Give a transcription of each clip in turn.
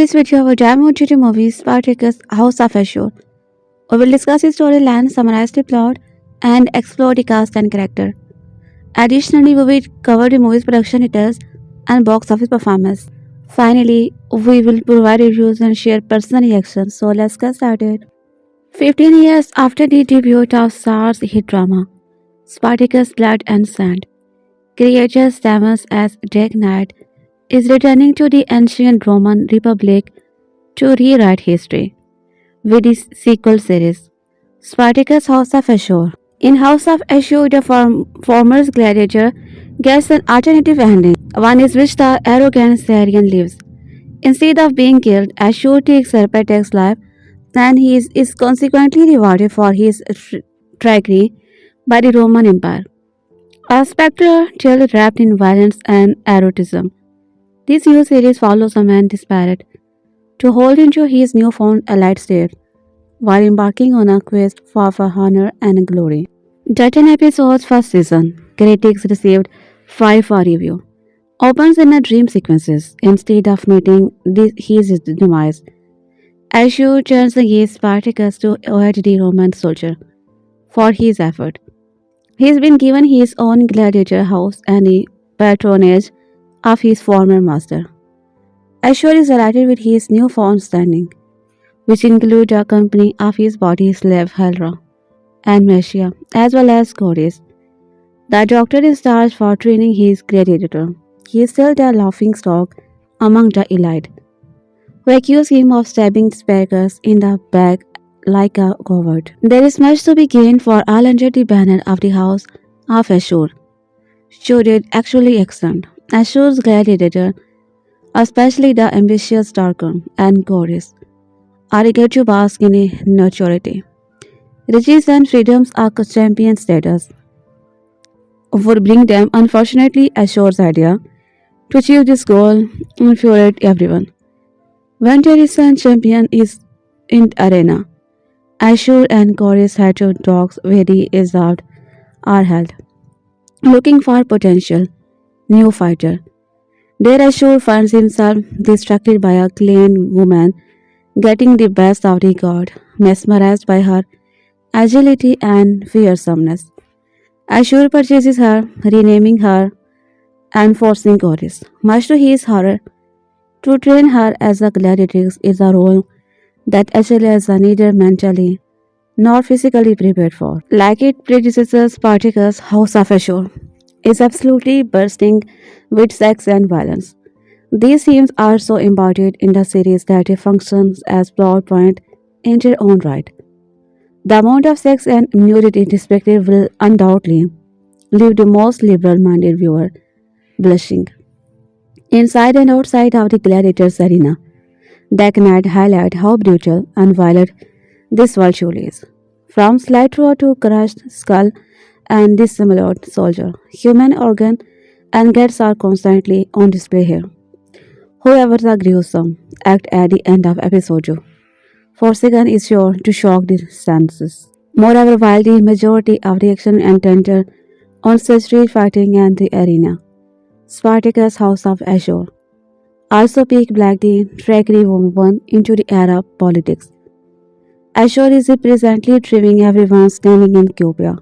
this video, we dive into the movie Spartacus House of Ashur. We will discuss the storyline, summarize the plot, and explore the cast and character. Additionally, we will cover the movie's production details and box office performance. Finally, we will provide reviews and share personal reactions. So let's get started. 15 years after the debut of Starz hit drama, Spartacus Blood and Sand, creator Damas as DeKnight is returning to the ancient Roman Republic to rewrite history with his sequel series, Spartacus House of Ashur. In House of Ashur, the former gladiator gets an alternative ending, one in which the arrogant Syrian lives. Instead of being killed, Ashur takes Spartacus' life, and he is consequently rewarded for his trickery by the Roman Empire. A spectral tale wrapped in violence and erotism. This new series follows a man desperate to hold into his newfound elite state while embarking on a quest for honor and glory. The 10 episodes first season, critics received 5 for review, opens in a dream sequences instead of meeting his demise. Ashur turns against Spartacus to aid the Roman soldier for his effort. He has been given his own gladiator house and the patronage of his former master. Ashur is delighted with his newfound standing, which include a company of his body slave Hera and Messiah, as well as Goddess. The doctor is charged for training his gladiator. He is still the laughing stock among the elite, who accuse him of stabbing Spartacus in the back like a coward. There is much to be gained for all under the banner of the House of Ashur. Should it actually extend? Ashur's gladiator, especially the ambitious Targon and Goddess, are eager to bask in a notoriety. Riches and freedoms are champion status would bring them. Unfortunately, Ashur's idea to achieve this goal infuriates everyone. When there is a champion is in the arena, Ashur and Goddess head to dogs where the exiled are held, looking for potential new fighter. There Ashur finds himself distracted by a clean woman getting the best of the god, mesmerized by her agility and fearsomeness. Ashur purchases her, renaming her and forcing Goddess, much to his horror, to train her as a gladiatrix is a role that Achilles is neither mentally nor physically prepared for. Like its predecessor Spartacus, House of Ashur is absolutely bursting with sex and violence. These themes are so embodied in the series that it functions as plot point in their own right. The amount of sex and nudity depicted will undoubtedly leave the most liberal-minded viewer blushing. Inside and outside of the gladiators arena, DeKnight highlight how brutal and violent this world truly is. From slight throat to crushed skull and dismembered soldier, human organ and guts are constantly on display here. However, the gruesome act at the end of episode 2 Forsaken is sure to shock the senses. Moreover, while the majority of the action centered on street fighting and the arena, Spartacus House of Ashur also peaked black the trickery woven into the Arab politics. Ashur is presently driving everyone standing in Cupia,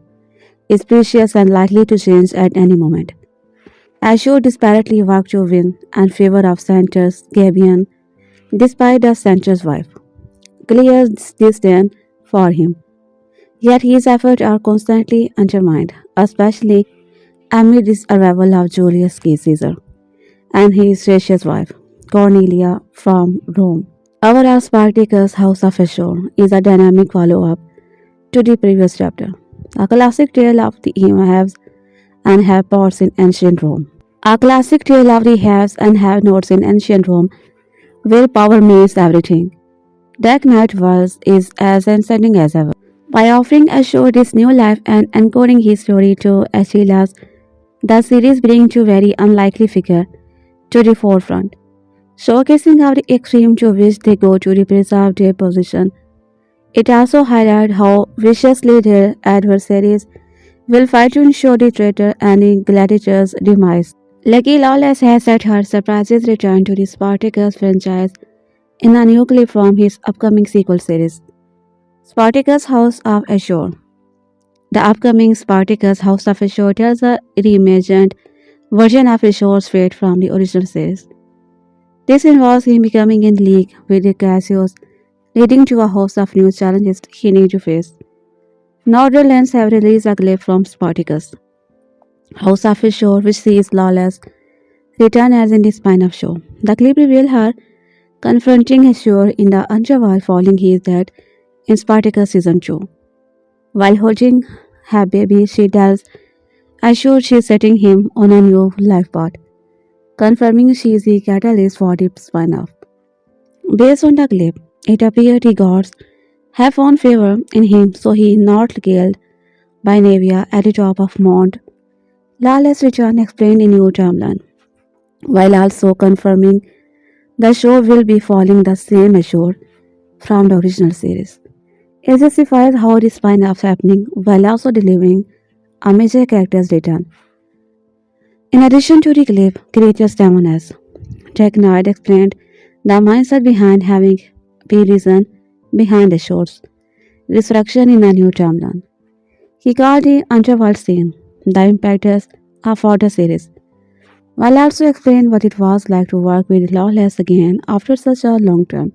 is precious and likely to change at any moment. Ashur desperately worked to win in favor of Centaur's Gabion, despite the Centaur's wife clear disdain for him. Yet his efforts are constantly undermined, especially amid the arrival of Julius Caesar and his gracious wife, Cornelia from Rome. Overall, Spartacus House of Ashur is a dynamic follow-up to the previous chapter, a classic tale of the haves and have-nots in ancient Rome. A classic tale of the haves and have-nots in ancient Rome, where power means everything. DeKnight is as exciting as ever. By offering Ashur this new life and encoding his story to Achilles, the series brings two very unlikely figures to the forefront, showcasing how the extreme to which they go to preserve their position. It also highlights how viciously their adversaries will fight to ensure the traitor and the gladiator's demise. Lucky Lawless has set her surprises return to the Spartacus franchise in a new clip from his upcoming sequel series, Spartacus House of Ashur. The upcoming Spartacus House of Ashur tells a reimagined version of Ashur's fate from the original series. This involves him becoming in league with the Cassius, leading to a host of new challenges he needs to face. Netherlands have released a clip from Spartacus, House of Ashur, which sees Lawless return as in the spine of show. The clip reveals her confronting Ashur in the underworld following his death in Spartacus Season 2. While holding her baby, she tells Ashur she is setting him on a new life path, confirming she is the catalyst for the spin-off. Based on the clip, it appears the gods have found favor in him, so he is not killed by Navia at the top of Mount. Lawless return explained in new timeline, while also confirming the show will be following the same Ashur from the original series. It justifies how the spin-offs happening while also delivering a major character's return. In addition to the clip, creators Demoness, DeKnight explained the mindset behind having the reason behind the show's resurrection in a new timeline. He called the underworld scene the impetus for the series, while also explained what it was like to work with Lawless again after such a long time.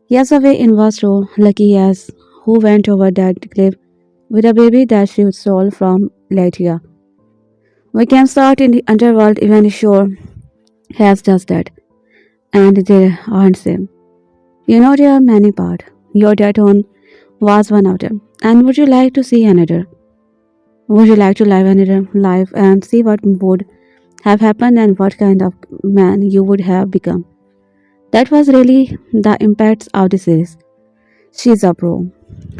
Yes, away in was so lucky as who went over that cliff with a baby that she stole from Latia. We can start in the underworld even sure has just that, and there aren't same. You know there are many parts. Your dead one was one of them. And would you like to see another? Would you like to live another life and see what would have happened and what kind of man you would have become? That was really the impact of the series. She's a pro.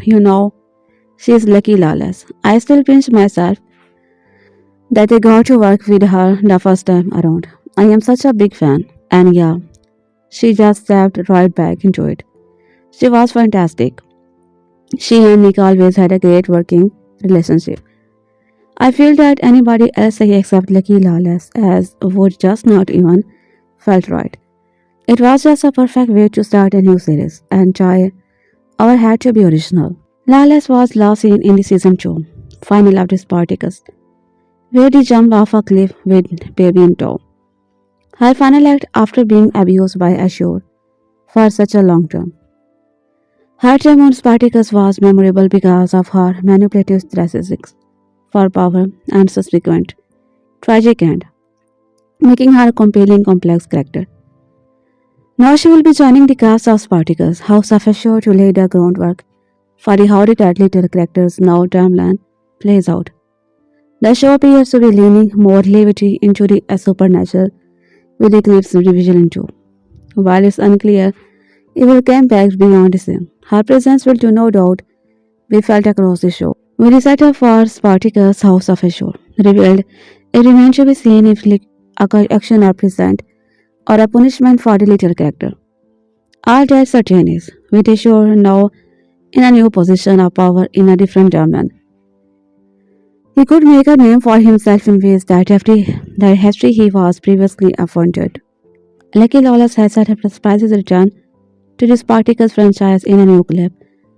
You know, she's lucky Lawless. I still pinch myself that I got to work with her the first time around. I am such a big fan. And yeah, she just stepped right back into it. She was fantastic. She and Nick always had a great working relationship. I feel that anybody else except Lucky Lawless as would just not even felt right. It was just a perfect way to start a new series and try our had to be original. Lawless was last seen in the season 2, final of the Spartacus, where he jumped off a cliff with baby in tow. Her final act after being abused by Ashur for such a long time. Her time on Spartacus was memorable because of her manipulative statistics for power and subsequent tragic end, making her a compelling, complex character. Now she will be joining the cast of Spartacus, House of Ashur to lay the groundwork for the how the dead little characters now timeline plays out. The show appears to be leaning more levity into the supernatural with eclipse revision into. While it's unclear it will come back beyond the same, her presence will do no doubt be felt across the show. When the setup for Spartacus House of Ashur revealed, it remains to be seen if action are present or a punishment for the little character. All that certain is, with Ashur now in a new position of power in a different timeline. He could make a name for himself in ways that history he was previously affronted. Lucky Lawless has set up a surprise return to the Spartacus franchise in a new clip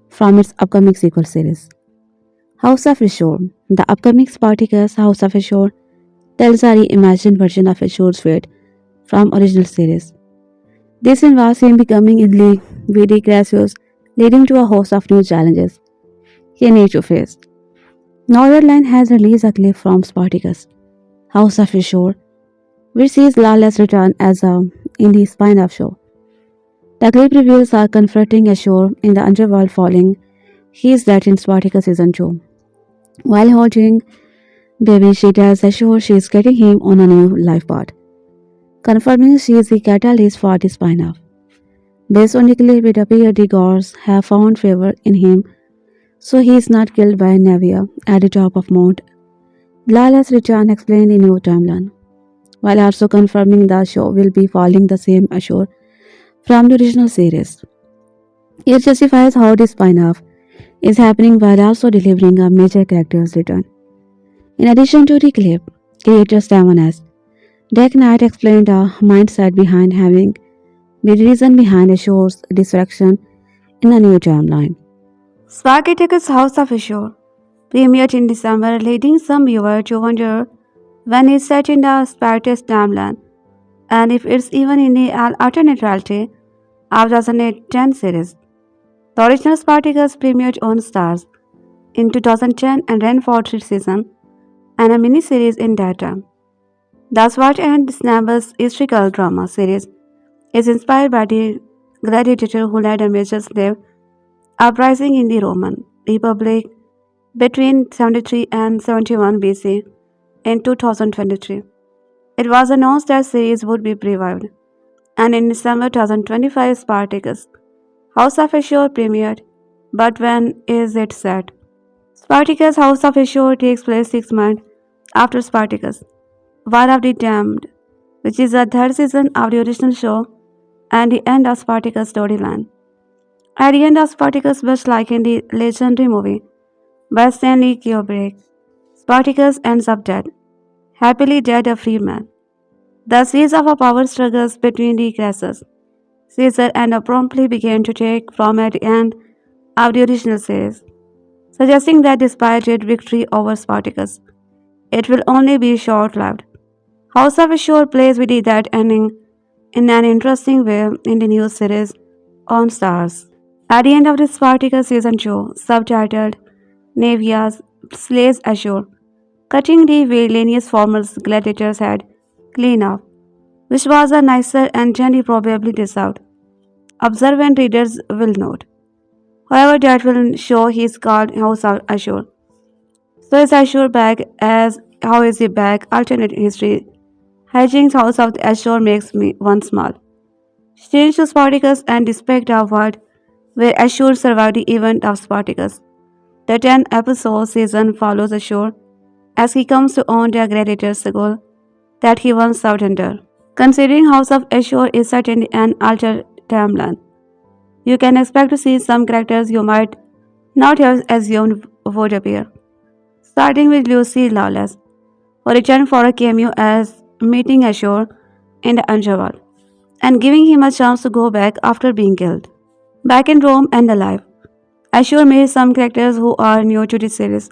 from its upcoming sequel series. House of Ashur. The upcoming Spartacus House of Ashur tells a reimagined version of Ashur's fate from original series. This involves him becoming in league with the Cassius, leading to a host of new challenges he needs to face. Northern has released a clip from Spartacus, House of Ashur, which sees Lawless return as in the spin-off show. The clip reveals her confronting Ashur in the underworld following his death in Spartacus Season 2. While holding baby, she tells Ashur she is getting him on a new life path, confirming she is the catalyst for the spin-off. Based on the clip, it appears the gods have found favor in him, so he is not killed by Navia at the top of Mount. Lawless return explained in new timeline, while also confirming the show will be following the same Ashur from the original series. It justifies how the spin-off is happening while also delivering a major character's return. In addition to the clip, creator Stamon DeKnight explained the mindset behind having the reason behind Ashur's destruction in a new timeline. Spartacus' House of Ashur premiered in December, leading some viewers to wonder when it's set in the Spartacus timeline and if it's even in the alternate reality of the 2010 series. The original Spartacus premiered on Starz in 2010 and ran for 3 seasons and a miniseries in that time. The Sword and Snabble's historical drama series is inspired by the gladiator who led a major slave uprising in the Roman Republic between 73 and 71 BC in 2023. It was announced that series would be revived, and in December 2025, Spartacus House of Ashur premiered. But when is it set? Spartacus House of Ashur takes place 6 months after Spartacus, War of the Damned, which is the third season of the original show and the end of Spartacus' storyline. At the end of Spartacus, much like in the legendary movie by Stanley Kubrick, Spartacus ends up dead, happily dead a free man. The seeds of a power struggles between the Crassus, Caesar, and promptly began to take from at the end of the original series, suggesting that despite its victory over Spartacus, it will only be short-lived. House of Ashur plays with that ending in an interesting way in the new series on Starz. At the end of the Spartacus season 2, subtitled Navias slays Ashur, cutting the villainous former gladiator's head clean off, which was a nicer and Jenny probably deserved. Observant readers will note. However, that will show he is called House of Ashur. So is Ashur back as how is he back? Alternate history. Hijinks House of Ashur makes me one small. Change to Spartacus and despite of world where Ashur survived the event of Spartacus. The 10-episode season follows Ashur as he comes to own the gladiator's goal that he once served under. Considering House of Ashur is set in an altered timeline, you can expect to see some characters you might not have assumed would appear. Starting with Lucy Lawless, who returned for a cameo as meeting Ashur in the underworld and giving him a chance to go back after being killed. Back in Rome and alive, Ashur made some characters who are new to the series,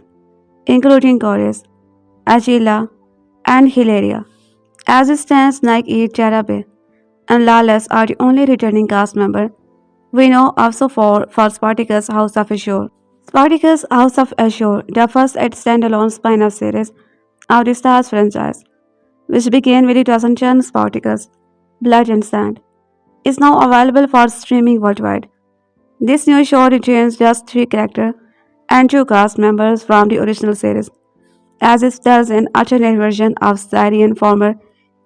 including Chorus, Agila, and Hilaria. As it stands, Nike, Tarabay, and Lawless are the only returning cast member we know of so far for Spartacus House of Ashur. Spartacus House of Ashur, the first standalone spin-off series of the Starz franchise, which began with the 2010 Spartacus, Blood and Sand, is now available for streaming worldwide. This new show retains just 3 characters and 2 cast members from the original series, as it tells an alternate version of Syrian former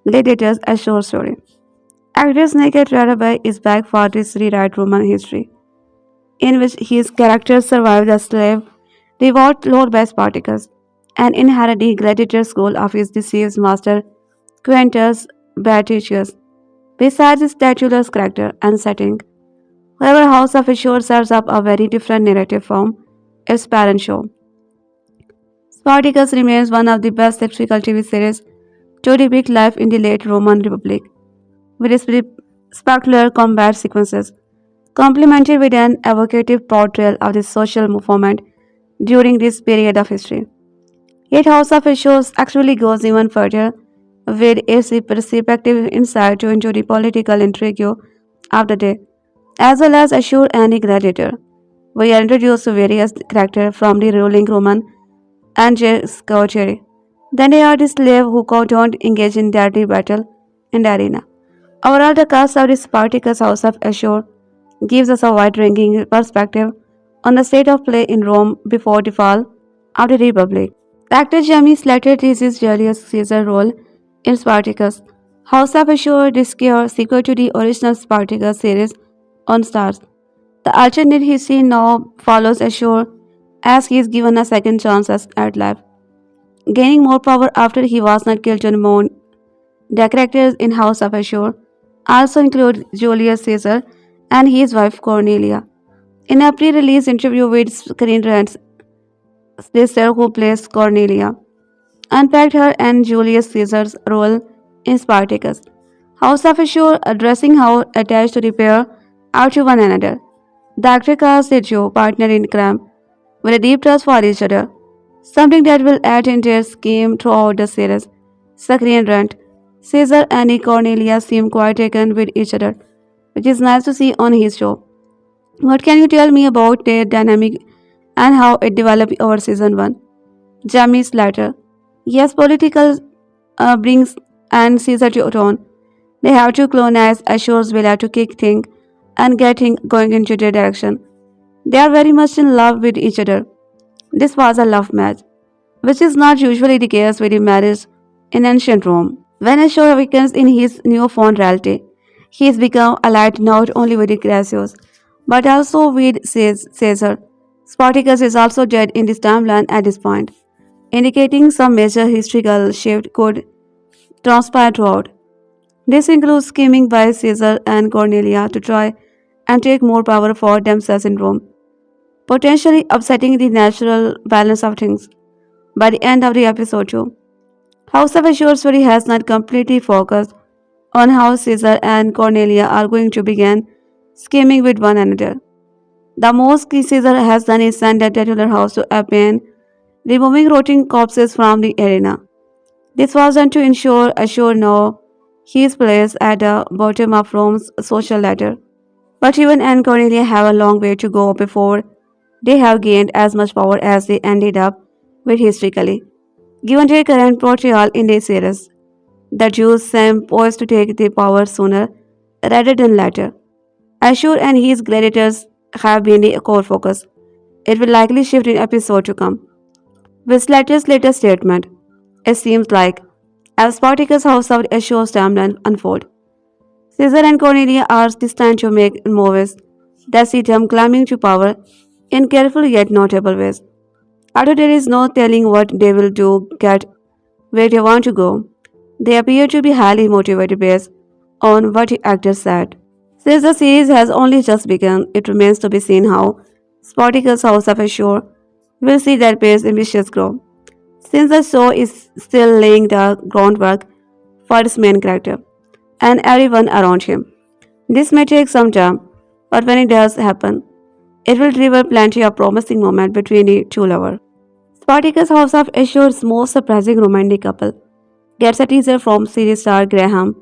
gladiators Ashur story. Actress Naked Tarabay is back for this rewrite Roman history, in which his character survived the slave revolt led by Spartacus and inherited the gladiator school of his deceased master Quintus Baticius. Besides his statueless character and setting, however, House of Ashur serves up a very different narrative from its parent show. Spartacus remains one of the best historical TV series to depict life in the late Roman Republic, with its spectacular combat sequences, complemented with an evocative portrayal of the social movement during this period of history. Yet House of Ashur actually goes even further with its perspective insight into the political intrigue of the day, as well as Ashur and the gladiator. We are introduced to various characters from the ruling Roman and Scotiary. Then they are the slave who don't engage in deadly battle in the arena. Overall, the cast of the Spartacus House of Ashur gives us a wide-ranging perspective on the state of play in Rome before the fall of the Republic. Actor Jamie Slater is his Julius Caesar role in Spartacus. House of Ashur, this sequel to the original Spartacus series on Starz. The alternate history now follows Ashur as he is given a second chance at life, gaining more power after he was not killed on Mount. The characters in House of Ashur also include Julius Caesar and his wife Cornelia. In a pre-release interview with Screen Rant's sister who plays Cornelia, unpacked her and Julius Caesar's role in Spartacus. House of Ashur addressing how attached to repair are to one another. The actor casts a duo partner in crime with a deep trust for each other, something that will add into their scheme throughout the series. Sakri and Rent, Caesar and Cornelia seem quite taken with each other, which is nice to see on his show. What can you tell me about their dynamic and how it developed over season 1? Jamie's letter. Yes, political brings and Caesar to tone. They have to colonize Ashur's villa to kick things and get things going into their direction. They are very much in love with each other. This was a love match, which is not usually the case with a marriage in ancient Rome. When Ashur awakens in his newfound reality, he has become allied not only with Gracious, but also with Caesar. Spartacus is also dead in this timeline at this point, indicating some major historical shift could transpire throughout. This includes scheming by Caesar and Cornelia to try and take more power for themselves in Rome, potentially upsetting the natural balance of things. By the end of the episode 2, House of Ashur story has not completely focused on how Caesar and Cornelia are going to begin scheming with one another. The most Caesar has done is send a titular house to Apen, removing rotting corpses from the arena. This was done to ensure Ashur know his place at the bottom of Rome's social ladder. But even and Cornelia have a long way to go before they have gained as much power as they ended up with historically. Given their current portrayal in the series, the Jews seem poised to take the power sooner rather than later. Ashur and his gladiators have been the core focus. It will likely shift in episode to come. With Slater's latest statement, it seems like as Spartacus' house of Ashur's timeline unfold, Caesar and Cornelia are destined to make moves that see them climbing to power in careful yet notable ways. Although there is no telling what they will do get where they want to go, they appear to be highly motivated based on what the actors said. Since the series has only just begun, it remains to be seen how Spartacus' House of Ashur will see their pace ambitious grow. Since the show is still laying the groundwork for its main character and everyone around him. This may take some time, but when it does happen, it will deliver plenty of promising moments between the two lovers. Spartacus House of Ashur's most surprising romantic couple gets a teaser from series star Graham,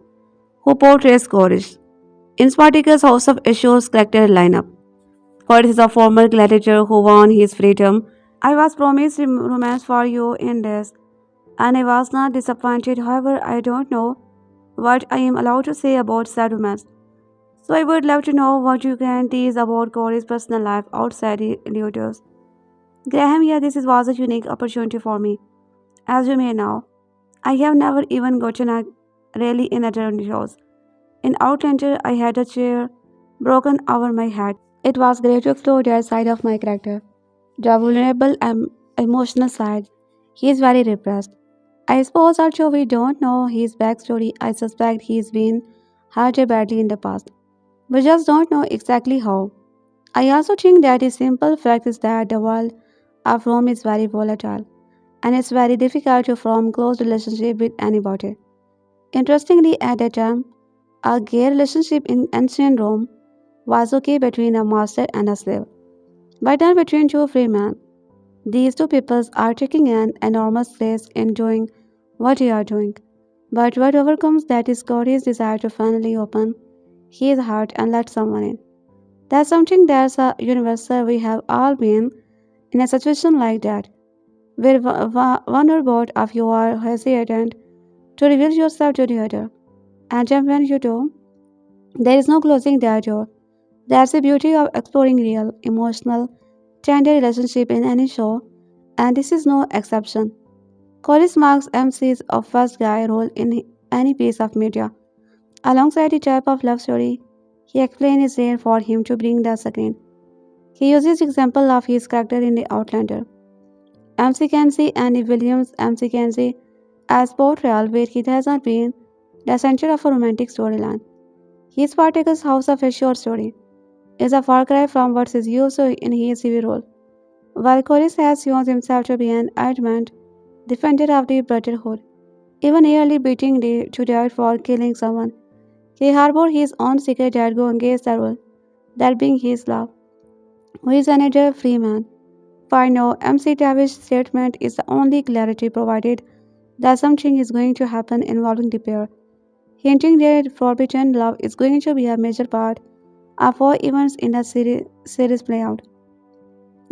who portrays courage. In Spartacus House of Ashur's character lineup, Courage is a former gladiator who won his freedom. I was promised romance for you in this, and I was not disappointed. However, I don't know what I am allowed to say about said romance. So I would love to know what you can tease about Corey's personal life outside the ludus. Graham, yeah, was a unique opportunity for me. As you may know, I have never even gotten a really in attorney shows. In Outlander, I had a chair broken over my head. It was great to explore that side of my character. The vulnerable and emotional side. He is very repressed. I suppose although we don't know his backstory, I suspect he's been hurt badly in the past. We just don't know exactly how. I also think that the simple fact is that the world of Rome is very volatile, and it's very difficult to form close relationship with anybody. Interestingly, at that time, a gay relationship in ancient Rome was okay between a master and a slave, but not between two free men. These two peoples are taking an enormous risk in doing what they are doing. But what overcomes that is Cody's desire to finally open his heart and let someone in. That's something that's a universal. We have all been in a situation like that, where one or both of you are hesitant to reveal yourself to the other. And then when you do, there is no closing that door. That's the beauty of exploring real, emotional, tender relationship in any show, and this is no exception. Corey Marks MC's of first guy role in any piece of media. Alongside the type of love story he explained is rare for him to bring the screen. He uses example of his character in The Outlander. MC Kenzie and Williams MC Kenzie as portrayal where he has not been the center of a romantic storyline. His Spartacus House of Ashur story is a far cry from what is used in his TV role. While Corey has shown himself to be an adamant defender of the brotherhood, even nearly beating to death for killing someone, He harbored his own secret that go against the rule, that being his love, who is another free man. For now, McTavish's statement is the only clarity provided that something is going to happen involving the pair, hinting that forbidden love is going to be a major part of how events in the series play out.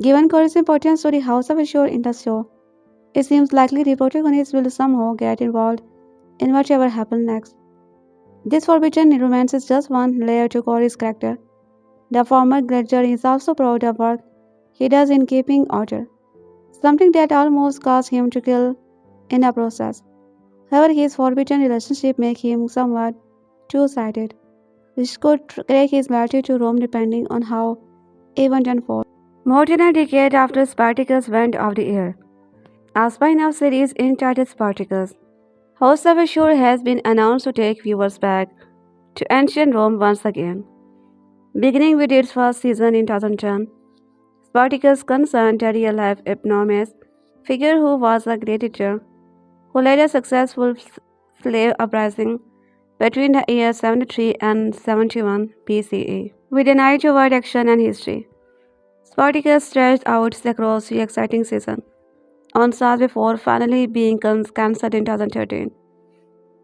Given Corey's importance to the House of Ashur in the show, it seems likely the protagonist will somehow get involved in whatever happens next. This forbidden romance is just one layer to Corey's character. The former gladiator is also proud of work he does in keeping order, something that almost caused him to kill in the process. However, his forbidden relationship makes him somewhat two-sided, which could crack his loyalty to Rome depending on how event unfolds. More than a decade after Spartacus went off the air, a spin-off series entitled Spartacus, House of Ashur has been announced to take viewers back to ancient Rome once again. Beginning with its first season in 2010, Spartacus concerned a real-life eponymous figure who was a gladiator who led a successful slave uprising between the years 73 and 71 BCE, with an eye toward action and history. Spartacus stretched out across the exciting season on Starz before finally being cancelled in 2013,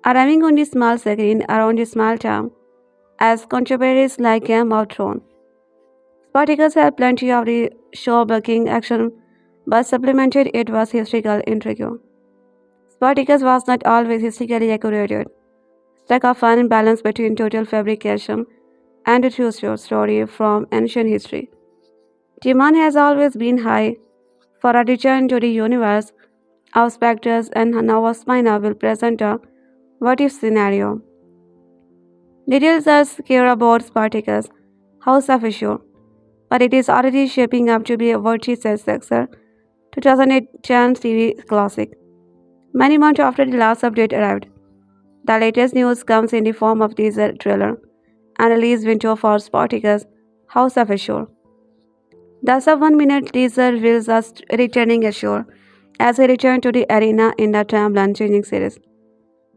arriving on the small screen around the small town as contemporaries like Game of Thrones. Spartacus had plenty of the show-bucking action but supplemented it with historical intrigue. Spartacus was not always historically accurate, struck a fine balance between total fabrication and a true story from ancient history. Demand has always been high for a return to the universe of specters, and now a spina will present a what-if scenario. Details are scarce about Spartacus, House of Ashur, but it is already shaping up to be a worthy successor to 2010 TV classic. Many months after the last update arrived, the latest news comes in the form of teaser trailer and release window for Spartacus, House of Ashur. The sub-1-minute teaser reveals us returning Ashur as he returned to the arena in the timeline-changing series,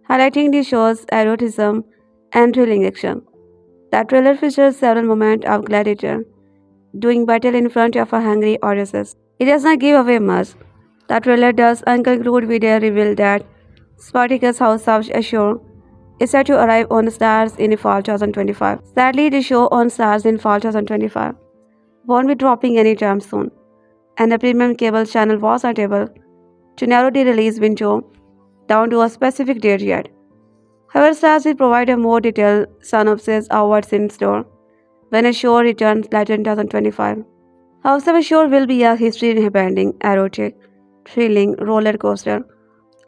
highlighting the show's eroticism and thrilling action. The trailer features several moments of gladiator doing battle in front of a hungry audience. It does not give away much. The trailer does conclude with a reveal that Spartacus House of Ashur is set to arrive on Starz in fall 2025. Sadly, the show on Starz in fall 2025 won't be dropping anytime soon, and the premium cable channel was not able to narrow the release window down to a specific date yet. However, Starz will provide a more detailed synopsis of what's in store when a show returns later in 2025. House of Ashur will be a history-bending, erotic, thrilling roller coaster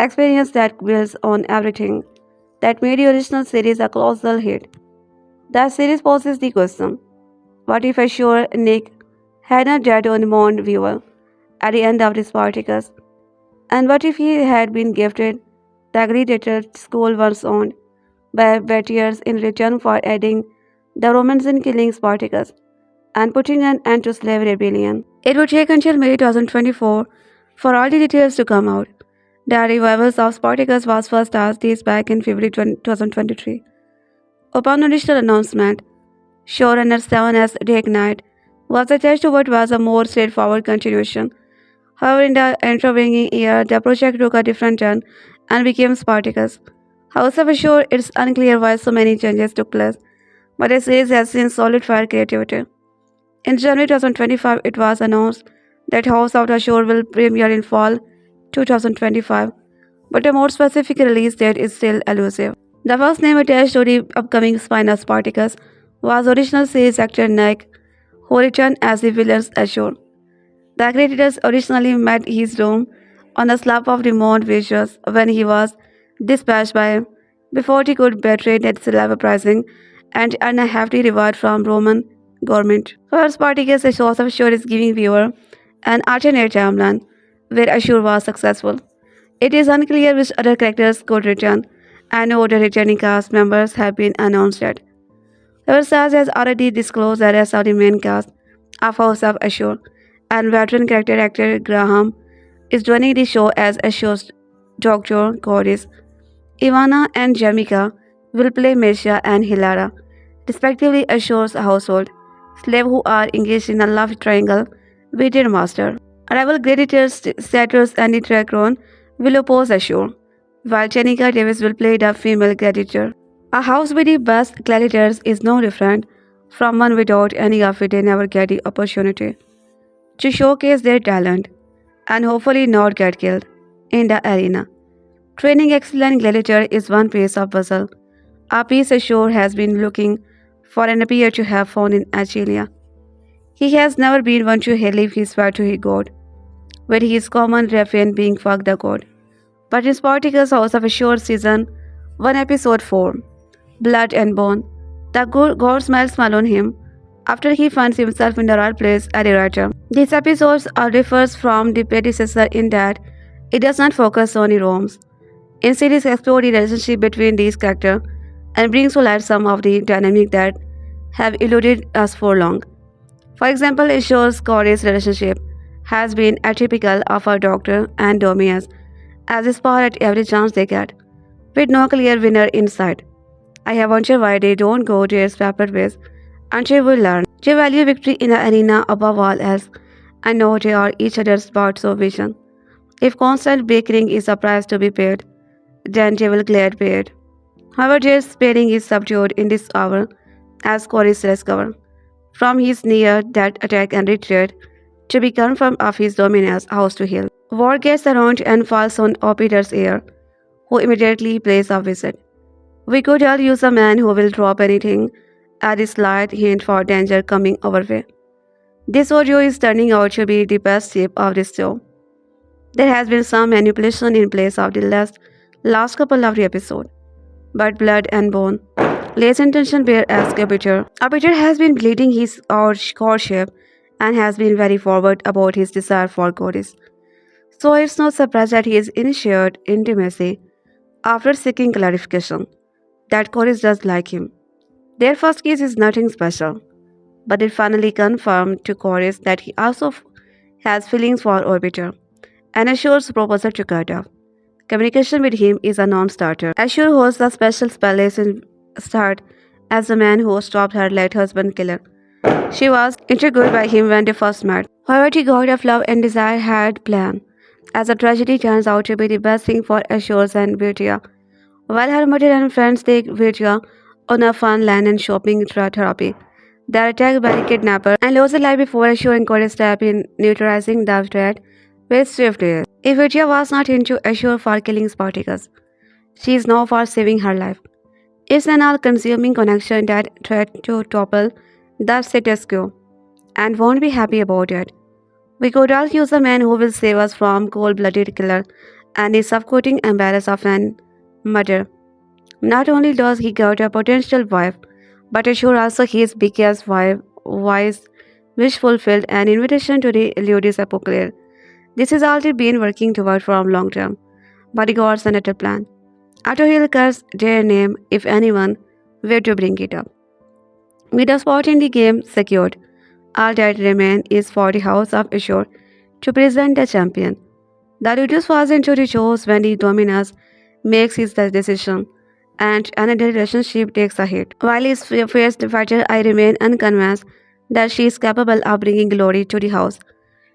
experience that builds on everything that made the original series a colossal hit. The series poses the question: what if Ashur Nick had not died on Mount Viewer at the end of the Spartacus? And what if he had been gifted the gladiator school once owned by betrayers in return for aiding the Romans in killing Spartacus and putting an end to slave rebellion? It would take until May 2024 for all the details to come out. The revival of Spartacus was first days back in February 2023. Upon initial announcement, showrunner 7's DeKnight was attached to what was a more straightforward continuation. However, in the intervening year, the project took a different turn and became Spartacus. House of Ashur, it's unclear why so many changes took place, but the series has seen solidified creativity. In January 2025, it was announced that House of Ashur will premiere in fall 2025, but a more specific release date is still elusive. The first name attached to the upcoming spin-off Spartacus was original series actor Nick, who returned as the villain's Ashur. The gladiators originally met his doom on the slope of the Mount Vesuvius when he was dispatched by him before he could betray that slave uprising and earn a hefty reward from Roman government. However, Spartacus, a source of Ashur, is giving viewer an alternate timeline where Ashur was successful. It is unclear which other characters could return, and no other returning cast members have been announced yet. However, Starz has already disclosed the rest of the main cast of House of Ashur, and veteran character actor Graham is joining the show as Ashur's Dr. Goddess. Ivana and Jamika will play Mesha and Hilara, respectively Ashur's household, slaves who are engaged in a love triangle with their master. Rival gladiators Satyrs and Tracron will oppose Ashur, while Chenika Davis will play the female gladiator. A house with the best gladiators is no different from one without any of it. They never get the opportunity to showcase their talent and hopefully not get killed in the arena. Training excellent gladiator is one piece of puzzle. A piece Ashur has been looking for and appear to have found in Achelia. He has never been one to leave his swear to his god, with his common refrain being fuck the god. But in Spartacus House of Ashur season 1 episode 4, Blood and Bone, the god smiles smile on him after he finds himself in the right place at the right time. This episode differs from the predecessor in that it does not focus on the Rome's. Instead, it explores the relationship between these characters and brings to light some of the dynamics that have eluded us for long. For example, it shows Corey's relationship has been atypical of her doctor and Domias as they spar at every chance they get, with no clear winner in sight. I have wondered why they don't go their separate ways until we learn. They value victory in the arena above all else and know they are each other's parts of vision. If constant bickering is a price to be paid, then they will gladly pay it. However, their sparing is subdued in this hour as Corey's recover from his near-death attack and retreat to be confirmed of his dominance house to heal. War gets around and falls on Opiter's ear, who immediately pays a visit. We could all use a man who will drop anything at a slight hint for danger coming our way. This audio is turning out to be the best tip of this show. There has been some manipulation in place of the last couple of the episode, but Blood and Bone lays intention bear as Arbiter. Arbiter has been bleeding his courtship and has been very forward about his desire for goddess. So it's no surprise that he is initiated intimacy after seeking clarification that Chorus does like him. Their first kiss is nothing special, but it finally confirmed to Chorus that he also has feelings for Orbiter and Ashur's proposal to cut off. Communication with him is a non-starter. Ashur holds a special spell in start as the man who stopped her late husband killer. She was intrigued by him when they first met. However, the god of love and desire had planned, as a tragedy turns out to be the best thing for Ashur and Virgia. While her mother and friends take Virgia on a fun land and shopping therapy, they are attacked by the kidnapper and lose their life before Ashur and Corey step in neutralizing the threat with swift ease. If Virgia was not into Ashur for killing Spartacus, she is now for saving her life. It's an all-consuming connection that threat to topple the status quo and won't be happy about it. We could all use a man who will save us from cold-blooded killer and the suffocating embarrass of an murder. Not only does he get a potential wife, but Ashur also his biggest wife, wise, wish fulfilled an invitation to the ludus apocalypse. This has already been working toward from long term, but the gods another plan. Autohill curse their name if anyone were to bring it up. With a spot in the game secured, all that remains is for the House of Ashur to present the champion. The ludus falls into the choice when the dominus makes his decision, and another relationship takes a hit. While his fierce fighter, I remain unconvinced that she is capable of bringing glory to the house.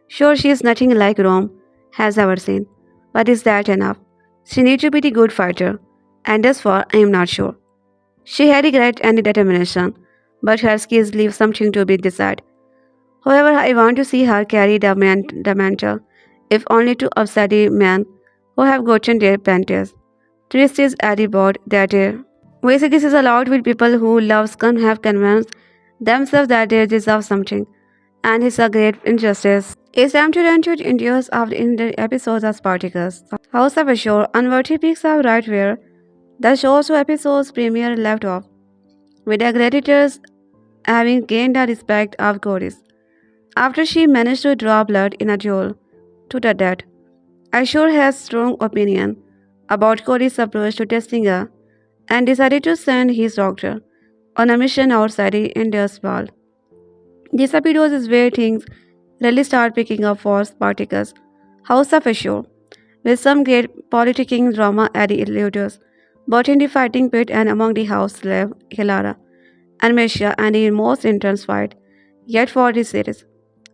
Sure, she is nothing like Rome has ever seen, but is that enough? She needs to be the good fighter, and thus far I am not sure. She had the grit and the determination, but her skills leave something to be desired. However, I want to see her carry the mantle, if only to upset the men who have gotten their panties. Twist is at the board that basically this is allowed with people who have convinced themselves that they deserve something, and it's a great injustice. It's time to run to the endures of the episodes of Spartacus. House of Ashur unworthy picks up right where the show's 2 episodes premiere left off, with the gladiators having gained the respect of goddess after she managed to draw blood in a duel to the death. Ashur has strong opinion about Cody's approach to testing her and decided to send his doctor on a mission outside the India's wall. This episode is where things really start picking up for Spartacus, House of Ashur, with some great politicking drama at the ludus. both in the fighting pit and among the house slave, Hilara, and Messia, and the most intense fight yet for this series.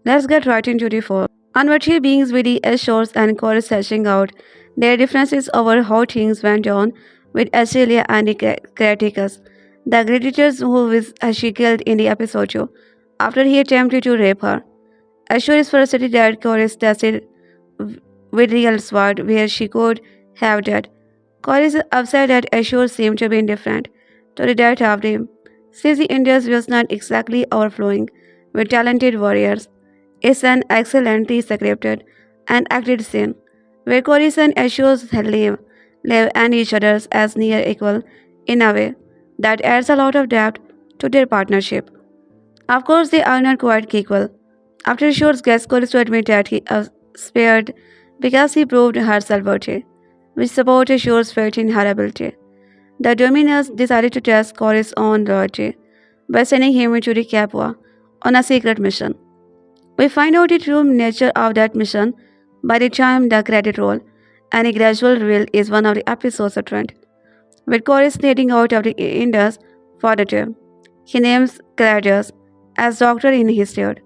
Let's get right into the fall. Unwatchy beings with the Ashurs and chorus hashing out their differences over how things went on with Australia and the Creticus, the gladiators she killed in the episode 2 after he attempted to rape her. Ashur is frustrated that Chorus tested with real sword where she could have died. Chorus is upset that Ashur seemed to be indifferent to the death of him, since the Indus was not exactly overflowing with talented warriors. It's an excellently scripted and acted scene where Chorus and Ashur live and each other as near equal in a way that adds a lot of depth to their partnership. Of course, they are not quite equal. After Shores gets Chorus to admit that he spared because he proved herself worthy, which supported Shore's faith in her ability. The Dominus decided to test Chorus' on loyalty by sending him into the Capua on a secret mission. We find out the true nature of that mission by the time the credit roll, and a gradual reveal is one of the episodes of Trent, with Chorus sneaking out of the Indus for the term. He names Gladius as doctor in his stead.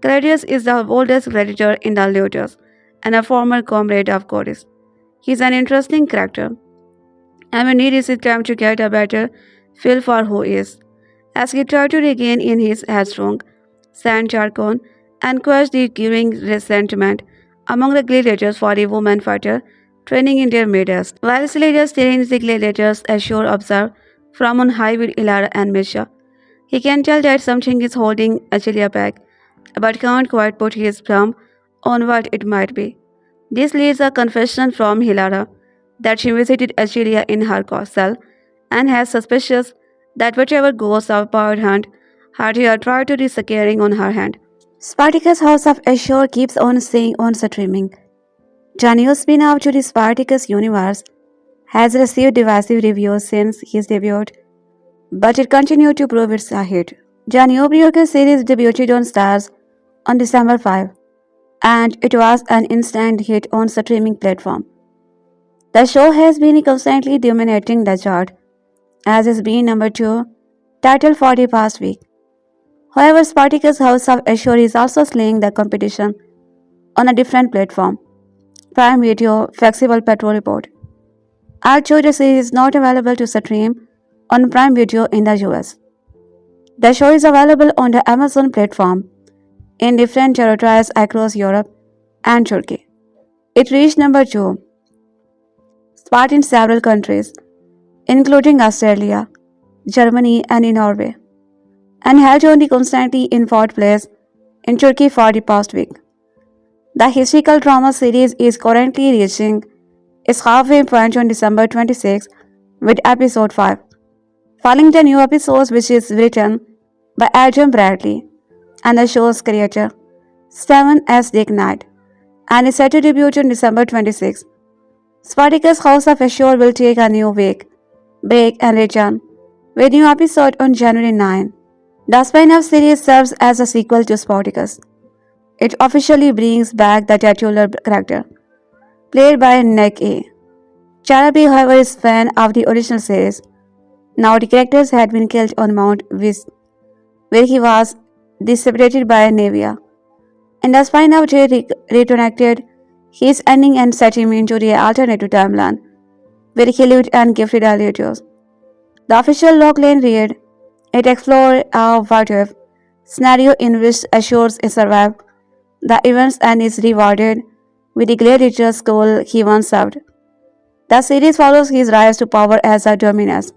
Gladius is the oldest gladiator in the ludus and a former comrade of Chorus. He is an interesting character, and we need his time to get a better feel for who he is, as he tries to regain in his headstrong, San Charcon, and quash the growing resentment among the gladiators for the woman fighter training in their midst. While Slade trains the gladiators, Ashur observes from on high with Ilara and Misha. He can tell that something is holding Achilia back, but can't quite put his thumb on what it might be. This leads a confession from Hilara that she visited Achilia in her cell and has suspicions that whatever ghosts of powered hand had here tried to do securing on her hand. Spartacus' House of Ashur keeps on staying on streaming. Janio's spin-off to the Spartacus universe has received divisive reviews since his debut, but it continued to prove its a hit. Janio Brioca's series debuted on Starz on December 5, and it was an instant hit on streaming platform. The show has been constantly dominating the chart, as it's been number 2 title for the past week. However, Spartacus House of Ashur is also slaying the competition on a different platform, Prime Video Flexible Patrol Report. Although the series is not available to stream on Prime Video in the US. The show is available on the Amazon platform in different territories across Europe and Turkey. It reached number 2 spot in several countries, including Australia, Germany, and in Norway, and held on the constantly in fourth place in Turkey for the past week. The historical drama series is currently reaching its halfway point on December 26 with episode 5, following the new episodes which is written by Adam Bradley and the show's creator, Stephen S. DeKnight, and is set to debut on December 26. Spartacus House of Ashur will take a new break and return with new episode on January 9. The spin-off series serves as a sequel to Spartacus. It officially brings back the titular character, played by Nick A. Tarabay, however, is a fan of the original series. Now the characters had been killed on Mount Vis, where he was dissipated by Nevia. In the spin-off, they reconnected his ending and set him into the alternative timeline, where he lived and gifted gladiators. The official logline read, it explored a what-if scenario in which Ashur survived the events and is rewarded with the gladiator's goal he once served. The series follows his rise to power as a dominus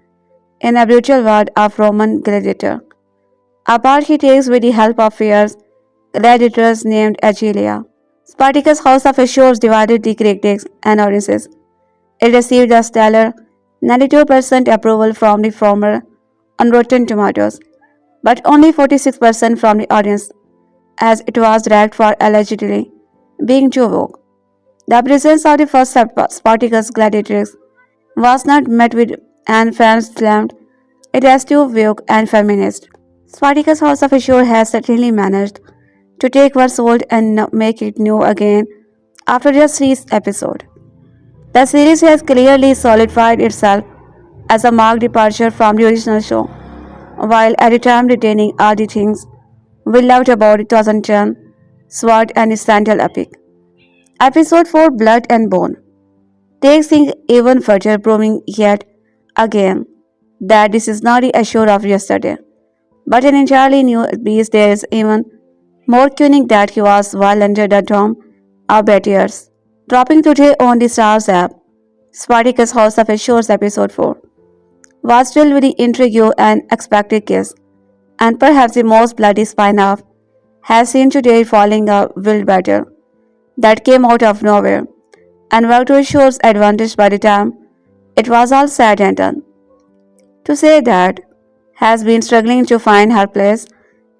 in a brutal world of Roman gladiator. A part he takes with the help of fierce gladiators named Agilia. Spartacus House of Ashur divided the critics and audiences. It received a stellar 92% approval from the former on Rotten Tomatoes, but only 46% from the audience, as it was dragged for allegedly being too woke. The presence of the first Spartacus gladiatrix was not met with, and fans slammed it as too woke and feminist. Spartacus House of Ashur has certainly managed to take what's old and make it new again after just 3 episodes. The series has clearly solidified itself as a marked departure from the original show, while at the time retaining all the things we loved about 2010 Sword and Sandal epic. Episode 4 Blood and Bone takes things even further, proving yet again that this is not the Ashur of yesterday, but an entirely new beast. There is even more cunning that he was while under the dome of betrayers. Dropping today on the Starz app, Spartacus House of Ashur's episode 4 was filled with the intrigue and expected kiss, and perhaps the most bloody spin-off has seen today following a wild battle that came out of nowhere and worked to Ashur's advantage by the time it was all said and done. To say that has been struggling to find her place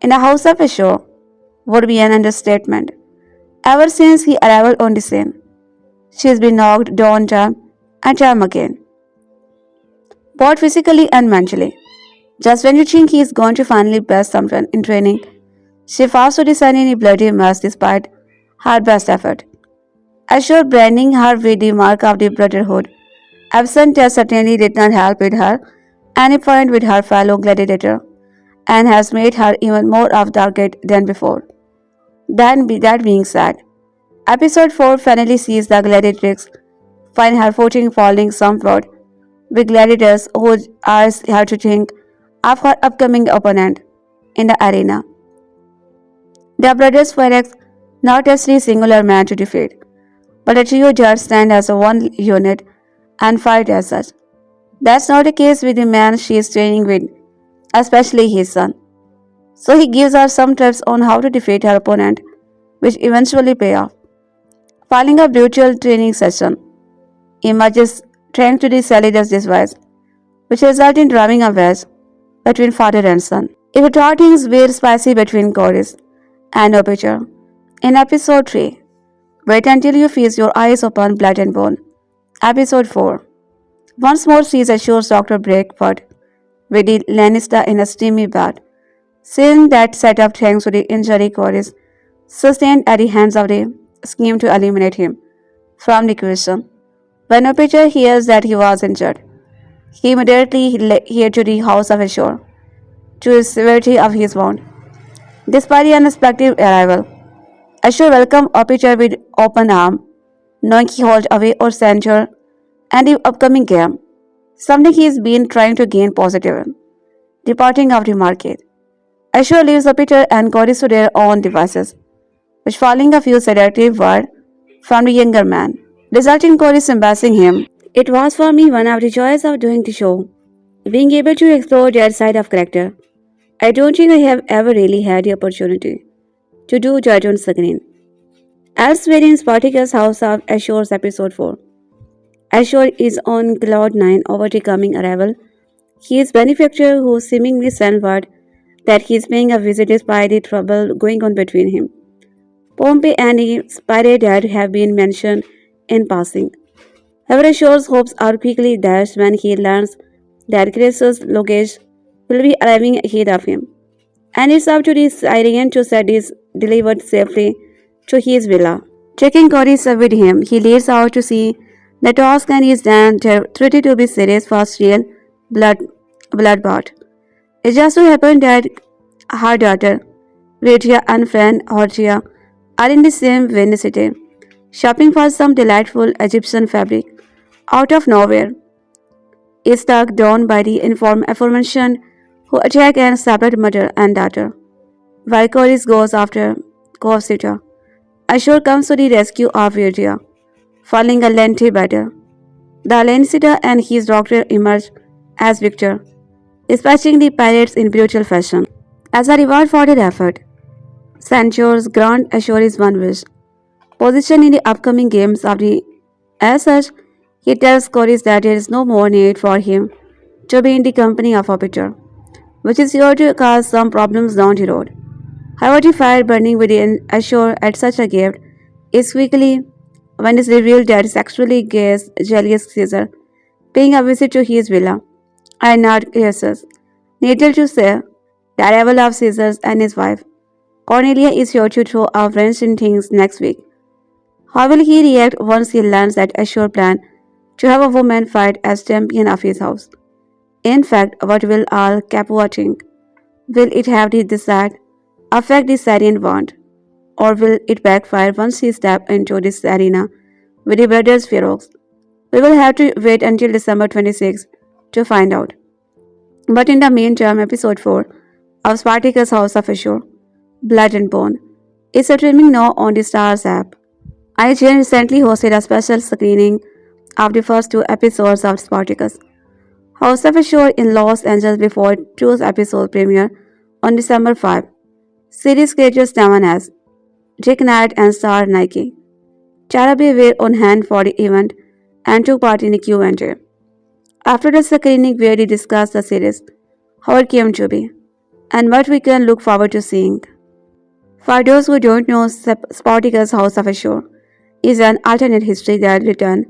in the house of Ashur would be an understatement. Ever since he arrived on the scene, she's been knocked down time and time again, both physically and mentally. Just when you think he is going to finally best someone in training, she falls to the sun in a bloody mess despite her best effort. Ashur branding her with the mark of the brotherhood. Absent test certainly did not help with her any point with her fellow gladiator and has made her even more of target than before. That being said, episode 4 finally sees the gladiatrix find her footing falling somewhat with gladiators who ask her to think of her upcoming opponent in the arena. The brothers were not just a singular man to defeat, but a trio that stand as a one unit and fight as such. That's not the case with the man she is training with, especially his son. So he gives her some tips on how to defeat her opponent, which eventually pay off. Following a brutal training session, emerges trying to sell his device, which results in driving a wedge between father and son. If you thought things were spicy between Goris and Opicher, in episode 3, wait until you feast your eyes upon blood and bone. Episode 4 once more sees Ashur's Dr. Breakford with the Lannister in a steamy bath, seeing that set up thanks to the injury Goris sustained at the hands of the scheme to eliminate him from the equation. When Opicher hears that he was injured, he immediately heads to the house of Ashur to the severity of his wound. Despite the unexpected arrival, Ashur welcomed Opicher with open arms, knowing he holds away or censure and the upcoming game, something he's been trying to gain positive in. Departing of the market, Ashur leaves Opicher and Goris to their own devices, which following a few seductive words from the younger man, resulting in Goris embarrassing him. It was for me one of the joys of doing the show, being able to explore their side of character. I don't think I have ever really had the opportunity to do judge on screen. Elsewhere in Spartacus House of Ashur's episode 4, Ashur is on cloud 9 over the coming arrival. He is benefactor who seemingly sent word that he is paying a visit despite the trouble going on between him. Pompey and the pirate dad have been mentioned in passing. However, Ashur's hopes are quickly dashed when he learns that Grace's luggage will be arriving ahead of him, and it's up to the Syrian to set this delivered safely to his villa. Taking Cory's with him, he leads out to see the task and is then treated to be serious first real bloodbath. It just so happened that her daughter, Virgia and friend Horgia, are in the same vicinity, shopping for some delightful Egyptian fabric. Out of nowhere, is struck down by the aforementioned who attack and separate mother and daughter. While Coris goes after Corsica, Ashur comes to the rescue of Virgia, following a lengthy battle. The Lannister and his doctor emerge as victor, dispatching the pirates in brutal fashion. As a reward for their effort, Sancho's grant Ashur is one wish, position in the upcoming games of the. As such, he tells Coris that there is no more need for him to be in the company of a picture, which is sure to cause some problems down the road. However, the fire burning within Ashur at such a gift is quickly when it's revealed that sexually gay Julius Caesar paying a visit to his villa and not Caesar's. Needless to say, the arrival of Caesar and his wife, Cornelia, is sure to throw a wrench in things next week. How will he react once he learns that Ashur planned to have a woman fight as champion of his house? In fact, what will all keep watching? Will it have the desired affect the Syrian want, or will it backfire once he steps into this arena with the brothers Ferox? We will have to wait until December 26 to find out. But in the meantime, episode 4 of Spartacus House of Ashur, Blood and Bone, is streaming now on the Starz app. IGN recently hosted a special screening of the first 2 episodes of Spartacus House of Ashur in Los Angeles before its episode premiere on December 5. Series creators known as DeKnight and star Nike Tarabay were on hand for the event and took part in a Q&A. After the screening where they discussed the series, how it came to be, and what we can look forward to seeing. For those who don't know, Spartacus House of Ashur is an alternate history that returns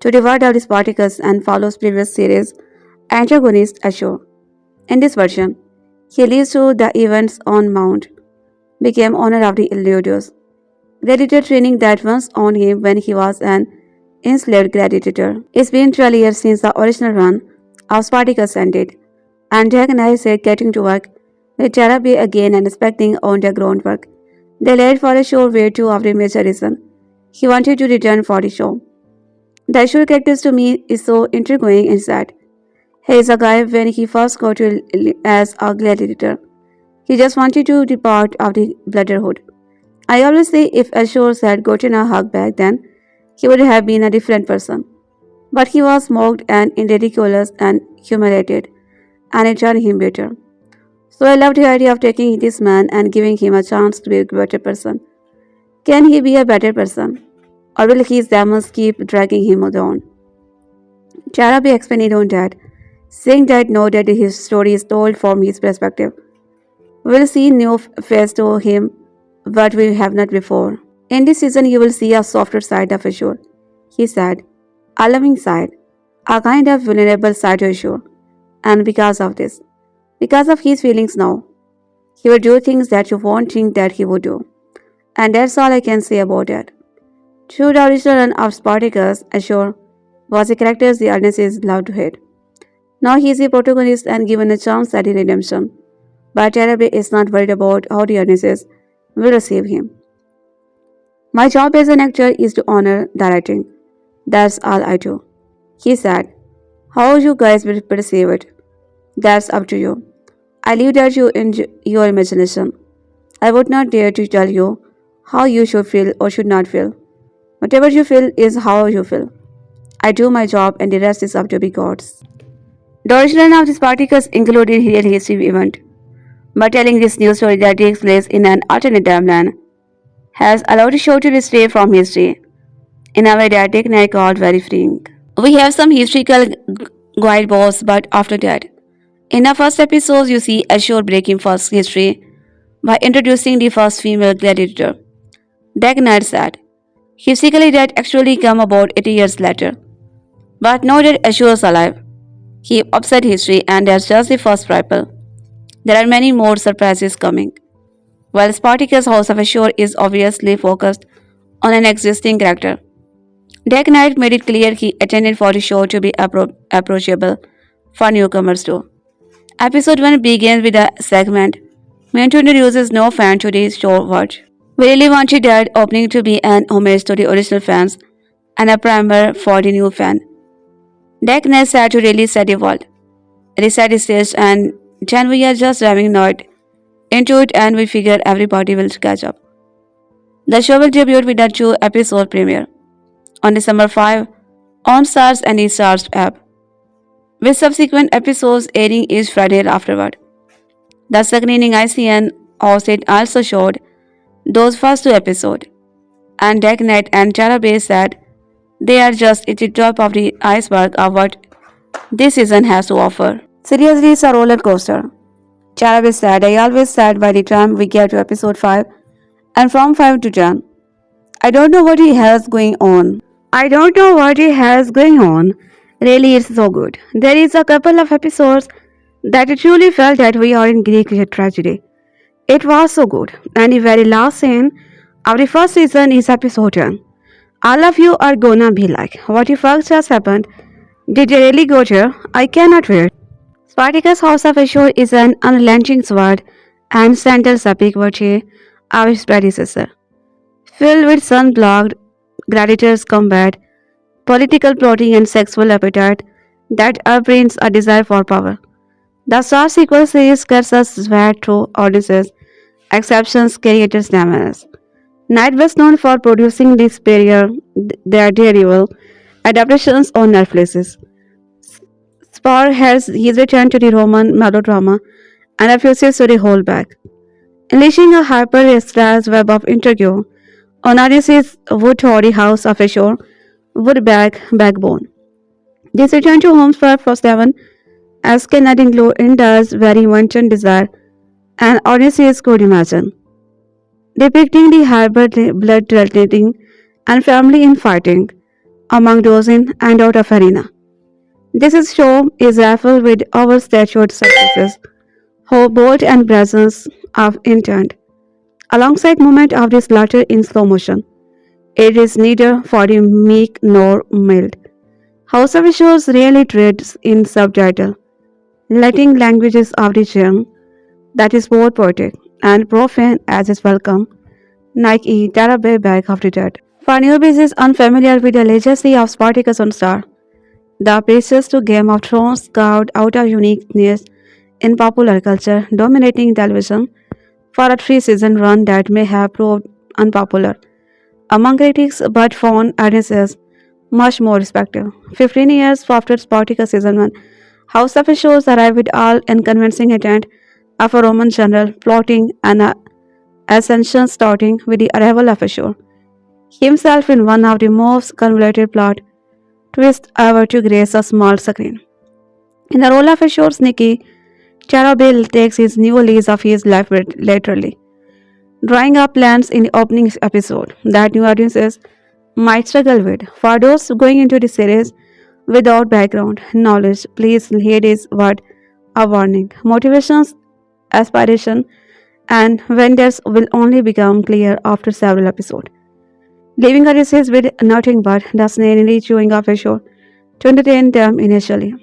to the world of Spartacus and follows previous series antagonist Ashur. In this version, he leads to the events on Mount, became owner of the ludus, gladiator training that once owned him when he was an enslaved gladiator. It's been 12 years since the original run of Spartacus ended, and DeKnight said getting to work with Tarabay again and expecting on the groundwork they laid for a show were two of the major reasons he wanted to return for the show. The Ashur character to me is so intriguing and sad. He is a guy when he first got to as a gladiator. He just wanted to be part of the brotherhood. I always say if Ashur had gotten a hug back then, he would have been a different person. But he was mocked and ridiculous and humiliated, and it turned him bitter. So I loved the idea of taking this man and giving him a chance to be a better person. Can he be a better person? Or will his demons keep dragging him down? Tarabay explained on that, saying that now that his story is told from his perspective, we'll see new face to him what we have not before. In this season you will see a softer side of Ashur, he said, a loving side, a kind of vulnerable side to Ashur. And because of this, because of his feelings now, he will do things that you won't think that he would do. And that's all I can say about it. Through the original run of Spartacus, Ashur was a character the audiences loved to hate. Now he is a protagonist and given a chance at a redemption. But Tarabay is not worried about how the audiences will receive him. My job as an actor is to honor the writing. That's all I do. He said, how you guys will perceive it, that's up to you. I leave that to your imagination. I would not dare to tell you how you should feel or should not feel. Whatever you feel is how you feel. I do my job and the rest is up to the gods. The original of this Spartacus included a real history event, but telling this new story that takes place in an alternate timeline has allowed the show to stray from history in a way that DeKnight called very freeing. We have some historical guideposts, but after that, in the first episode, you see Ashur breaking first history by introducing the first female gladiator. DeKnight said, historically that actually came about 80 years later. But now that Ashur is alive, he upset history and that's just the first prequel. There are many more surprises coming. While Spartacus House of Ashur is obviously focused on an existing character, DeKnight made it clear he intended for the show to be approachable for newcomers too. Episode 1 begins with a segment meant to introduce no fan to the show watch. We really wanted that opening to be an homage to the original fans and a primer for the new fan. DeKnight said to really set the world, reset the stage, and then we are just driving not into it and we figure everybody will catch up. The show will debut with a 2-episode premiere on December 5 on Starz and the Starz app, with subsequent episodes airing each Friday afterward. The screening ICN hosted also showed those first 2 episodes, and DeKnight and Tarabay said they are just at the top of the iceberg of what this season has to offer. Seriously, it's a roller coaster. Tarabay said, I always said by the time we get to episode 5 and from 5 to 10, I don't know what he has going on. Really, it's so good. There is a couple of episodes that I truly felt that we are in Greek tragedy. It was so good. And the very last scene of the first season is episode 10. All of you are gonna be like, what the fuck just happened? Did they really go there? I cannot wait. Spartacus' House of Ashur is an unrelenting sword and sandals epic virtue of his predecessor, filled with sun-blocked gladiators combat, political plotting and sexual appetite that upbrains a desire for power. The Star sequel series cuts us sweat through Odysseus, exceptions creators Damaris. Knight was known for producing these superior, daredevil adaptations on Netflix. Spar has his return to the Roman melodrama and refuses to hold back, unleashing a hyper-stylized web of intrigue on Odysseus' wood-hoary house of Ashur, wood backbone. This return to home for seven as cannot include Inda's very wanton desire and Odysseus could imagine, depicting the hybrid blood-relating and family infighting among those in and out of arena. This show is rifled with overstatured successes, bold and presence of intent, alongside movement of the slaughter in slow motion. It is neither for the meek nor mild. House of Shows really trades in subtitle, letting languages of the genre that is both poetic and profane as is welcome, Nike Tarabay back of the dead. For newbies unfamiliar with the legacy of Spartacus on Star, the precursors to Game of Thrones carved out a uniqueness in popular culture, dominating television for a three-season run that may have proved unpopular among critics but found audiences much more respected. 15 years after Spartacus Season 1, House of Shows arrived with all unconvincing intent of a Roman general plotting an ascension starting with the arrival of Ashur, himself in one of the most convoluted plot twists ever to grace a small screen. In the role of Ashur's Nikki, Tarabay takes his new lease of his life literally, drawing up plans in the opening episode that new audiences might struggle with. For those going into the series without background knowledge, please hear this word a warning. Motivations, aspiration, and vendors will only become clear after several episodes, leaving audiences with nothing but the snaily chewing of a show to entertain them initially.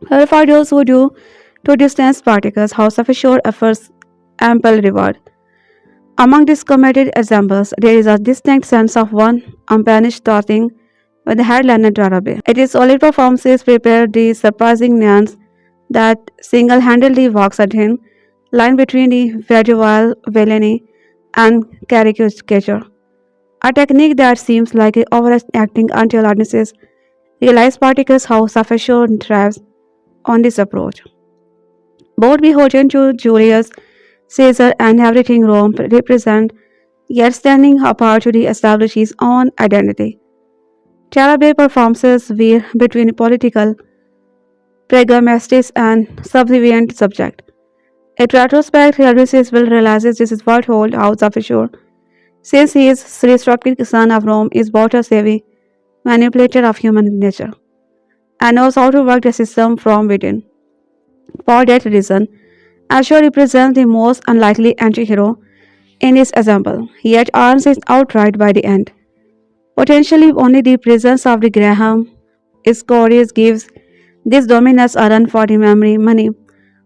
However, for those who do to distance Spartacus, House of Ashur offers ample reward. Among these committed examples, there is a distinct sense of one unpunished starting with the headliner Tarabay. It is solid performances prepare the surprising nuance that single-handedly walks a thin line between the vaudeville villainy and caricature. A technique that seems like overacting until audiences realize Spartacus' House of Ashur thrives on this approach. Both beholden to Julius Caesar and everything Rome represent, yet standing apart to establish his own identity. Tarabay performances veer between political pragmatics and subservient subject. In retrospect, Ulysses will realize this is what hold House of Ashur, since he is restructured son of Rome, is both a savvy manipulator of human nature and knows how to work the system from within. For that reason, Ashur represents the most unlikely anti-hero in this example, yet earns it outright by the end. Potentially only the presence of the Graham Scories gives this dominance a run for the memory money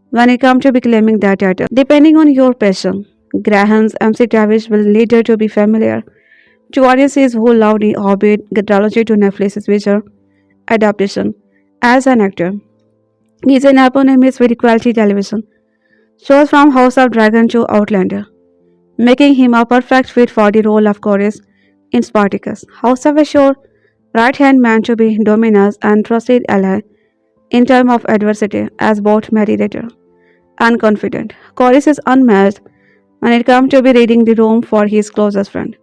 when it comes to be claiming that title. Depending on your passion, Graham's McTavish will later to be familiar to audiences who love the Hobbit trilogy to Netflix's feature adaptation. As an actor, he is an eponymous with quality television shows from House of Dragon to Outlander, making him a perfect fit for the role of Chorus in Spartacus. House of Ashur, right-hand man to be Dominus and trusted ally in time of adversity as both meditator and confident. Chorus is unmatched when it comes to be reading the room for his closest friend.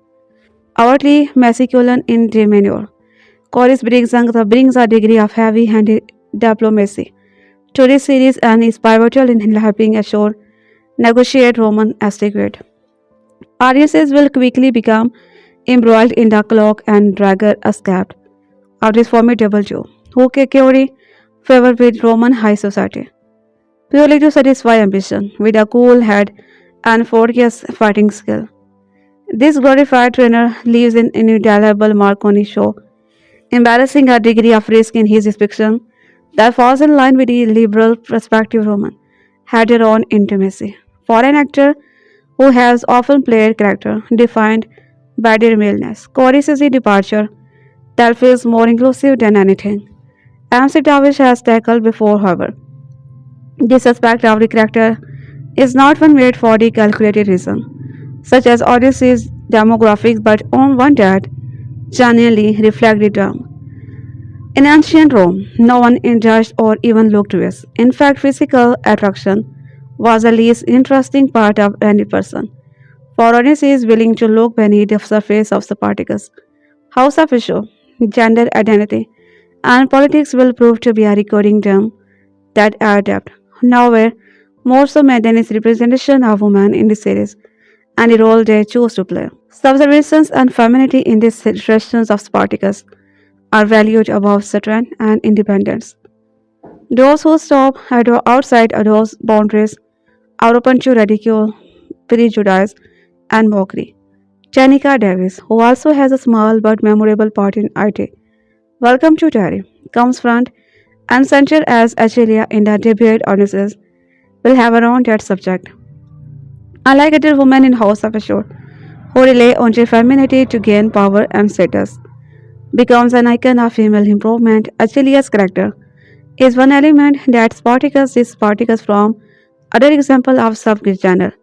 Outwardly masculine in demeanor, Chorus brings a degree of heavy-handed diplomacy to this series and is pivotal in helping Ashur negotiate Roman etiquette. Audiences will quickly become embroiled in the cloak and dagger escape of this formidable Jew, who curry favor with Roman high society, purely to satisfy ambition, with a cool head and furious fighting skill. This glorified trainer leaves an indelible mark on his show, embarrassing a degree of risk in his depiction that falls in line with the liberal perspective Roman had their own intimacy. For an actor who has often played character defined by their maleness, Corey's is a departure that feels more inclusive than anything McTavish has tackled before, however. This aspect of the character is not one made for the calculated reason, such as Odyssey's demographics, but on one that genuinely reflect the term. In ancient Rome, no one judged or even looked west. In fact, physical attraction was the least interesting part of any person. For Odyssey is willing to look beneath the surface of Spartacus. House of issue, gender identity, and politics will prove to be a recurring term that adapt. Nowhere more so than its representation of women in the series and the role they choose to play. Subservience and femininity in these situations of Spartacus are valued above strength and independence. Those who stop outside those boundaries are open to ridicule, prejudice, and mockery. Janica Davis, who also has a small but memorable part in IT, Welcome to Terry, comes front and center as Achelia in the debate audiences will have around that subject. Unlike other women in House of Ashur, who rely on their femininity to gain power and status, becomes an icon of female improvement, Achilles' character is one element that Spartacus is Spartacus from other example of subgender,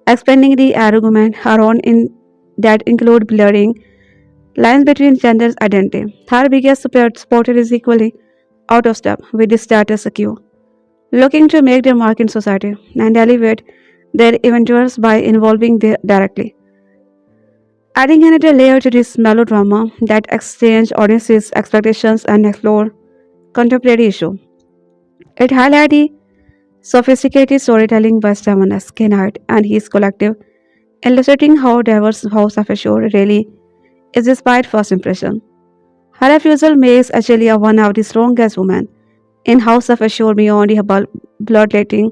explaining the argument around in that include blurring lines between genders identity. Her biggest supporter is equally out of step with the status quo, looking to make their mark in society and elevate their eventuals by involving them directly. Adding another layer to this melodrama that exchange audiences' expectations and explore contemporary issue. It highlights the sophisticated storytelling by Stefanus DeKnight and his collective, illustrating how diverse House of Ashur really is despite first impression. Her refusal makes Achelia one of the strongest women in House of Ashur beyond the bloodletting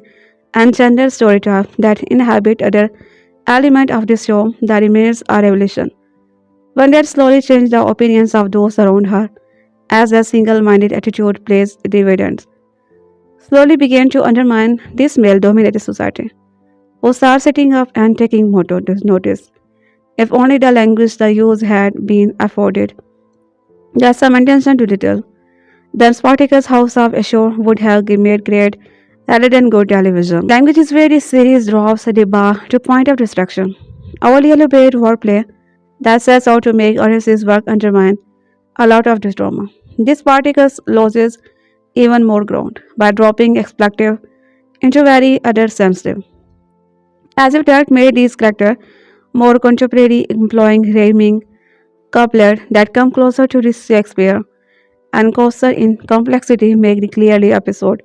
and gender stereotype that inhabit other element of the show that remains a revelation. One that slowly changed the opinions of those around her as a single-minded attitude plays dividends. Slowly began to undermine this male-dominated society, who started sitting up and taking more notice. If only the language they use had been afforded. There's some intention to detail. Then Spartacus' House of Ashur would have made great rather than good television. Language is where this series drops the bar to point of destruction. Overly elaborate wordplay that sets out to make audiences work undermine a lot of this drama. This Spartacus loses even more ground by dropping expletive into very other sensitive. As if that made these characters more contemporary, employing rhyming couplet that come closer to this Shakespeare and closer in complexity make the clearly episode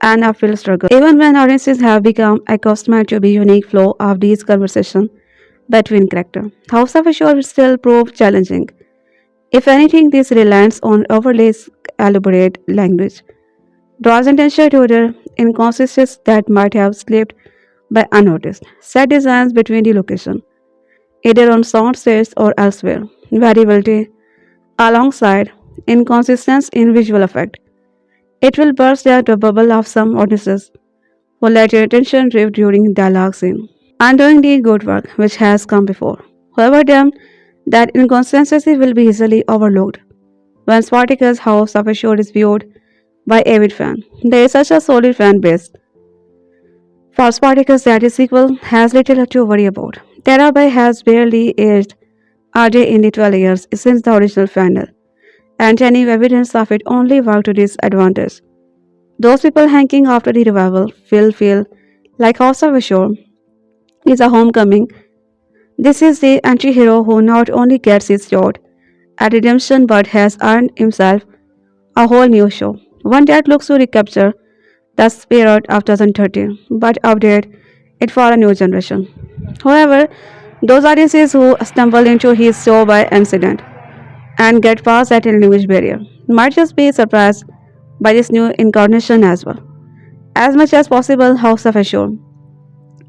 and uphill struggle. Even when audiences have become accustomed to the unique flow of these conversations between characters, House of Ashur will still prove challenging. If anything, this reliance on overly elaborate language draws attention to the inconsistencies that might have slipped by unnoticed. Set designs between the location, either on sound stage or elsewhere, variability alongside inconsistency in visual effect. It will burst the bubble of some audiences who let your attention drift during dialogue scene, undoing the good work which has come before. However, that inconsistency will be easily overlooked when Spartacus' House of Ashur is viewed by avid fans. There is such a solid fan base for Spartacus that his sequel has little to worry about. Tarabay has barely aged a day in the 12 years since the original final, and any evidence of it only worked to this advantage. Those people hanging after the revival will feel like House of Ashur is a homecoming. This is the anti-hero who not only gets his shot at redemption but has earned himself a whole new show, one that looks to recapture the spirit of 2013 but update it for a new generation. However, those audiences who stumble into his show by accident and get past that language barrier might just be surprised by this new incarnation as well. As much as possible, House of Ashur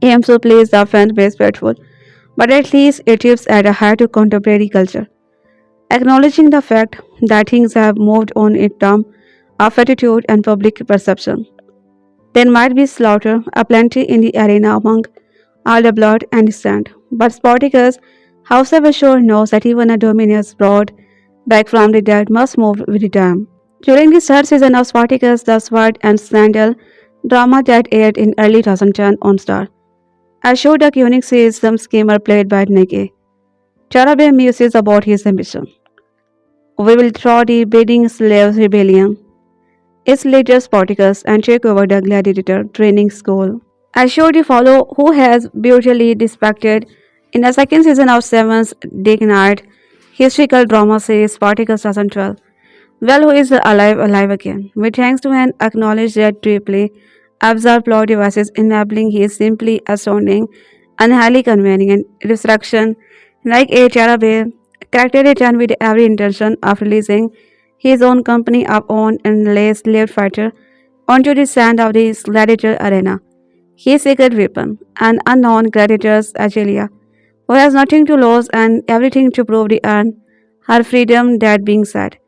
aims to please the fan base faithful, but at least it tips at a high to contemporary culture, acknowledging the fact that things have moved on in terms of attitude and public perception. There might be slaughter aplenty in the arena among all the blood and sand, but Spartacus, however sure, knows that even a Dominus brought back from the dead must move with time. During the third season of Spartacus, the Sword and Sandal drama that aired in early 2010 on Star, Ashur the Unique sees some schemer played by DeKnight. Tarabay muses about his ambition. We will throw the Bedding Slaves Rebellion, its leader Spartacus, and take over the gladiator training school. Ashur the Follow, who has brutally depicted in the second season of Seven's DeKnight historical drama series Spartacus 2012. Well, who is alive again? We thanks to an acknowledged yet deeply absurd plot devices enabling his simply astounding and highly convenient resurrection like a Tarabay character returned with every intention of releasing his own company of own and less lived fighter onto the sand of the gladiator arena. His secret weapon, an unknown gladiator's Agelia, who has nothing to lose and everything to prove to earn her freedom. That being said,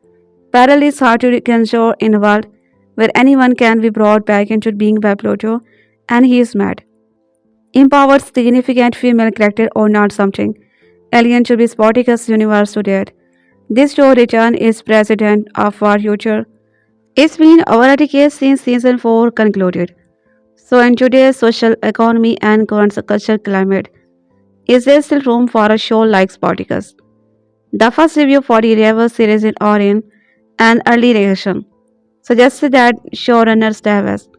parallel is hard to reconcile in a world where anyone can be brought back into being by Pluto and he is mad. Empowered significant female character or not something alien to be Spartacus universe to date. This show return is president of our future. It's been over a decade since season 4 concluded. So in today's social economy and current cultural climate, is there still room for a show like Spartacus? The first review for the Rival series in Orion and early reaction suggested that showrunners Davis,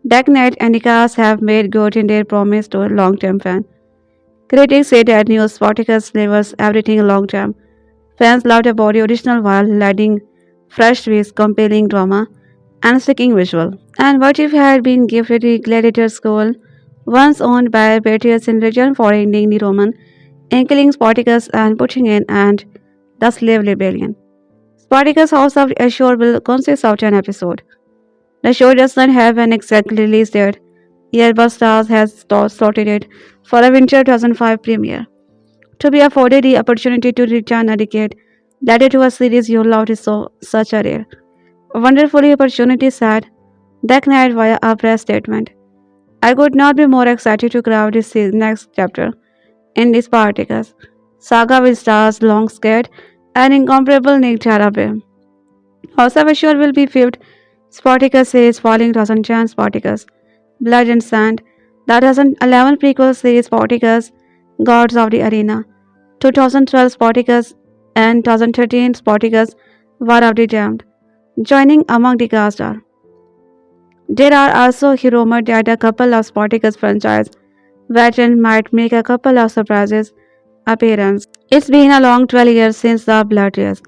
DeKnight and the cast have made good in their promise to a long-term fan. Critics say that new Spartacus delivers everything long-term. Fans loved about the original while adding fresh twists, compelling drama, and sticking visual. And what if had been gifted the gladiator school, once owned by patriots in return for ending the Roman, killing Spartacus and putting in and the slave rebellion? Spartacus House of Ashur will consist of 10 episodes. The show does not have an exact release date, yet but Starz has slotted it for a winter 2005 premiere. To be afforded the opportunity to return a decade later to a series you loved is such a rare, wonderfully opportunity said DeKnight via a press statement. I could not be more excited to craft this next chapter in this Spartacus saga with stars long skate and incomparable Nick Tarabay. House of Ashur will be fifth Spartacus series following 2010 Spartacus, Blood and Sand, the 2011 prequel series Spartacus, Gods of the Arena, 2012 Spartacus, and 2013 Spartacus, War of the Damned. Joining among the cast are there are also rumored that a couple of Spartacus franchise veterans might make a couple of surprises appearances. It's been a long 12 years since the bloodiest,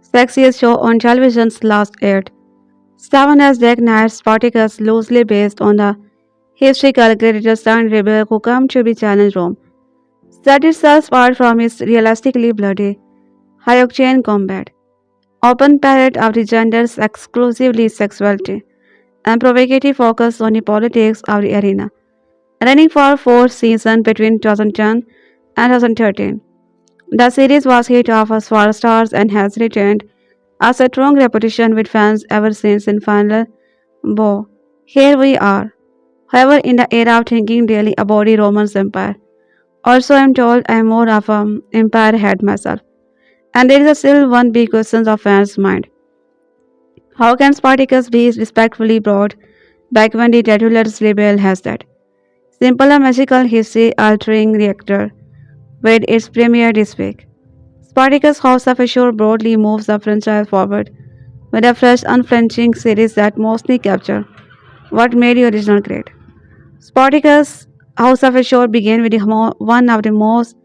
sexiest show on television's last aired. Seven as Deck Knight Spartacus loosely based on the historical gladiator turned rebel who come to be challenged Rome. Set itself apart from its realistically bloody, high-octane combat, open parade of the genders exclusively sexuality, and provocative focus on the politics of the arena. Running for 4 seasons between 2010 and 2013, the series was hit off as for stars and has retained a strong reputation with fans ever since in final bow. Here we are. However, in the era of thinking daily about the Roman Empire, also I'm told I'm more of an empire head myself. And there is still one big question of fans' mind. How can Spartacus be respectfully brought back when the Titulars rebel has that? Simple and magical history altering reactor with its premiere this week. Spartacus House of Ashur broadly moves the franchise forward with a fresh, unflinching series that mostly capture what made the original great. Spartacus House of Ashur began with one of the most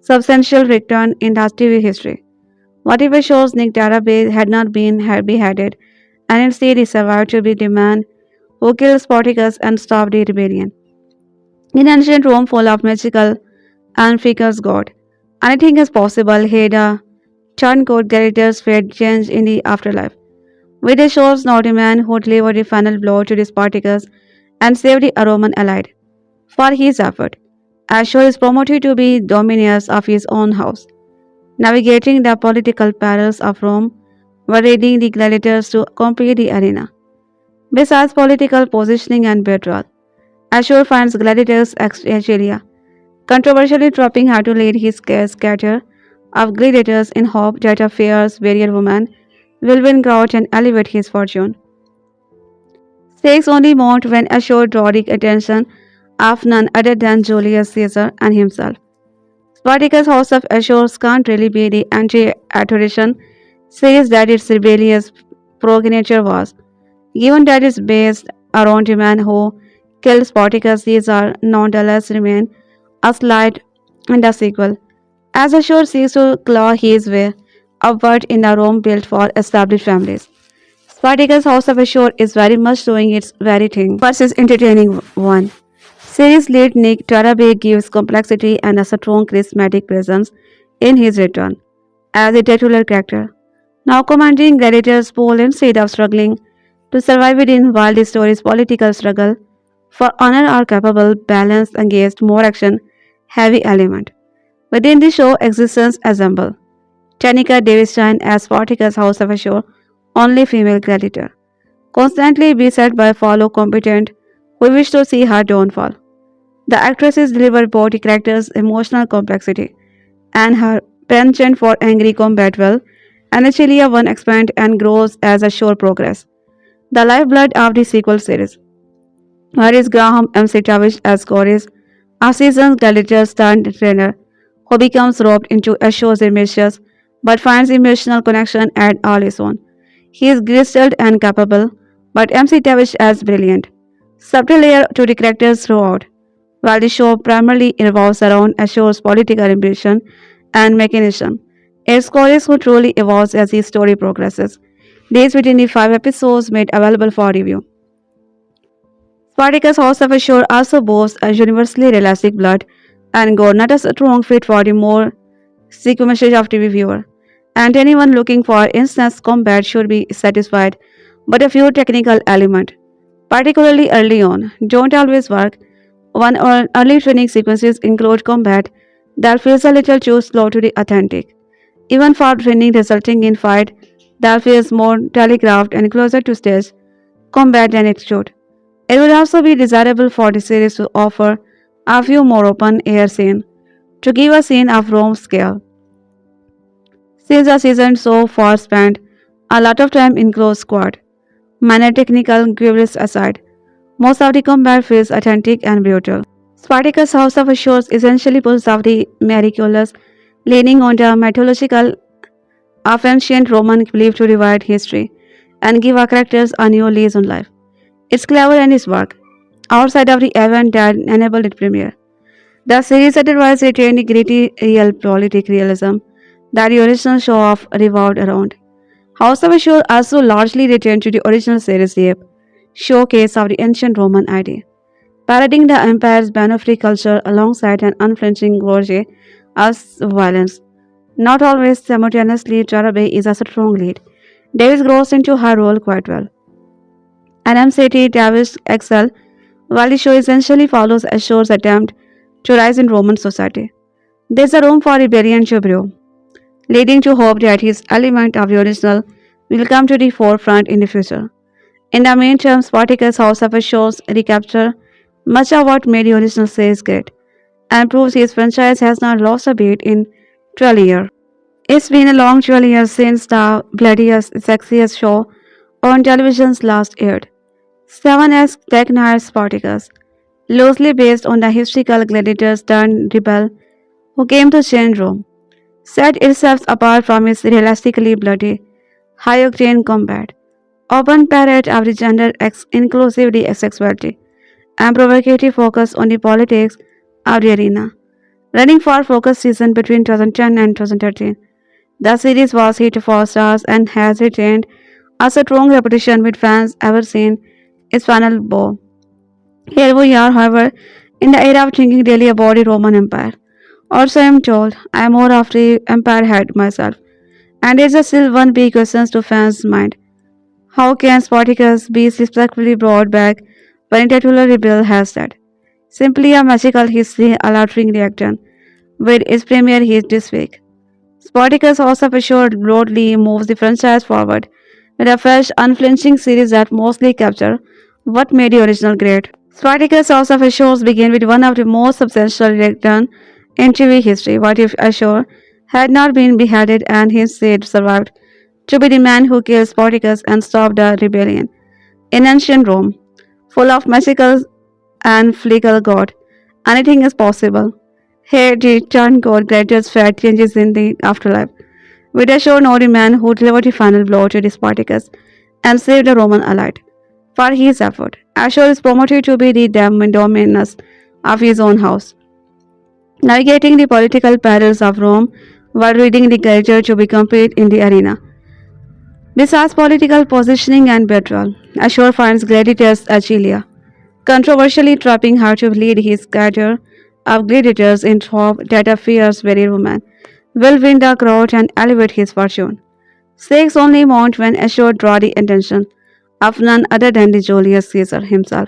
substantial return in the TV history. What if Ashur's Nick Tarabay had not been had beheaded and instead he survived to be the man who killed Spartacus and stopped the rebellion? In ancient Rome full of magical and figures god, anything is possible had a turncoat character's fate changed in the afterlife. With the show's not a man who delivered the final blow to the Spartacus and saved the Roman allied. For his effort, Ashur is promoted to be dominus of his own house, navigating the political perils of Rome were raiding the gladiators to compete the arena. Besides political positioning and betrayal, Ashur finds gladiators Achalia, controversially dropping her to lead his scatter of gladiators in hope that a fierce warrior woman will win crowd and elevate his fortune. Stakes only mount when Ashur draw the attention of none other than Julius Caesar and himself. Spartacus' House of Ashur can't really be the anti-authoritarian series that its rebellious progenitor was. Given that it's based around a man who killed Spartacus, these are nonetheless remain a slide in the sequel. As Ashur seeks to claw his way upward in a Rome built for established families. Spartacus' House of Ashur is very much doing its very thing versus entertaining one. Series lead Nick Tarabay gives complexity and a strong charismatic presence in his return as a titular character. Now commanding gladiators Paul instead of struggling to survive within while the story's political struggle for honor are capable, balanced, engaged, more action heavy element. Within the show existence assemble. Tanika Davison as Spartacus House of Ashur, only female gladiator. Constantly beset by follow competent who wish to see her downfall. The actresses deliver both the character's emotional complexity and her penchant for angry combat well, and Achilia one expands and grows as a show progress. The lifeblood of the sequel series. Where is Graham McTavish as Corys, a seasoned gladiator turned trainer who becomes roped into a show's ambitious but finds emotional connection at all his own. He is grizzled and capable, but MC Tavish as brilliant. Subtle layer to the characters throughout. While the show primarily revolves around Ashur's political ambition and mechanism, it's Corys who truly evolves as the story progresses. These within the 5 episodes made available for review. Spartacus House of Ashur also boasts a universally realistic blood and gore, not a strong fit for the more sequential of TV viewer. And anyone looking for instant combat should be satisfied, but a few technical elements, particularly early on, don't always work. One or early training sequences include combat that feels a little too slow to be authentic, even for training resulting in fight that feels more telegraphed and closer to stage combat than it should. It would also be desirable for the series to offer a few more open air scenes to give a scene of Rome scale. Since the season so far spent a lot of time in close squad, minor technical quibbles aside, most of the combat feels authentic and brutal. Spartacus House of Ashur essentially pulls off the miraculous, leaning on the mythological of ancient Roman belief to rewrite history and give our characters a new lease on life. It's clever and its work, outside of the event that enabled its premiere. The series otherwise retained the gritty real politic realism that the original show off revolved around. House of Ashur also largely returned to the original series shape, showcase of the ancient Roman idea, parodying the empire's ban-free culture alongside an unflinching gorge as violence. Not always simultaneously, Tarabay is a strong lead. Davis grows into her role quite well. And MCT Davis excel, while the show essentially follows Ashur's attempt to rise in Roman society. There's a room for rebellion to brew, leading to hope that his element of the original will come to the forefront in the future. In the meantime, Spartacus House of Ashur recapture much of what made the original series great and proves his franchise has not lost a beat in 12 years. It's been a long 12 years since the bloodiest, sexiest show on television's last aired. 7's DeKnight Spartacus, loosely based on the historical gladiators turned rebel who came to change Rome, set itself apart from its realistically bloody, high-octane combat, open parade of the gender inclusivity sexuality, and provocative focus on the politics of the arena. Running for focus season between 2010 and 2013, the series was hit for stars and has retained a strong reputation with fans ever since its final bow. Here we are, however, in the era of thinking daily about the Roman Empire. Also, I am told I am more of the empire head myself, and there is still one big question to fans' mind: how can Spartacus be respectfully brought back when a titular rebel has said? Simply a magical history altering reaction with its premiere hit this week. Spartacus House of Ashur broadly moves the franchise forward with a fresh, unflinching series that mostly capture what made the original great. Spartacus House of Ashur began with one of the most substantial return in TV history. What if Ashur had not been beheaded and his seed survived to be the man who killed Spartacus and stopped the rebellion? In ancient Rome, full of magical and flickle god, anything is possible. Here, the turned god gladiators fate changes in the afterlife. With Ashur now the man who delivered the final blow to the Spartacus and saved the Roman elite. For his effort, Ashur is promoted to be the dominus of his own house, navigating the political perils of Rome while reading the gladiator to be compete in the arena. Besides political positioning and betrayal, Ashur finds gladiators Achilia, controversially trapping her to lead his cadre of gladiators in hope that a fierce, very woman will win the crowd and elevate his fortune. Stakes only mount when Ashur draw the attention of none other than the Julius Caesar himself.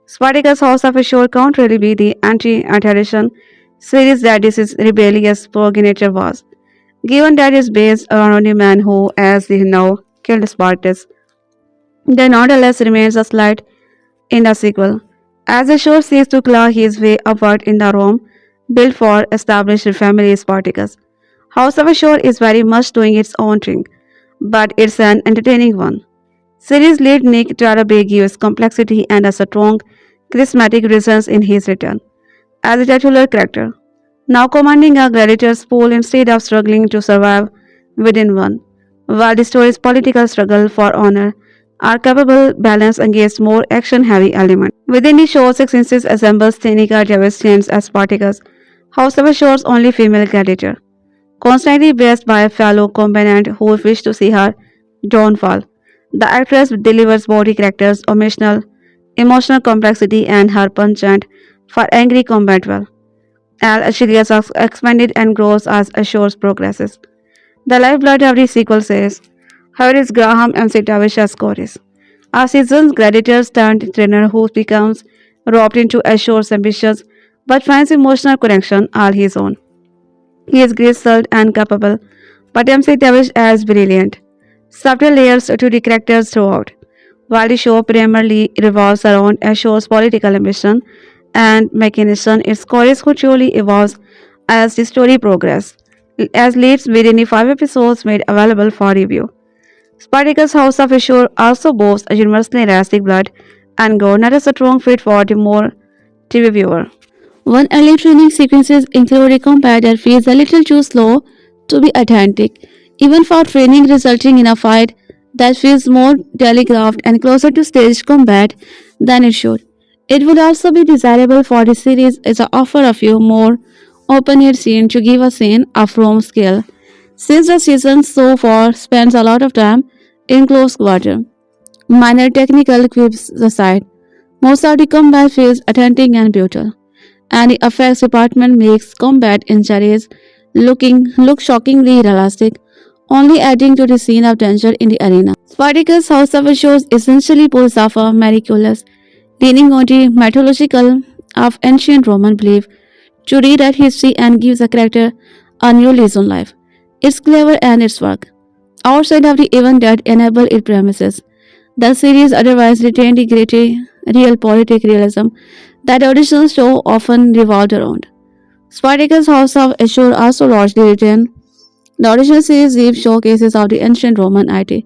Spartacus' House of Ashur can't really be the anti-tradition series that this is rebellious progenitor was, given that it's based around a man who, as he now killed Spartacus, there nonetheless remains a slight in the sequel. As Ashur seeks to claw his way upward in the Rome built for established family Spartacus, House of Ashur is very much doing its own thing, but it's an entertaining one. Series lead Nick Tarabay gives complexity and a strong, charismatic presence in his return as a titular character, now commanding a gladiator's pool instead of struggling to survive within one. While the story's political struggle for honor are capable balance against more action-heavy elements. Within the show, 6 inches assembles Thenica devastates as Spartacus, House of Assure's only female gladiator, constantly blessed by a fellow combatant who wished to see her downfall. The actress delivers body characters, emotional complexity, and her penchant for angry combat well. Al Achilles expanded and grows as Assure's progresses. The lifeblood of the sequel says, here is Graham McTavish as chorus, a seasoned gladiator turned trainer who becomes roped into Assure's ambitions but finds emotional connection all his own. He is graceful and capable, but McTavish as brilliant. Subtle layers to the characters throughout. While the show primarily revolves around Assure's political ambition and machination, its chorus truly evolves as the story progresses, as leads within the 5 episodes made available for review. Spartacus' House of Ashur also boasts a universally elastic blood and gore that is a strong fit for the more TV viewer. One early training sequences include a combat that feels a little too slow to be authentic, even for training resulting in a fight that feels more telegraphed and closer to staged combat than it should. It would also be desirable for the series as to offer a few more open-air scenes to give a scene of Rome scale, since the season so far spends a lot of time in close quarter. Minor technical quips aside, most of the combat feels authentic and brutal, and the effects department makes combat injuries look shockingly realistic, only adding to the scene of danger in the arena. Spartacus' House of Ashes essentially pulls off a miraculous, leaning on the mythological of ancient Roman belief to rewrite history and gives a character a new lease on life. It's clever and its work, outside of the event that enable its premises. The series otherwise retained the gritty, real politic realism that the original show often revolved around. Spartacus' House of Ashur also largely retained the original series gives showcases of the ancient Roman IT,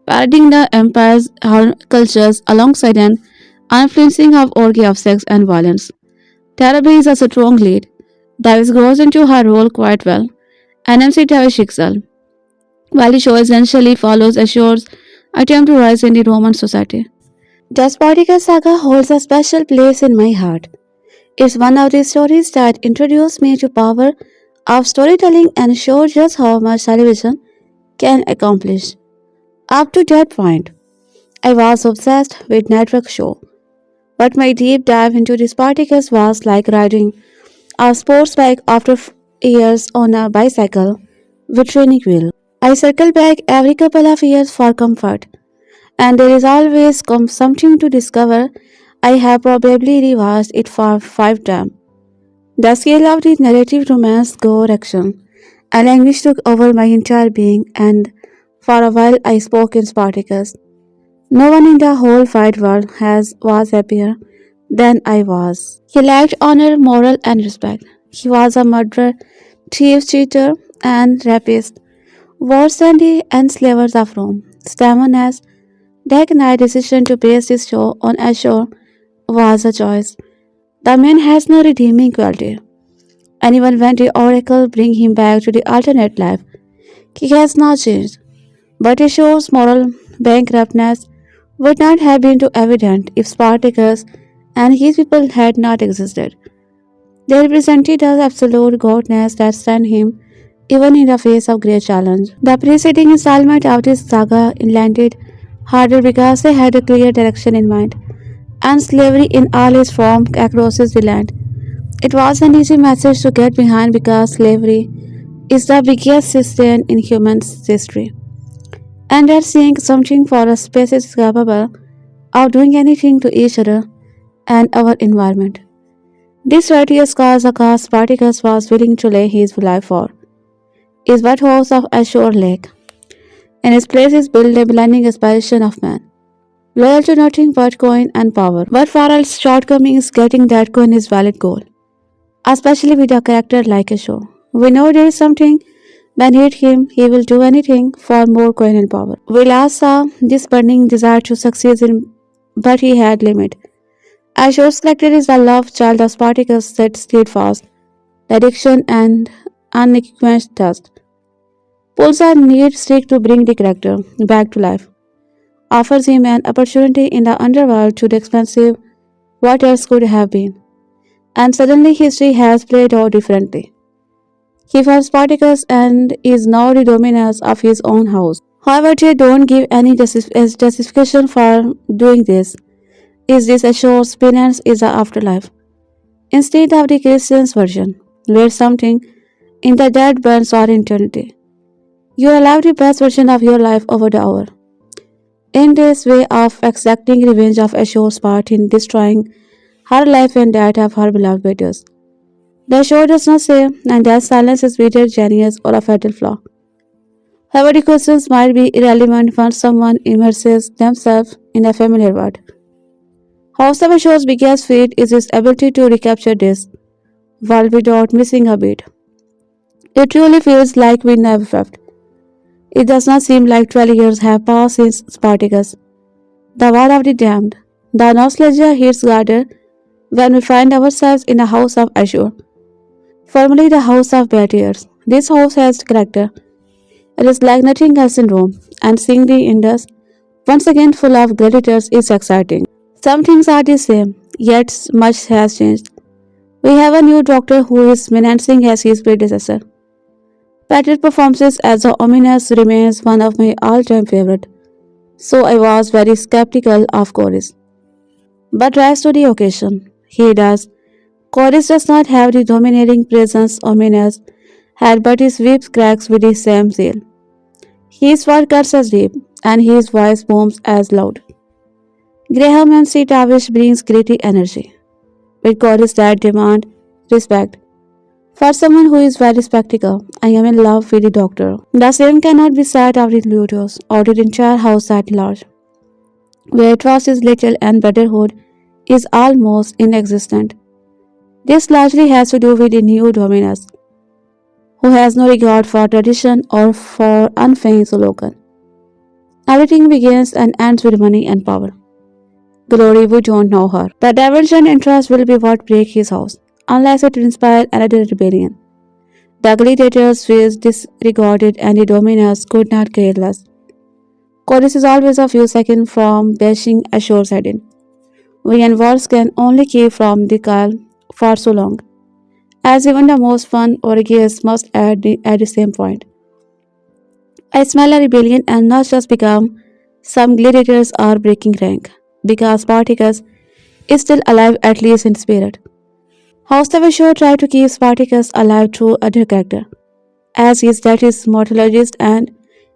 parodying the empire's cultures alongside an influencing of orgy of sex and violence. Tarabay is a strong lead. Davis grows into her role quite well, and MC Tavish excel, while the show essentially follows Ashur's attempt to rise in the Roman society. The Spartacus saga holds a special place in my heart. It's one of the stories that introduced me to power of storytelling and showed just how much television can accomplish. Up to that point, I was obsessed with network show, but my deep dive into the Spartacus was like riding a sports bike after years on a bicycle with training wheel. I circle back every couple of years for comfort, and there is always something to discover. I have probably rewatched it for 5 times. The scale of the narrative romance, gore, action, An anguish took over my entire being, and for a while I spoke in Spartacus. No one in the whole wide world was happier than I was. He lacked honor, moral, and respect. He was a murderer, thief, cheater, and rapist, worse than the enslavers of Rome. Stamen's DeKnight decision to base his show on Ashur was a choice. The man has no redeeming quality. And even when the oracle bring him back to the alternate life, he has not changed. But Ashur's moral bankruptness would not have been too evident if Spartacus and his people had not existed. They represented the absolute godness that stand him even in the face of great challenge. The preceding installment of this saga landed harder because they had a clear direction in mind, and slavery in all its forms across the land. It was an easy message to get behind because slavery is the biggest system in human history. And that seeing something for a species capable of doing anything to each other and our environment. This righteous cause a cause Spartacus was willing to lay his life for, is what house of Ashur Lake. In its place is built a blending aspiration of man, loyal to nothing but coin and power. But for all shortcoming is getting that coin is valid goal, especially with a character like Ashur. We know there is something beneath him, he will do anything for more coin and power. We last saw this burning desire to succeed in, but he had limit. Ashur's character is the love child of Spartacus that steadfast, addiction and unquenched thirst. Pulls a neat stick to bring the character back to life, offers him an opportunity in the underworld to the expensive what else could have been. And suddenly history has played out differently. He found Spartacus and is now the dominus of his own house. However, they don't give any justification for doing this. Is this Assure's penance is the afterlife? Instead of the Christian's version, where something in the dead burns or eternity. You allow the best version of your life over the hour. In this way of exacting revenge of Assure's part in destroying her life and that of her beloved betters. The show does not say, and that silence is either genius or a fatal flaw. However, the questions might be irrelevant once someone immerses themselves in a familiar world. House of Assure's biggest feat is its ability to recapture this world without missing a beat. It truly feels like we never left. It does not seem like 12 years have passed since Spartacus, the war of the damned. The nostalgia hits harder when we find ourselves in a house of Ashur, formerly the house of Gladiators. This house has character. It is like nothing else in Rome, and seeing the Indus once again full of gladiators is exciting. Some things are the same, yet much has changed. We have a new doctor who is menacing as his predecessor. Patrick's performances as the ominous remains one of my all-time favorite, so I was very skeptical of Chorus. But rise to the occasion. He does. Chorus does not have the dominating presence Ominous had, but his whip cracks with the same zeal. His word cuts as deep, and his voice booms as loud. Graham and McTavish brings gritty energy, with chorus that demand respect. For someone who is very spectacle, I am in love with the doctor. The same cannot be said of the ludus or the entire house at large, where trust is little and brotherhood is almost inexistent. This largely has to do with the new dominus, who has no regard for tradition or for unfeigned slogan. Everything begins and ends with money and power. Glory, we don't know her. The diversion interest will be what break his house, unless it inspire another rebellion. The gladiators feels disregarded and the dominus could not care less. Chorus is always a few seconds from bashing Assure's head in. We and wars can only keep from the calm for so long, as even the most fun orgies must at the same point. I smell a rebellion and not just because some gladiators are breaking rank, because Spartacus is still alive at least in spirit. House of Ashur tried to keep Spartacus alive through other character, as his death is mortalogist and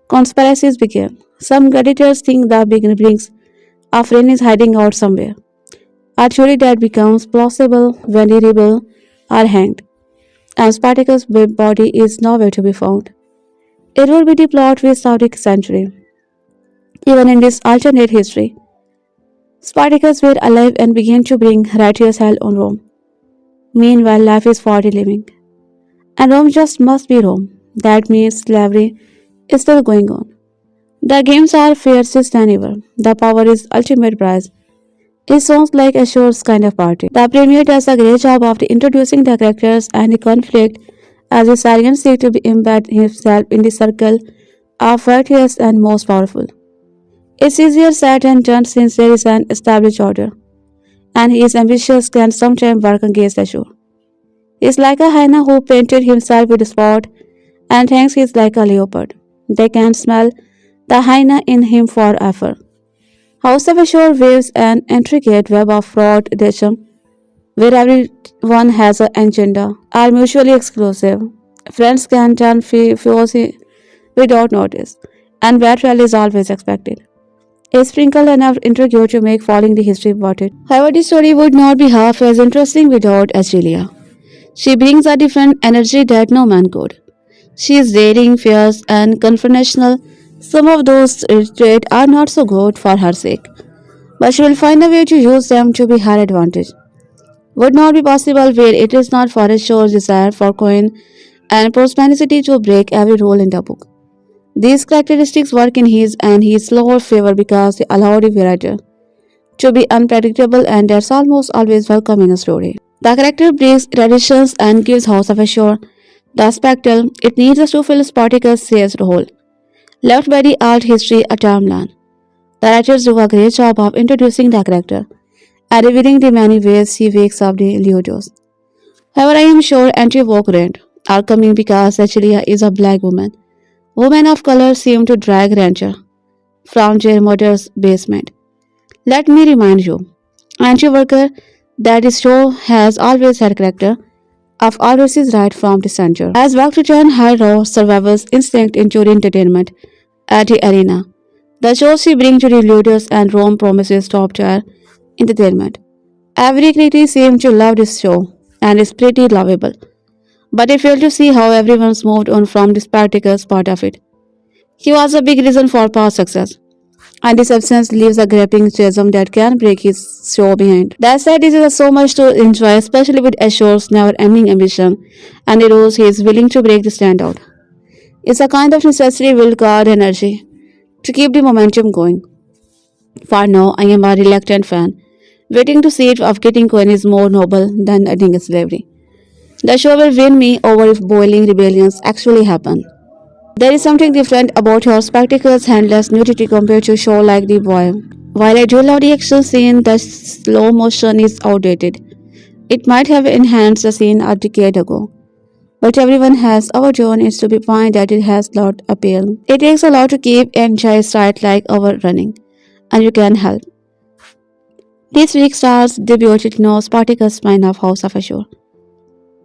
conspiracies begin. Some gladiators think the beginnings of reign is hiding out somewhere. A theory that becomes plausible when the rebel are hanged. and Spartacus' body is nowhere to be found. It would be the plot twist of the century. Even in this alternate history, Spartacus were alive and began to bring righteous hell on Rome. Meanwhile, life is for the living. And Rome just must be Rome. That means slavery is still going on. The games are fiercest than ever. The power is ultimate prize. It sounds like Ashur's kind of party. The premiere does a great job of introducing the characters and the conflict as the Syrian seeks to embed himself in the circle of righteous and most powerful. It's easier said than done since there is an established order, and he is ambitious can sometimes work against Ashur. He's like a hyena who painted himself with a spot and thinks he's like a leopard. They can smell the hyena in him forever. House of Ashur weaves an intricate web of fraud, where everyone has an agenda, are mutually exclusive. Friends can turn foes without notice, and betrayal is always expected. A sprinkle enough intrigue to make following the history worth it. However, the story would not be half as interesting without Agilia. She brings a different energy that no man could. She is daring, fierce, and confrontational. Some of those traits are not so good for her sake, but she will find a way to use them to be her advantage. Would not be possible where it is not for a show desire for coin and prosperity to break every rule in the book. These characteristics work in his and his lower favor because they allow the writer to be unpredictable, and that's almost always welcome in a story. The character breaks traditions and gives House of Ashur the spectacle it needs to fill Spartacus' says role, left by the art history a timeline. The writers do a great job of introducing the character and revealing the many ways he wakes up the ludus. However, I am sure anti-woke rant are coming because Achilia is a black woman. Women of color seem to drag Rancher from their mother's basement. Let me remind you, anti-worker, that this show has always had character of always is right from the center. Has worked to turn her raw survivor's instinct into entertainment at the arena. The shows she brings to the ludus and Rome promises top-tier entertainment. Every critic seems to love this show, and it's pretty lovable. But I fail to see how everyone's moved on from the Spartacus part of it. He was a big reason for past success, and his absence leaves a gripping chasm that can break his show behind. That said, this is so much to enjoy, especially with Ashur's never-ending ambition and the rules he is willing to break to stand out. It's a kind of necessary will guard energy to keep the momentum going. For now, I am a reluctant fan, waiting to see if getting coin is more noble than ending slavery. The show will win me over if boiling rebellions actually happen. There is something different about her spectacles handless nudity compared to a show like The Boy. While I do love the action scene, the slow motion is outdated. It might have enhanced the scene a decade ago. But everyone has overdone it to the point that it has lot appeal. It takes a lot to keep engines right like overrunning, and you can help. This week Starz debuted No Spartacus spin of House of Ashur,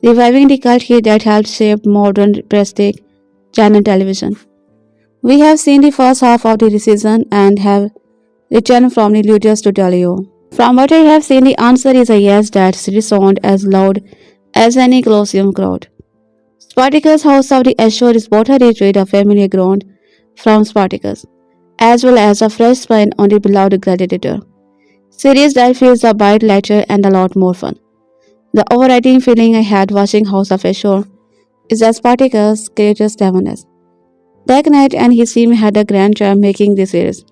reviving the cult hit that helped shape modern prestige channel television. We have seen the first half of the season and have returned from the ludus to tell you. From what I have seen, the answer is a yes that resounded as loud as any Colosseum crowd. Spartacus' House of the Ashur is both a retreat of familiar ground from Spartacus, as well as a fresh spin on the beloved gladiator. Series that feels a bit lighter and a lot more fun. The overriding feeling I had watching House of Ashur is that Spartacus' greatest cleverness. DeKnight and his team had a grand time making this series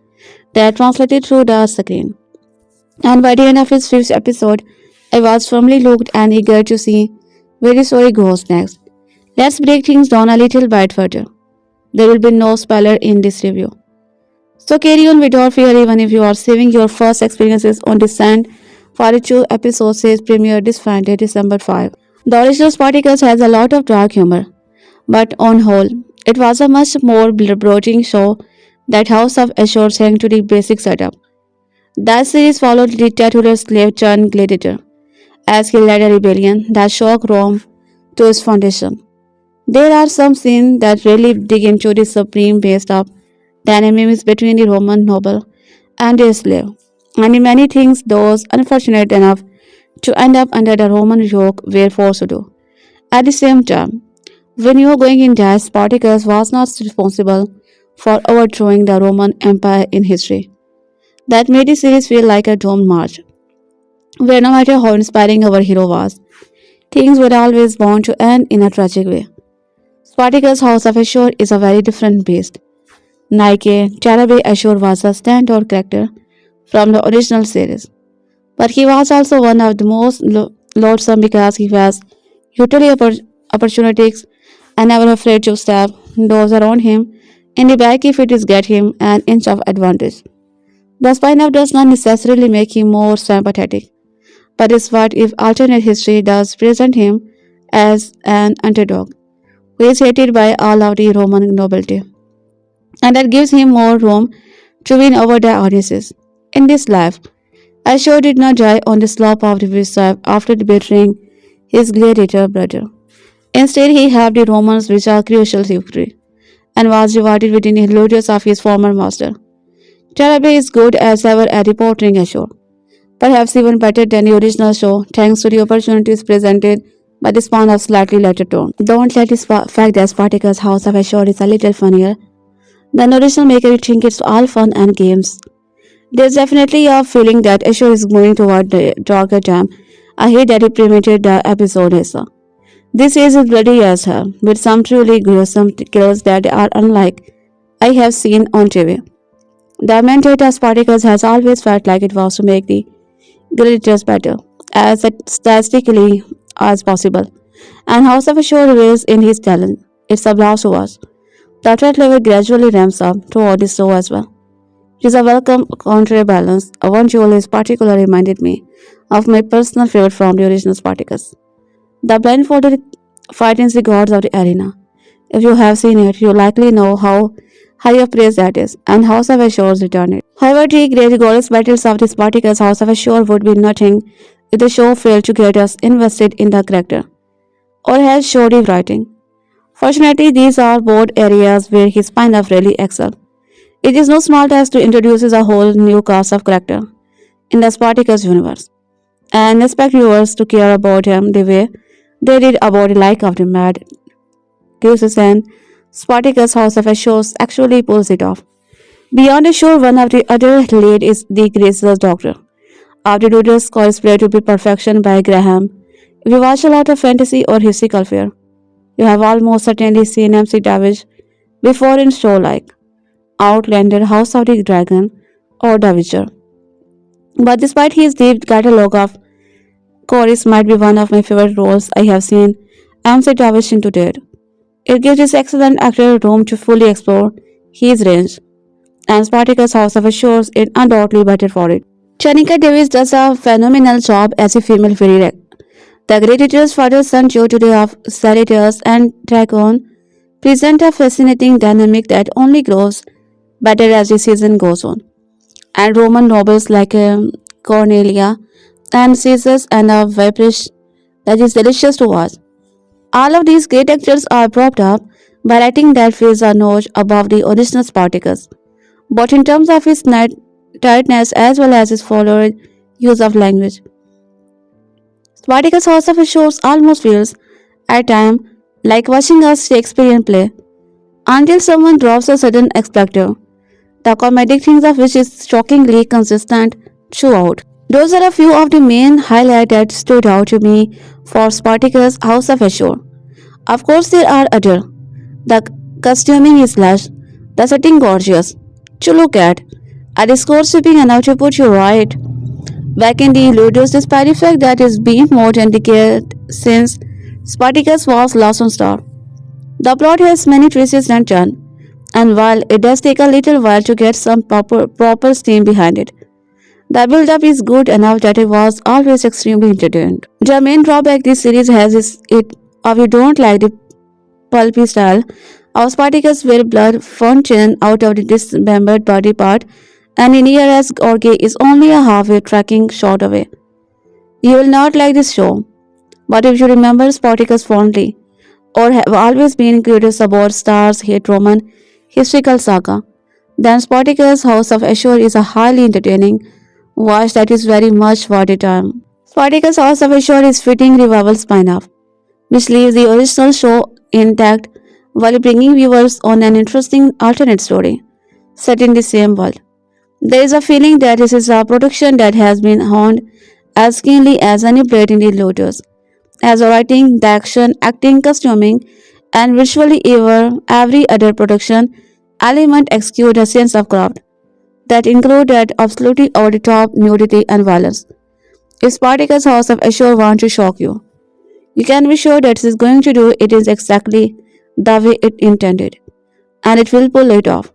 that translated through the screen. And by the end of its fifth episode, I was firmly hooked and eager to see where the story goes next. Let's break things down a little bit further. There will be no spoiler in this review. So carry on without fear even if you are saving your first experiences on Descent for the 2 episode series premiere this Friday, December 5. The original Spartacus has a lot of dark humor, but on whole, it was a much more brooding show that House of Ashur sang to the basic setup. That series followed the titular slave turned gladiator as he led a rebellion that shook Rome to its foundation. There are some scenes that really dig into the supreme based up dynamics between the Roman noble and their slave, and in many things those unfortunate enough to end up under the Roman yoke were forced to do. At the same time, we knew going in that Spartacus was not responsible for overthrowing the Roman Empire in history. That made the series feel like a doomed march, where no matter how inspiring our hero was, things were always bound to end in a tragic way. Spartacus' House of Ashur is a very different beast. Nike, Tarabay Ashur was a standout character from the original series, but he was also one of the most loathsome because he was utterly opportunistic and never afraid to stab those around him in the back if it is get him an inch of advantage. The spin-off does not necessarily make him more sympathetic, but is what if alternate history does present him as an underdog who is hated by all of the Roman nobility, and that gives him more room to win over the audiences. In this life, Ashur did not die on the slope of the Vesuve after betraying his gladiator brother. Instead, he helped the Romans reach a crucial victory and was rewarded with the ludus of his former master. Tarabay is good as ever at reporting Ashur, perhaps even better than the original show thanks to the opportunities presented by the spawn of slightly lighter tone. Don't let the fact that Spartacus' House of Ashur is a little funnier than the original make you think it's all fun and games. There's definitely a feeling that Ashur is moving toward the darker time. I hate that he premiered the episode Asa. This is bloody as hell, with some truly gruesome kills that are unlike I have seen on TV. The main threat of Spartacus has always felt like it was to make the gladiators better, as statistically as possible, and House of Ashur reveals in his talent. It's a blast to watch. The threat level gradually ramps up throughout the show as well. It is a welcome counterbalance. One jewel is particularly reminded me of my personal favorite from the original Spartacus. The blindfolded fight in the gods of the arena. If you have seen it, you likely know how high of praise that is, and House of Ashur's return it. However, the great glorious battles of the Spartacus House of Ashur would be nothing if the show failed to get us invested in the character or has shoddy writing. Fortunately, these are both areas where his spin-off really excel. It is no small task to introduce a whole new cast of character in the Spartacus universe and expect viewers to care about him the way they did about the like of the mad Deuces and Spartacus House of Ashur actually pulls it off. Beyond Ashur, one of the other lead is the Graceless Doctor. After Ludus cosplayed to be perfection by Graham, if you watch a lot of fantasy or historical fare, you have almost certainly seen McTavish before in show like Outlander, House of the Dragon, or The Witcher. But despite his deep catalogue of chorus might be one of my favorite roles I have seen McTavish into date. It gives this excellent actor room to fully explore his range, and Spartacus House of Assures is undoubtedly better for it. Chanika Davis does a phenomenal job as a female fairy. The gladiators' father-son duo of Spartacus and Dragon present a fascinating dynamic that only grows better as the season goes on. And Roman nobles like Cornelia and Caesar and a Viperish that is delicious to watch. All of these great actors are propped up by writing that feels a notch above the original Spartacus, but in terms of his tightness as well as his followed use of language. Spartacus House of Shows almost feels, at times, like watching a Shakespearean play, until someone drops a sudden expector, the comedic things of which is shockingly consistent throughout. Those are a few of the main highlights that stood out to me for Spartacus House of Ashur. Of course, there are other. The costuming is lush, the setting gorgeous to look at, and the score sweeping enough to put you right back in the ludus despite the fact that it's been more than a decade since Spartacus was last on star. The plot has many twists and turns, and while it does take a little while to get some proper steam behind it, the build-up is good enough that it was always extremely entertained. The main drawback this series has is it if you don't like the pulpy style of Spartacus where blood fountain out of the dismembered body part and Aeneas Orge is only a halfway tracking shot away. You will not like this show, but if you remember Spartacus fondly or have always been curious about Starz hit Roman historical saga, then Spartacus House of Ashur is a highly entertaining watch that is very much worth your time. Spartacus House of Ashur is fitting revival spin-off. which leaves the original show intact while bringing viewers on an interesting alternate story set in the same world. There is a feeling that this is a production that has been honed as keenly as any played in the Lotus, as the writing, the action, acting, costuming, and visually every other production element exude a sense of craft that included absolutely over the top nudity and violence. If Spartacus House of Ashur wants to shock you, you can be sure that it is going to do it is exactly the way it intended, and it will pull it off.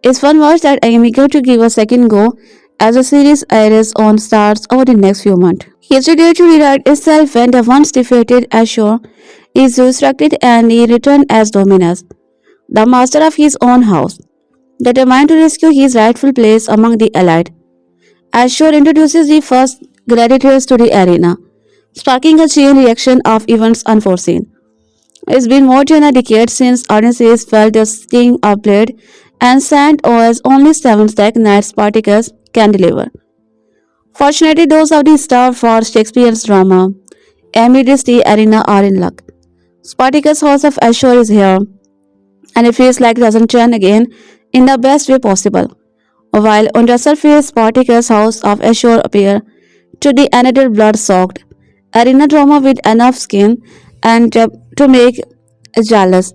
It's one watch that I am eager to give a second go as the series airs on Starz over the next few months. He is ready to rewrite itself when the once defeated Ashur is resurrected and he returns as Dominus, the master of his own house, determined to rescue his rightful place among the allied. Ashur introduces the first gladiators to the arena, sparking a chain reaction of events unforeseen. It's been more than a decade since Odysseus felt the sting of blade and sent as only seven DeKnight Spartacus can deliver. Fortunately, those of the staff for Shakespeare's drama amidst the arena are in luck. Spartacus' House of Ashur is here, and it feels like it doesn't turn again in the best way possible. While on the surface, Spartacus' House of Ashur appear to be another blood-soaked arena drama with enough skin and depth to make jealous.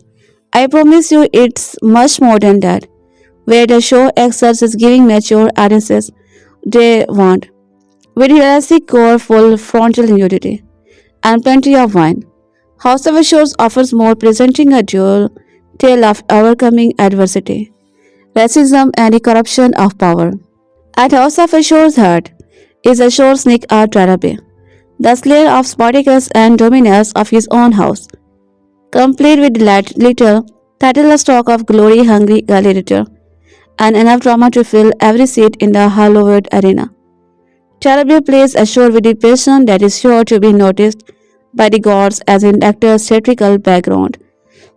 I promise you it's much more than that, where the show excels is giving mature audiences they want, with realistic core full frontal nudity and plenty of wine. House of Assures offers more, presenting a dual tale of overcoming adversity, racism, and the corruption of power. At House of Assure's heart is Assure's Nick or Tarabay, the slayer of Spartacus and dominus of his own house, complete with little titleless talk of glory-hungry gladiator and enough drama to fill every seat in the hallowed arena. Tarabay plays Ashur with the passion that is sure to be noticed by the gods as an actor's theatrical background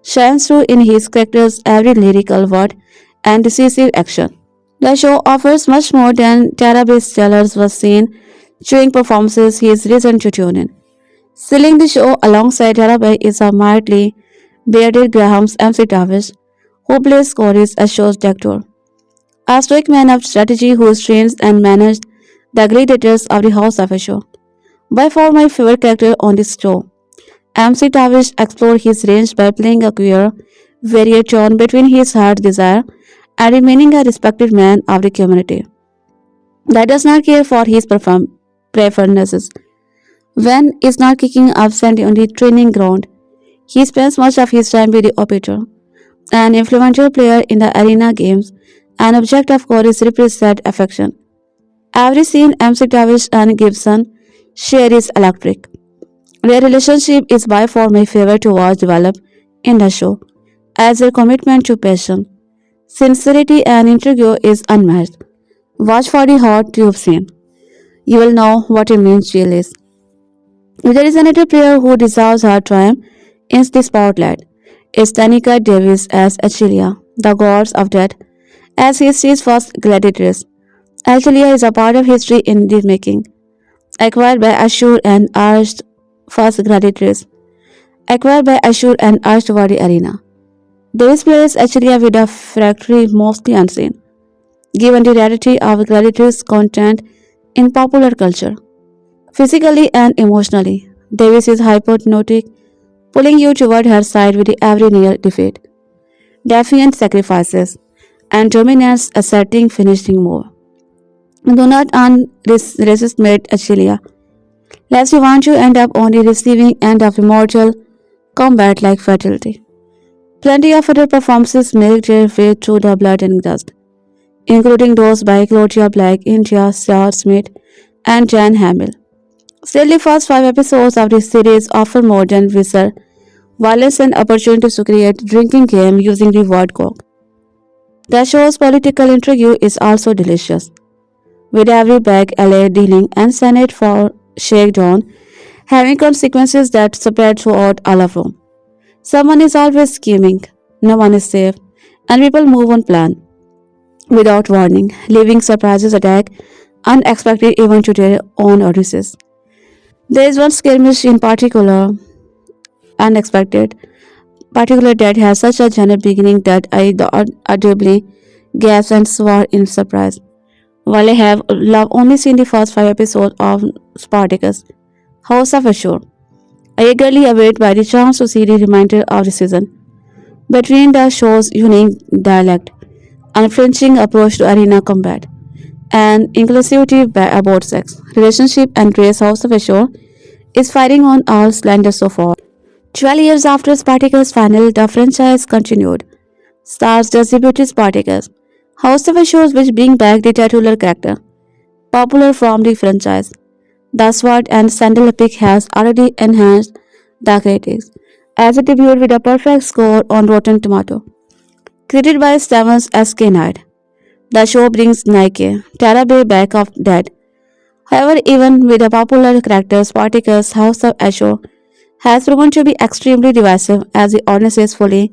shines through in his character's every lyrical word and decisive action. The show offers much more than Tarabay's stellars was seen during performances he is recent to tune in. Sealing the show alongside Tarabay is a mildly bearded Graham's McTavish, who plays Corey's Ashur's doctor, a stoic man of strategy who trains and managed the gladiators of the House of Ashur. By far my favorite character on this show, MC Tavish explored his range by playing a queer variation between his heart desire and remaining a respected man of the community that does not care for his preferences. When is not kicking absent on the training ground, he spends much of his time with the operator, an influential player in the arena games, an object of Corey's repressed affection. Every scene MC Tavish and Gibson share is electric. Their relationship is by far my favorite to watch develop in the show, as their commitment to passion, sincerity, and intrigue is unmatched. Watch for the hot tube scene. You will know what it means, Jill is. If there is another player who deserves her triumph in the spotlight, it's Danica Davis as Achilia, the gods of death, as history's first gladiatrix. Achilia is a part of history in the making, acquired by Ashur and urged first gladiatrix, acquired by Ashur and urged for the arena. Davis plays Achilia with a factory mostly unseen, given the rarity of gladiatrix content in popular culture. Physically and emotionally, Davis is hypnotic, pulling you toward her side with every near defeat, defiant sacrifices, and dominance asserting finishing move. Do not resist mate Achilia, lest you want to end up on the receiving end of immortal combat like fatality. Plenty of other performances make their way through the blood and dust, including those by Claudia Black, India, Sarah Smith, and Jan Hamill. Still, the first 5 episodes of this series offer more than visceral violence and opportunities to create drinking game using the word coke. The show's political intrigue is also delicious, with every bag LA dealing and Senate for shakedown having consequences that spread throughout all of Rome. Someone is always scheming, no one is safe, and people move on plan without warning, leaving surprises attack unexpected even to their own audiences. There is one skirmish in particular unexpected, particular that has such a genre beginning that I audibly gasped and swore in surprise. While I have love only seen the first 5 episodes of Spartacus, House of Ashur, I eagerly await by the chance to see the remainder of the season. Between the show's unique dialect, unflinching approach to arena combat, and inclusivity about sex, relationship, and race, House of Ashur is firing on all cylinders so far. 12 years after Spartacus' final, the franchise continued. Starz distributed Spartacus, House of Ashur, which bring back the titular character, popular from the franchise. The Sword and Sandal epic has already enhanced the critics, as it debuted with a perfect score on Rotten Tomato. Created by Stevens S. DeKnight, the show brings Nike, Tarabay back of dead. However, even with a popular character, Spartacus' House of Ashur has proven to be extremely divisive as the audiences fully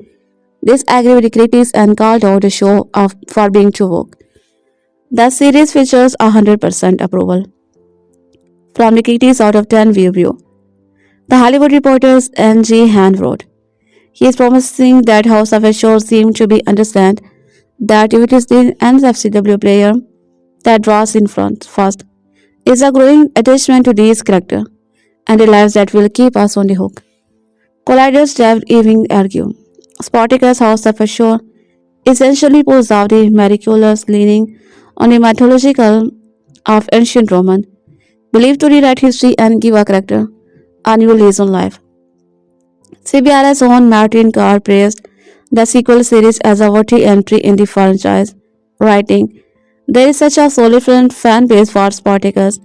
disagree with the critics and called out the show for being too woke. The series features 100% approval from the critics out of 10 review. The Hollywood Reporter's N.G. Han wrote, he is promising that House of Ashur seems to be understand that if it is the NFCW player that draws in front first, is a growing attachment to these characters and a lives that will keep us on the hook. Colliders David Ewing argue. Spartacus House of Ashur essentially pulls out the miraculous leaning on the mythological of ancient Roman, believed to rewrite history and give a character a new lease on life. CBR's own Martin Carr praised the sequel series as a worthy entry in the franchise, writing, there is such a solid fan base for Spartacus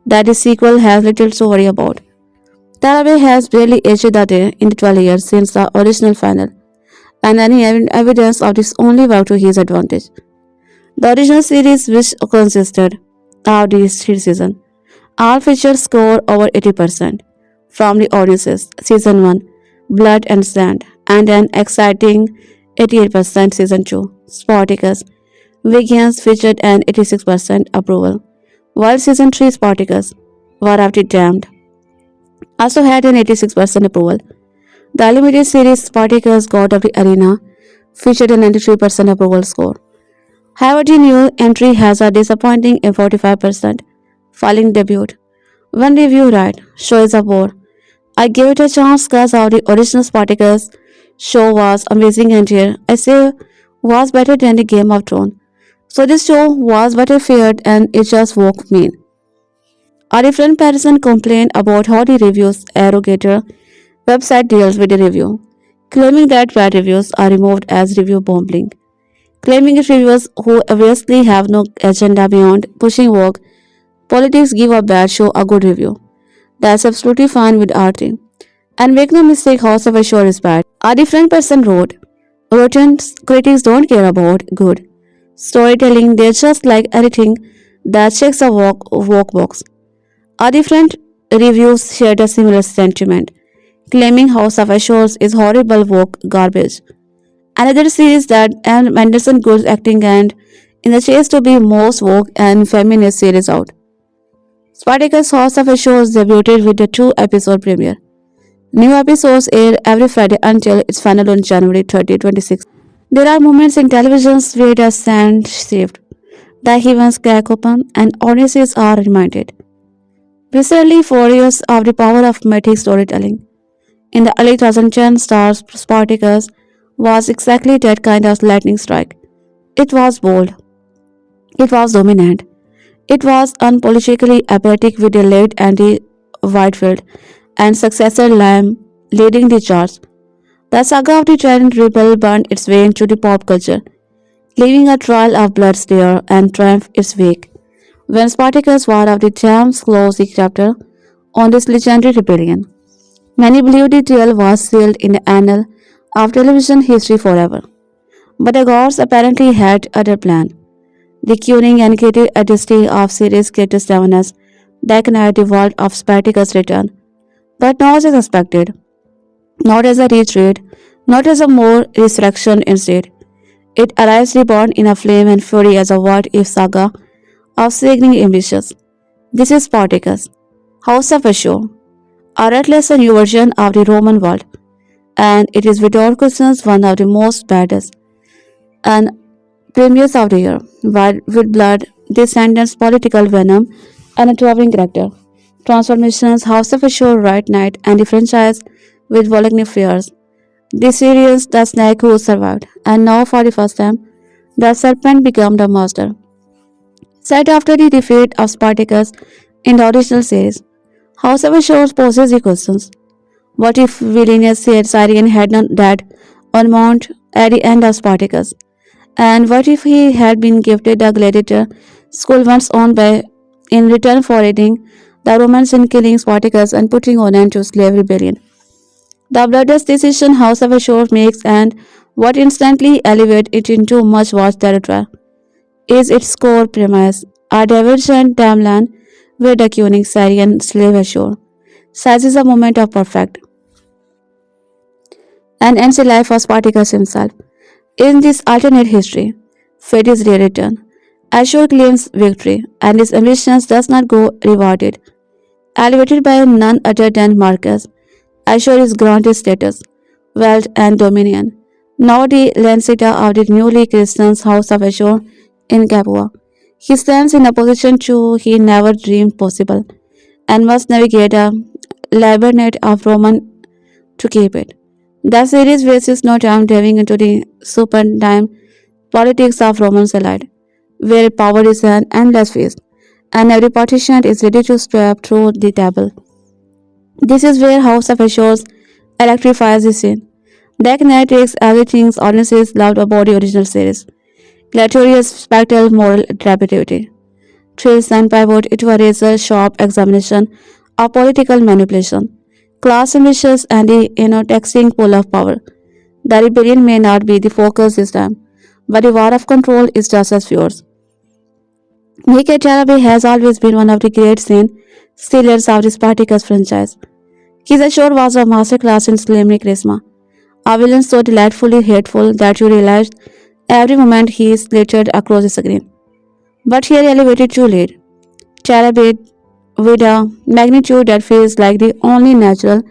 that the sequel has little to worry about. Tarabay has barely aged a day in the 12 years since the original final, and any evidence of this only worked to his advantage. The original series, which consisted of these 3 seasons, all featured score over 80% from the audiences. Season 1, Blood and Sand, and an exciting 88% Season 2, Spartacus. Vegans featured an 86% approval, while Season 3, Spartacus, War of the Damned, also had an 86% approval. The limited series Spartacus God of the Arena featured a 93% approval score. However, the new entry has a disappointing 45% falling debut. One review write, show is a bore. I gave it a chance because of the original Spartacus show was amazing and here I say was better than the Game of Thrones. So this show was better feared and it just woke me. A different person complained about how the reviews aggregator website deals with the review, claiming that bad reviews are removed as review bombing, claiming it reviewers who obviously have no agenda beyond pushing work politics give a bad show a good review. That's absolutely fine with RT. And make no mistake, House of Ashur is bad. A different person wrote, Rotten critics don't care about good storytelling, they're just like anything that checks a walk box. A different reviews shared a similar sentiment, claiming House of Ashur is horrible woke garbage. Another series that and Anderson good acting and in the chase to be most woke and feminist series out. Spartacus House of Ashur debuted with a 2-episode premiere. New episodes air every Friday until its final on January 30, 2026. There are moments in televisions where the sand shift, the heavens crack open, and audiences are reminded, viscerally furious of the power of mythic storytelling. In the early 2010s, Spartacus was exactly that kind of lightning strike. It was bold. It was dominant. It was unpolitically apathetic with the late Andy Whitefield and successor Lamb leading the charge. The saga of the Trident Rebel burned its way into the pop culture, leaving a trail of blood there and triumph its wake. When Spartacus War of the Gems closed the chapter on this legendary rebellion, many believed the tale was sealed in the annal of television history forever. But the gods apparently had other plans. The curing and creative artistry of series creators Stevenus DeKnight the world of Spartacus return, but not as expected, not as a retreat, not as a more resurrection instead. It arrives reborn in a flame and fury as a what-if saga of sickening ambitions. This is Spartacus, House of Ashur, a ruthless new version of the Roman world, and it is without questions one of the most baddest and premiers of the year. With blood, descendants, political venom, and a towering character. Transformations, House of Ashur, Right Knight, and the franchise with volcanic fears. The series, the snake who survived, and now for the first time, the serpent became the master. Set after the defeat of Spartacus in the original series, House of Ashur poses the questions. What if Vilnius Syrian had not died on Mount at the end of Spartacus? And what if he had been gifted a gladiator school once owned by in return for aiding the Romans in killing Spartacus and putting an end to slave rebellion? The bloodless decision House of Ashur makes and what instantly elevates it into much-watched territory is its core premise, a divergent timeline where the cunning Syrian slave Ashur seizes a moment of perfect and ends the life of Spartacus himself. In this alternate history, fate is rewritten. Ashur claims victory, and his ambitions does not go rewarded. Elevated by none other than Marcus, Ashur is granted status, wealth, and dominion. Now the Lanceta of the newly Christian house of Ashur in Capua. He stands in a position to he never dreamed possible, and must navigate a labyrinth of Roman to keep it. The series wastes no time diving into the supernime politics of Roman elite, where power is an endless feast, and every participant is ready to step through the table. This is where House of Ashurs electrifies the scene. DeKnight takes everything audiences loved about the original series. Gladiator's spectral moral rapidity, thrills and pivot into a razor-sharp examination of political manipulation, class ambitions, and the taxing pull of power. The rebellion may not be the focus this time, but the war of control is just as fierce. Mika Tarabay has always been one of the great scene stealers of the Spartacus franchise. His Ashur was a masterclass in slavery charisma, a villain so delightfully hateful that you realized every moment he slattered across the screen. But here elevated too late. Tarabay with a magnitude that feels like the only natural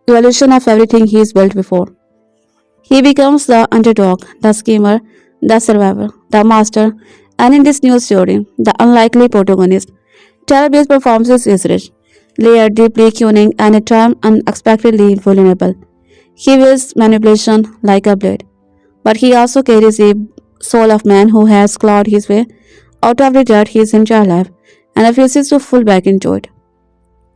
evolution of everything he's built before. He becomes the underdog, the schemer, the survivor, the master, and in this new story, the unlikely protagonist. Tarabay's performance is rich, layered, deeply cunning, and at times unexpectedly vulnerable. He wields manipulation like a blade, but he also carries the soul of man who has clawed his way out of the dirt his entire life and refuses to fall back into it.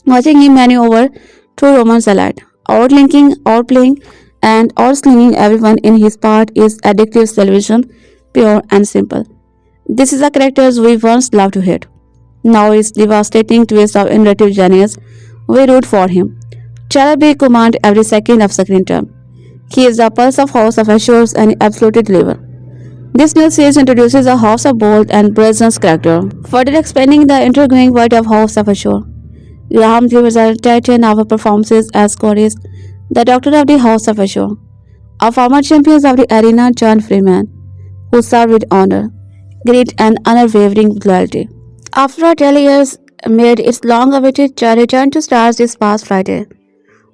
Watching him maneuver through Roman's elite, outlinking, outplaying, and outslinging everyone in his path is addictive television, pure and simple. This is a character we once loved to hate. Now is devastating twist of narrative genius. We root for him. Tarabay commands every second of screen time. He is the pulse of House of Ashurs and absolutely deliver. This new series introduces a House of Bold and Brazen character, further expanding the intriguing world of House of Ashur. Graham delivers a titan of performances as Corys, the Doctor of the House of Ashur, a former champion of the arena John Freeman, who served with honor, grit, and unwavering loyalty. After 10 years, made its long-awaited return to Starz this past Friday,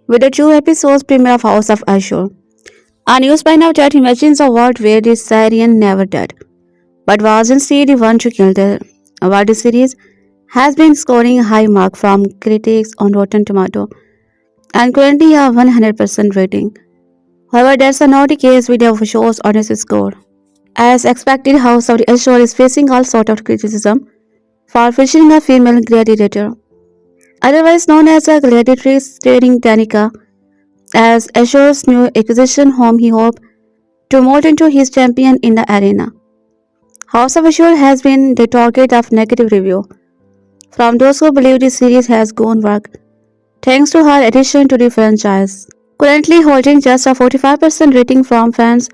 with the two episodes premiere of House of Ashur. A new spin-off that imagines a world where the Syrian never died, but was instead the one to kill the while the series has been scoring a high mark from critics on Rotten Tomato and currently a 100% rating. However, that's not the case with the show's audience score. As expected, House of the Ashur is facing all sort of criticism for featuring a female gladiator, otherwise known as a gladiatrix starring Danica. As Ashur's new acquisition whom he hoped to mold into his champion in the arena. House of Ashur has been the target of negative review from those who believe the series has gone work thanks to her addition to the franchise. Currently holding just a 45% rating from fans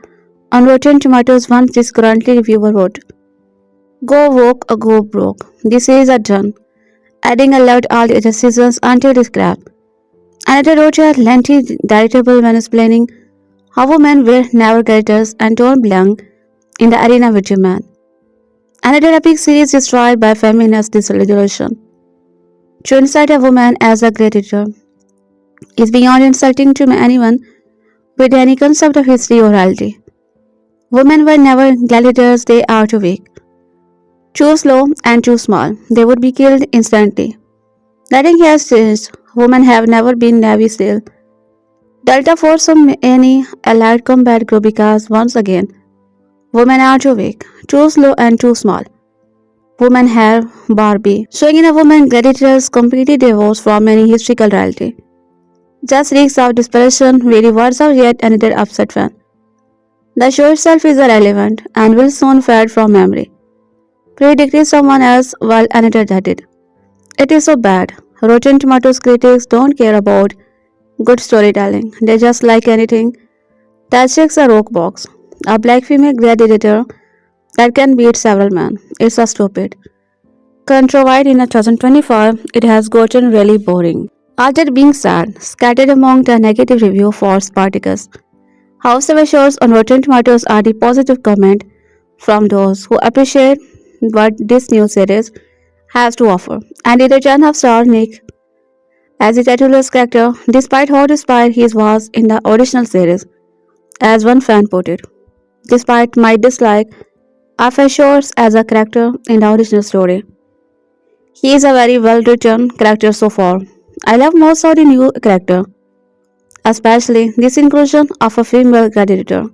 on Rotten Tomatoes once this currently reviewer wrote, "Go woke or go broke. The series are done," adding aloud all the seasons until it's crap. Another wrote a lengthy, digestible mansplaining how women wear never gladiators and don't belong in the arena with a man. Another epic series destroyed by feminist disillusion. To incite a woman as a gladiator is beyond insulting to anyone with any concept of history or reality. Women were never gladiators, they are too weak, too slow, and too small. They would be killed instantly. Nothing has changed. Women have never been Navy SEAL, Delta Force, or any allied combat group because, once again, women are too weak, too slow, and too small. Women have Barbie, showing in a woman gladiators completely divorced from any historical reality. Just reeks of desperation, weary words of yet another upset fan. The show itself is irrelevant and will soon fade from memory. Predicting someone else while another that it. It is so bad. Rotten Tomatoes critics don't care about good storytelling. They just like anything that checks a rock box. A black female gladiator that can beat several men. It's a stupid. Contrived in 2025, it has gotten really boring. All that being said, scattered among the negative review for Spartacus, House of Ashur on Rotten Tomatoes are the positive comment from those who appreciate what this new series has to offer. And the return of Star Nick as the titular character, despite how inspired he was in the original series, as one fan put it. Despite my dislike of Ashur as a character in the original story, he is a very well written character so far. I love most of the new character, especially this inclusion of a female gladiator.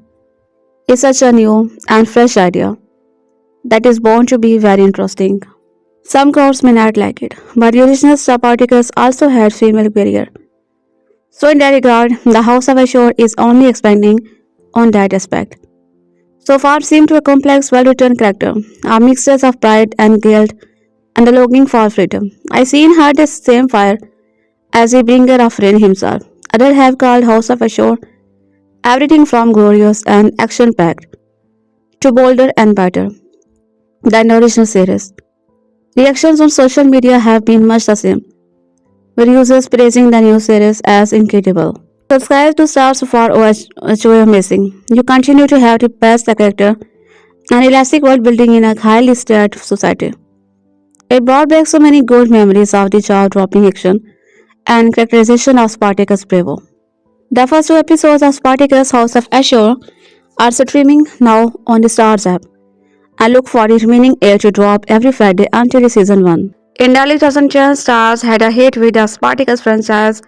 It's such a new and fresh idea that is bound to be very interesting. Some crowds may not like it, but the original Spartacus also had female barrier. So in that regard, the House of Ashur is only expanding on that aspect. So far seemed to a complex, well-written character, a mixture of pride and guilt and a longing for freedom. I see in her the same fire as the bringer of rain himself. Others have called House of Ashur everything from glorious and action-packed to bolder and better than the original series. Reactions on social media have been much the same, with users praising the new series as incredible. Subscribe to Starz for OHO amazing. You continue to have the best character and elastic world building in a highly stirred society. It brought back so many good memories of the jaw-dropping action and characterization of Spartacus Bravo. The first two episodes of Spartacus House of Ashur are streaming now on the Starz app. I look for the remaining 8 to drop every Friday until the season 1. In early 2010, Starz had a hit with the Spartacus franchise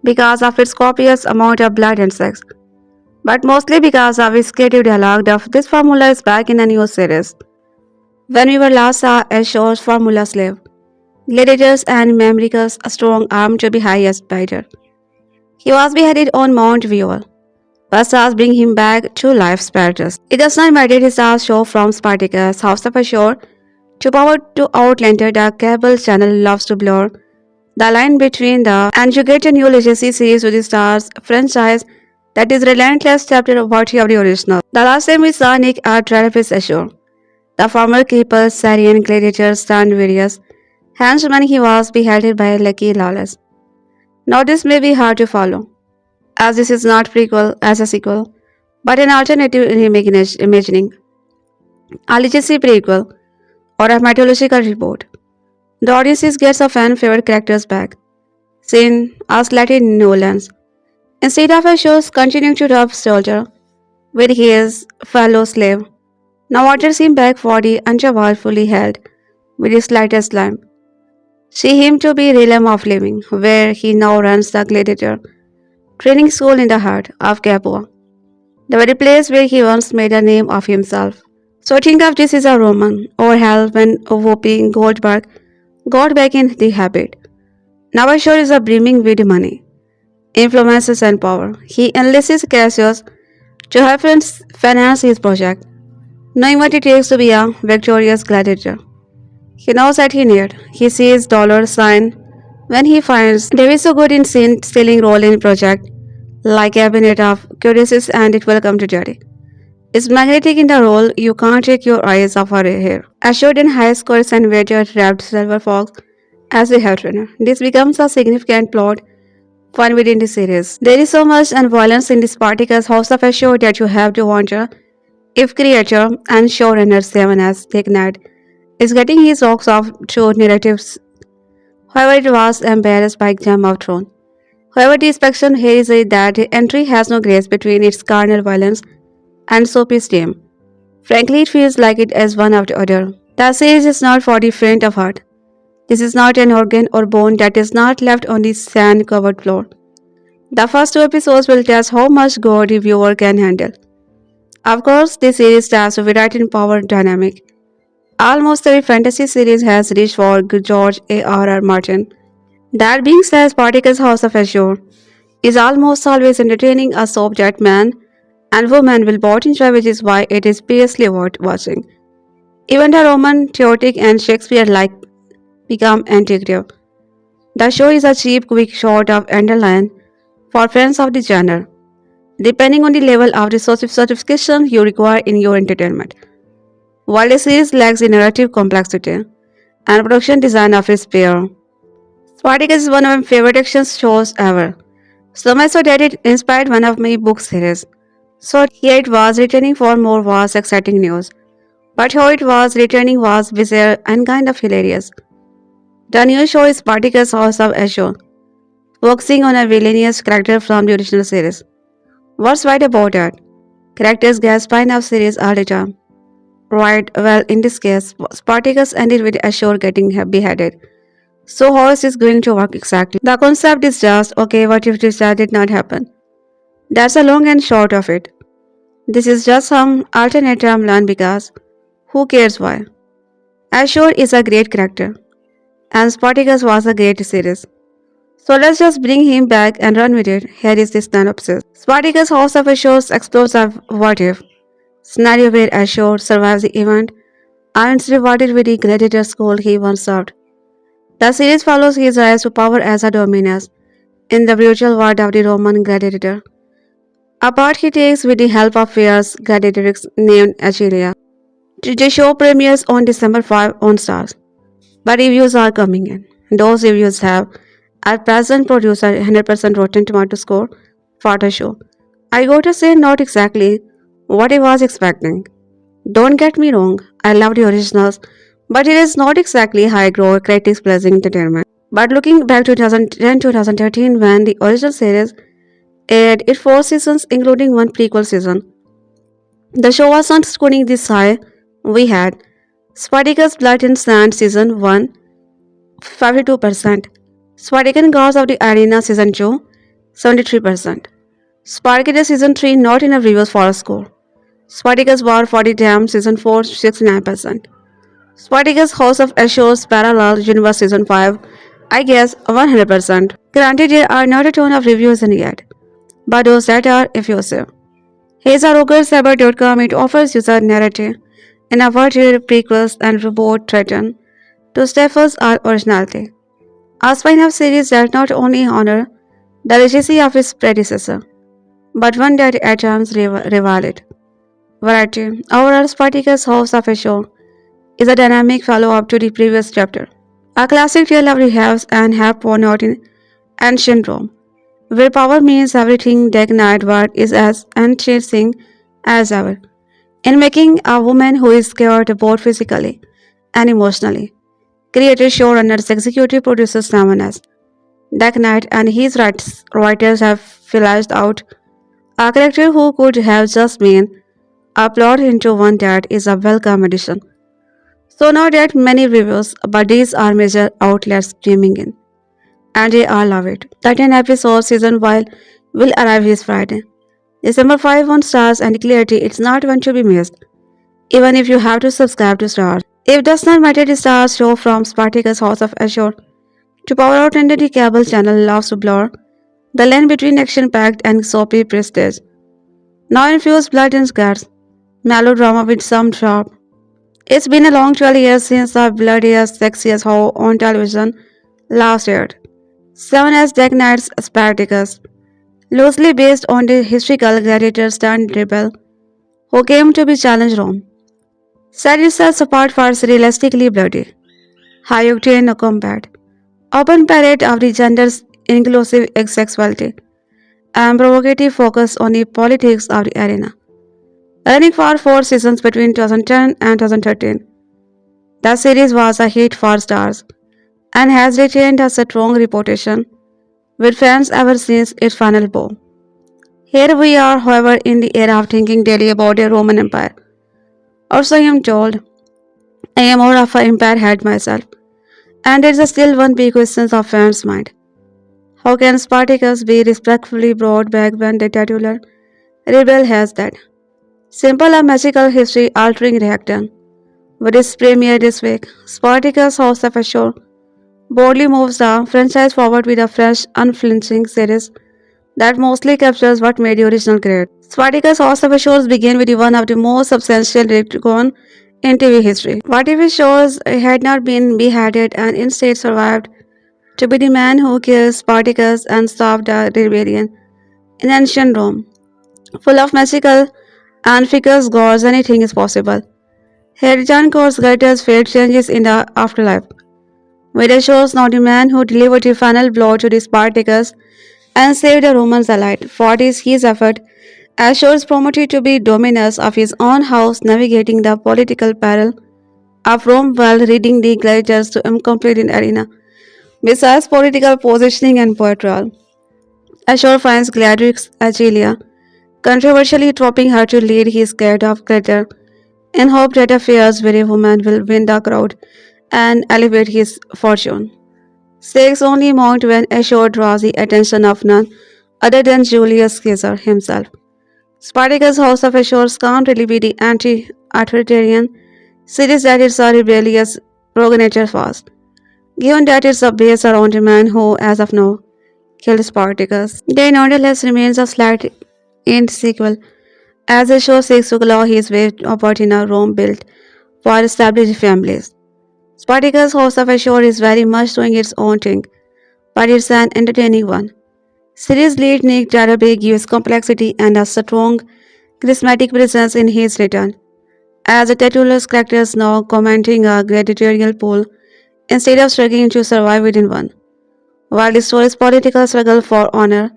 because of its copious amount of blood and sex, but mostly because of its creative dialogue. This formula is back in a new series. When we were last saw Ashur's formula slave, gladiators and Memricus, a strong arm to be highest bidder. He was beheaded on Mount Viol. But Starz bring him back to life Spartacus. It does not matter his Starz show from Spartacus, House of Ashur, to power to Outlander, the cable channel loves to blur the line between the and you get a new legacy series with the Starz franchise that is relentless chapter worthy of the original. The last time we saw Nick at Tarabay Ashur, the former keeper, Syrian gladiator turned various henchman he was beheaded by Lucky Lawless. Now this may be hard to follow, as this is not prequel as a sequel, but an alternative imagining, a legacy prequel, or a mythological reboot. The audience gets a fan favorite characters back, seen as slightly Nolans. Instead of a show's continuing to rub soldier with his fellow slave, now watchers him back for the interval fully held with his slightest lamp. See him to be realm of living, where he now runs the gladiator training school in the heart of Capua, the very place where he once made a name of himself. So think of this as a Roman, or hell when Whoopi Goldberg got back in the habit. Now Ashur is a brimming with money, influences and power. He enlists Cassius to help finance his project, knowing what it takes to be a victorious gladiator. He knows that he needs. He sees dollar sign when he finds David so good in stealing role in project like Cabinet of Curiosities and it will come to Jerry. Is magnetic in the role, you can't take your eyes off her hair. Assured in high scores and wager wrapped silver fox as a hair trainer. This becomes a significant plot fun within the series. There is so much and violence in this Spartacus House of Ashur that you have to wonder if creator and showrunner Seven as DeKnight is getting his rocks off through narratives. However, it was embarrassed by Game of Thrones, However, the inspection here is that the entry has no grace between its carnal violence and soapy steam. Frankly, it feels like it is one after the other. The series is not for the faint of heart. This is not an organ or bone that is not left on the sand covered floor. The first two episodes will test how much gore the viewer can handle. Of course, this series starts with variety and power dynamic. Almost every fantasy series has reached for George A.R.R. Martin. That being said, Spartacus' House of Ashur is almost always entertaining, a soap that man and woman will both enjoy, which is why it is seriously worth watching. Even the Roman, theoretic, and Shakespeare-like become intuitive. The show is a cheap, quick shot of underline for fans of the genre, depending on the level of the sophistication you require in your entertainment. While the series lacks the narrative complexity and production design of its peer, Spartacus is one of my favorite action shows ever. So much so that it inspired one of my book series. So here it was returning for more was exciting news. But how it was returning was bizarre and kind of hilarious. The new show is Spartacus House of Ashur, focusing on a villainous character from the original series. What's right about that? Characters get spin-off series all the time. Right, well, in this case, Spartacus ended with Ashur getting beheaded. So how is this going to work exactly? The concept is just, okay, what if this did not happen? That's the long and short of it. This is just some alternate timeline because who cares why? Ashur is a great character, and Spartacus was a great series. So let's just bring him back and run with it. Here is the synopsis. Spartacus House of Ashur explores a what if scenario where Ashur survives the event and is rewarded with the gladiator school he once served. The series follows his rise to power as a dominus in the brutal world of the Roman gladiator. A part he takes with the help of fierce gladiatrix named Achilles. The show premieres on December 5 on Starz, but reviews are coming in. Those reviews have at present produced a 100% Rotten Tomato score for the show. I gotta say, not exactly what I was expecting. Don't get me wrong, I love the originals, but it is not exactly high growth, critics pleasing entertainment. But looking back to 2010-2013 when the original series aired its 4 seasons including one prequel season, the show wasn't scoring this high. We had Spartacus Blood and Sand Season 1 52%, Spartacus Gods of the Arena Season 2 73%, Spartacus Season 3 not enough reviews for a score, Spartacus War for the Damned Season 4 69%, Spartacus House of Ashur's Parallel Universe Season 5 I guess 100%. Granted, there are not a ton of reviews in yet, but those that are effusive. Here's a rogersaber.com. It offers user narrative in a world where prequels and reboot threaten to stifle our originality. A spin-off series that not only honor the legacy of its predecessor, but one that at times rival it. Variety. Overall, Spartacus House of Ashur is a dynamic follow-up to the previous chapter. A classic tale of rehabs and have born out in ancient Rome, where power means everything. DeKnight word is as entrancing as ever, in making a woman who is scared both physically and emotionally. Creator, showrunners, executive producers Simon S. DeKnight and his writers have fleshed out a character who could have just been a plot into one that is a welcome addition. So not that many reviews, but these are major outlets streaming in, and they all love it. The 10 episode season while will arrive this Friday. December 5 on Stars and clarity, it's not one to be missed, even if you have to subscribe to Stars. If does not matter, the Stars show from Spartacus House of Ashur to power out under the cable channel loves to blur the line between action-packed and soapy prestige. Now infused blood and guts, melodrama with some sharp. It's been a long 12 years since the bloodiest, sexiest hoe on television last aired. 7 as DeKnight's Spartacus, loosely based on the historical gladiator turned rebel who came to be challenged Rome. Set itself apart for its realistically bloody, high-octane combat, open parade of the gender's inclusive sexuality, and provocative focus on the politics of the arena. Running for 4 seasons between 2010 and 2013, the series was a hit for Starz and has retained a strong reputation with fans ever since its final bow. Here we are, however, in the era of thinking daily about the Roman Empire. Or so I am told. I am more of an empire head myself. And there is still one big question of fans' mind. How can Spartacus be respectfully brought back when the titular rebel has died? Simple and magical history altering reaction. With its premiere this week, Spartacus House of Ashur boldly moves the franchise forward with a fresh, unflinching series that mostly captures what made the original great. Spartacus House of Ashur began with one of the most substantial retcon in TV history. What if shows had not been beheaded and instead survived to be the man who killed Spartacus and stopped the rebellion in ancient Rome? Full of magical and figures gods, anything is possible. Here, John Court's greatest fate changes in the afterlife. Where shows now the man who delivered the final blow to the Spartacus and saved the Romans alive. For this his effort, Ashur is promoted to be dominus of his own house, navigating the political peril of Rome while reading the gladiators to incomplete in arena. Besides political positioning and betrayal, Ashur finds gladiatrix Agilia, controversially dropping her to lead his guard of gladiator in hope that a fierce, weary woman will win the crowd and elevate his fortune. Stakes only mount when Ashur draws the attention of none other than Julius Caesar himself. Spartacus' House of Ashur can't really be the anti-authoritarian series that is a rebellious progenitor fast, given that it's based around a man who, as of now, killed Spartacus. There nonetheless remains a slight in sequel, as Ashur seeks to claw his way upward in a Rome built for established families. Spartacus' House of Ashur is very much doing its own thing, but it's an entertaining one. Series lead Nick Tarabay gives complexity and a strong, charismatic presence in his return, as the titular characters now commenting a gladiatorial pool instead of struggling to survive within one. While the story's political struggle for honor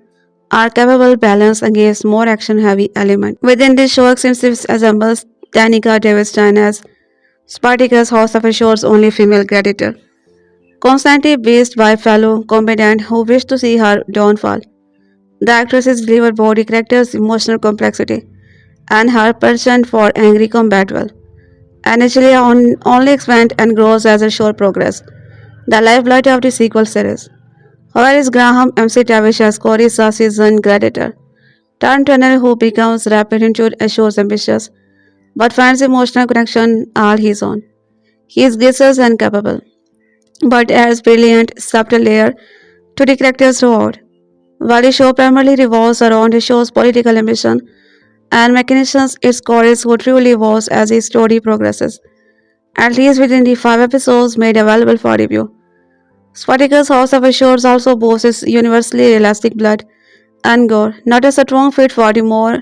are capable balance against more action-heavy element. Within this show extensive assembles Danica Davis-Stein as Spartacus House of Ashur's only female gladiator, constantly based by fellow combatant who wish to see her downfall. The actresses deliver body characters emotional complexity and her penchant for angry combat well. And Angelia only expands and grows as the show progresses, the lifeblood of the sequel series. However, is Graham McTavish as Corey's seasoned gladiator, turned tunnel who becomes rapid into Ashur's ambitious, but finds emotional connection all his own. He is gracious and capable, but adds brilliant, subtle layer to the characters throughout. While the show primarily revolves around the show's political ambition and mechanisms, its core is who truly evolves as the story progresses, at least within the 5 episodes made available for review. Spartacus House of Ashur also boasts universally realistic blood and gore, not a strong fit for the more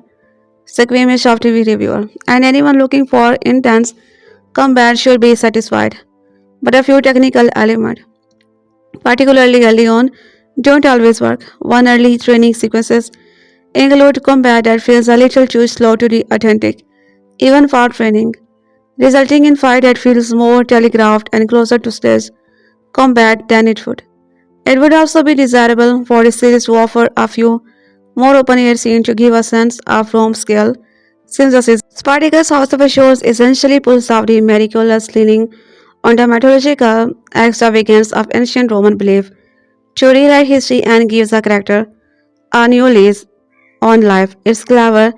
squeamish of TV reviewer, and anyone looking for intense combat should be satisfied. But a few technical elements, particularly early on, don't always work. One early training sequences include combat that feels a little too slow to be authentic, even for training, resulting in fight that feels more telegraphed and closer to stage combat than it would. It would also be desirable for the series to offer a few more open-air scenes to give a sense of Rome scale. Since the season, Spartacus House of Ashur essentially pulls off the miraculous leaning on the mythological extravagance of ancient Roman belief to rewrite history and gives a character a new lease on life. It's clever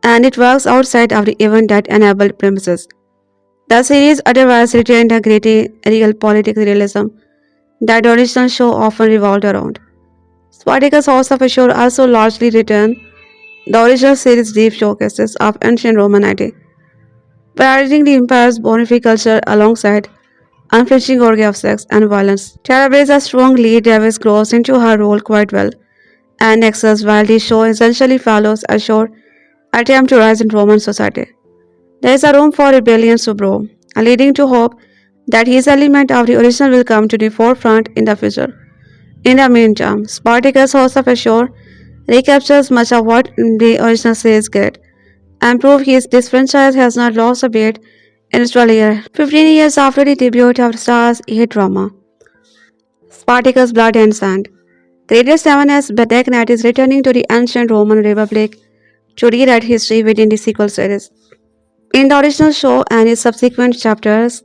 and it works outside of the event that enabled premises. The series otherwise retained a gritty, real political realism that the original show often revolved around. Spartacus House of Ashur also largely returned the original series' deep showcases of ancient Romanity, parodying the empire's bonify culture alongside unflinching orgy of sex and violence. Tarabay's a strong lead. Davis grows into her role quite well and excels while the show essentially follows Ashur attempt to rise in Roman society. There is a room for rebellions to grow, leading to hope that his element of the original will come to the forefront in the future. In the meantime, Spartacus House of Ashur recaptures much of what the original series did and proves this franchise has not lost a beat in its 12 years. 15 years after the debut of Starz hit drama, Spartacus Blood and Sand. Creator 7 as DeKnight is returning to the ancient Roman Republic to rewrite history within the sequel series. In the original show and its subsequent chapters,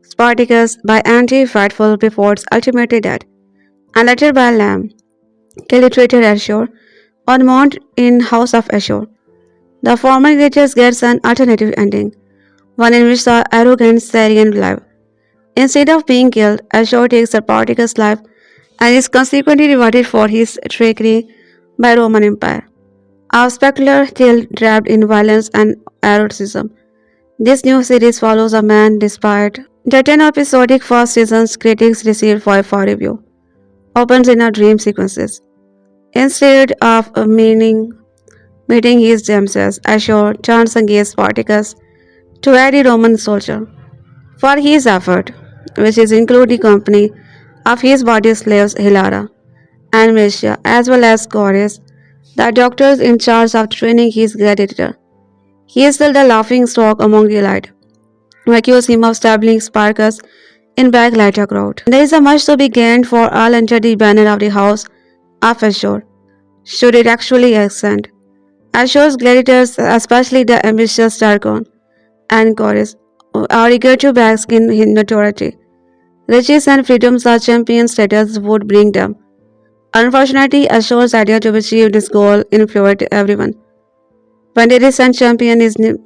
Spartacus, by anti-fateful reports, ultimately dead, and later by Lamb, killed traitor Ashur, on Mount in House of Ashur. The former gladiators gets an alternative ending, one in which the arrogant Syrian live. Instead of being killed, Ashur takes Spartacus' life and is consequently rewarded for his trickery by Roman Empire. A spectacular tale draped in violence and eroticism. This new series follows a man despite the 10 episodic first season's critics received 5-star review. Opens in a dream sequences. Instead of meeting his nemesis, Ashur turns against Spartacus to aid the Roman soldier for his effort, which is include the company of his body slaves Hilara and Mercia, as well as Chorus, the doctors in charge of training his gladiator. He is still the laughing stock among the elite, who accuse him of stabling Spartacus in backlighter crowd. There is a much to be gained for all under the banner of the house of Ashur, should it actually extend. Ashur's gladiators, especially the ambitious Targon and Chorus, are eager to bask in his notoriety. Riches and freedoms the champion status would bring them. Unfortunately, Ashur's idea to achieve this goal infuriated everyone. When the recent champion is in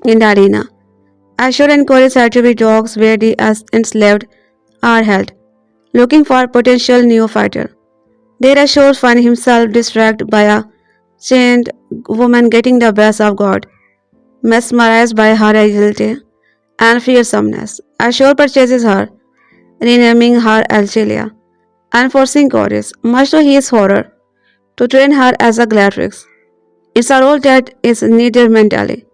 the arena, Ashur and Chorus had to be dogs where the enslaved are held, looking for a potential new fighter. There Ashur finds himself distracted by a chained woman getting the best of God, mesmerized by her agility and fearsomeness. Ashur purchases her, renaming her Algelia, and forcing Chorus, much to his horror, to train her as a gladiatrix. It's a role that is neither mentally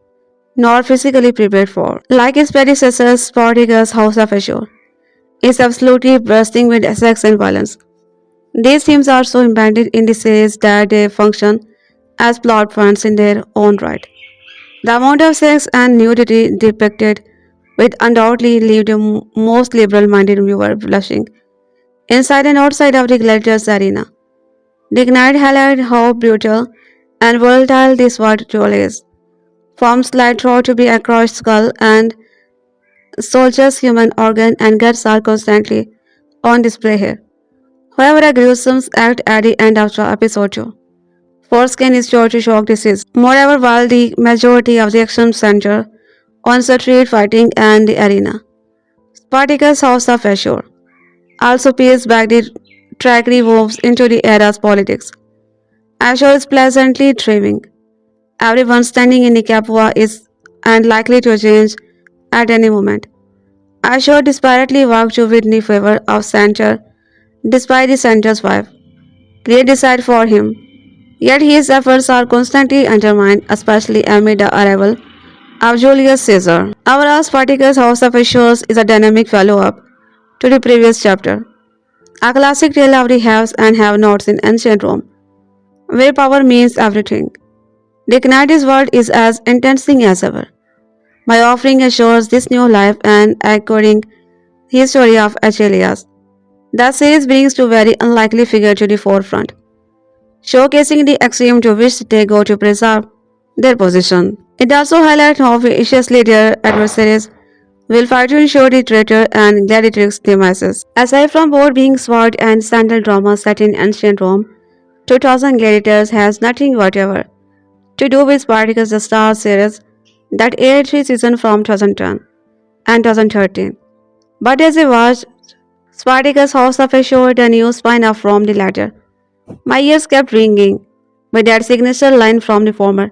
nor physically prepared for. Like its predecessors, Spartacus' House of Ashur is absolutely bursting with sex and violence. These themes are so embedded in the series that they function as plot points in their own right. The amount of sex and nudity depicted would undoubtedly leave the most liberal-minded viewer blushing inside and outside of the gladiators arena. DeKnight highlighted how brutal and volatile this world truly is. Forms like thought to be across skull and soldiers' human organ and guts are constantly on display here. However, a gruesome act at the end of the episode 2. Foreskin is sure to shock disease. Moreover, while the majority of the action center on the street fighting and the arena, Spartacus' House of Ashur also peels back the trickery woves into the era's politics. Ashur is pleasantly thriving. Everyone standing in the Capua is and likely to change at any moment. Ashur desperately worked to win the favor of Center despite the Center's wife. Great decide for him. Yet his efforts are constantly undermined, especially amid the arrival of Julius Caesar. Our Spartacus House of Ashur is a dynamic follow-up to the previous chapter, a classic tale of the haves and have-nots in ancient Rome, where power means everything. DeKnight's world is as enticing as ever, by offering Ashur's this new life and echoing his story of Achilles. The series brings two very unlikely figures to the forefront, showcasing the extreme to which they go to preserve their position. It also highlights how viciously their adversaries will fight to ensure the traitor and gladiatrix devices. Aside from both being sword and sandal drama set in ancient Rome, 2000 Gladiators has nothing whatever to do with Spartacus the Starz series that aired 3 seasons from 2010 and 2013. But as I watched Spartacus House of Ashur, the new spin-off from the latter, my ears kept ringing with that signature line from the former.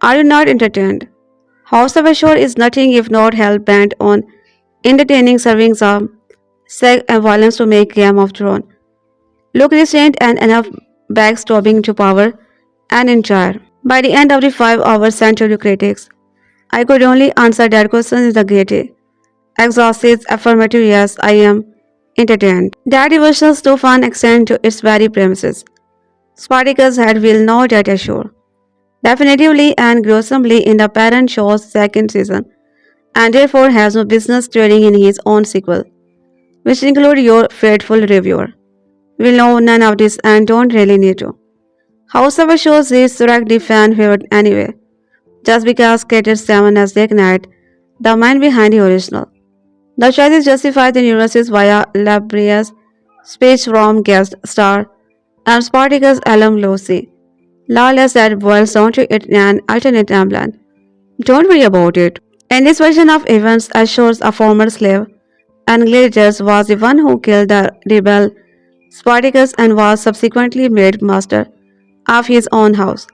Are you not entertained? House of Ashur is nothing if not hell-bent on entertaining servings of sex and violence to make Game of Thrones look recent and enough backstabbing to power and entire. By the end of the 5 hour century critics, I could only answer that question in the gaiety. Exhausted affirmative yes, I am entertained. That devotion to fun extend to its very premises. Spartacus had will know that Ashur. Definitively and gruesomely in the parent show's second season, and therefore has no business starring in his own sequel, which include your faithful reviewer. We know none of this and don't really need to. However, shows is directly fan favorite anyway, just because created 7 as DeKnight, the mind behind the original. The choice is justified in Ulysses via Labrius, speech from guest star, and Spartacus alum Lucy. Lawless that boils down to it an alternate timeline. Don't worry about it. In this version of events, Ashur, a former slave, and Gladiatrix was the one who killed the rebel Spartacus and was subsequently made master of his own house.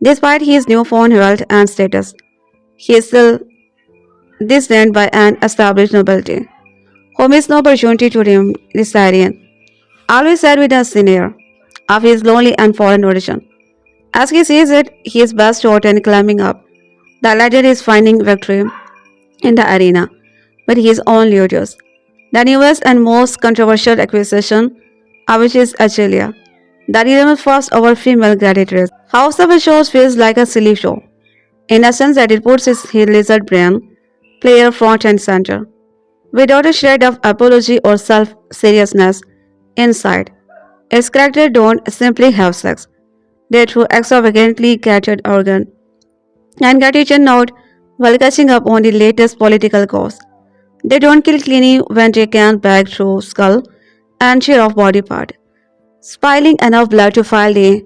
Despite his newfound wealth and status, he is still disdained by an established nobility, who missed no opportunity to redeem the Syrian, always said with a sneer of his lonely and foreign origin. As he sees it, he is best shot in climbing up. The ladder is finding victory in the arena with his own ludus. The newest and most controversial acquisition, which is Achelia, the reigning first over female gladiatrix. House of Shows feels like a silly show, in a sense that it puts his lizard brain player front and center, without a shred of apology or self-seriousness inside. Its characters don't simply have sex. They throw extravagantly catered organ and get eaten out while catching up on the latest political cause. They don't kill cleanly when they can bag through skull and shear off body part, spilling enough blood to file the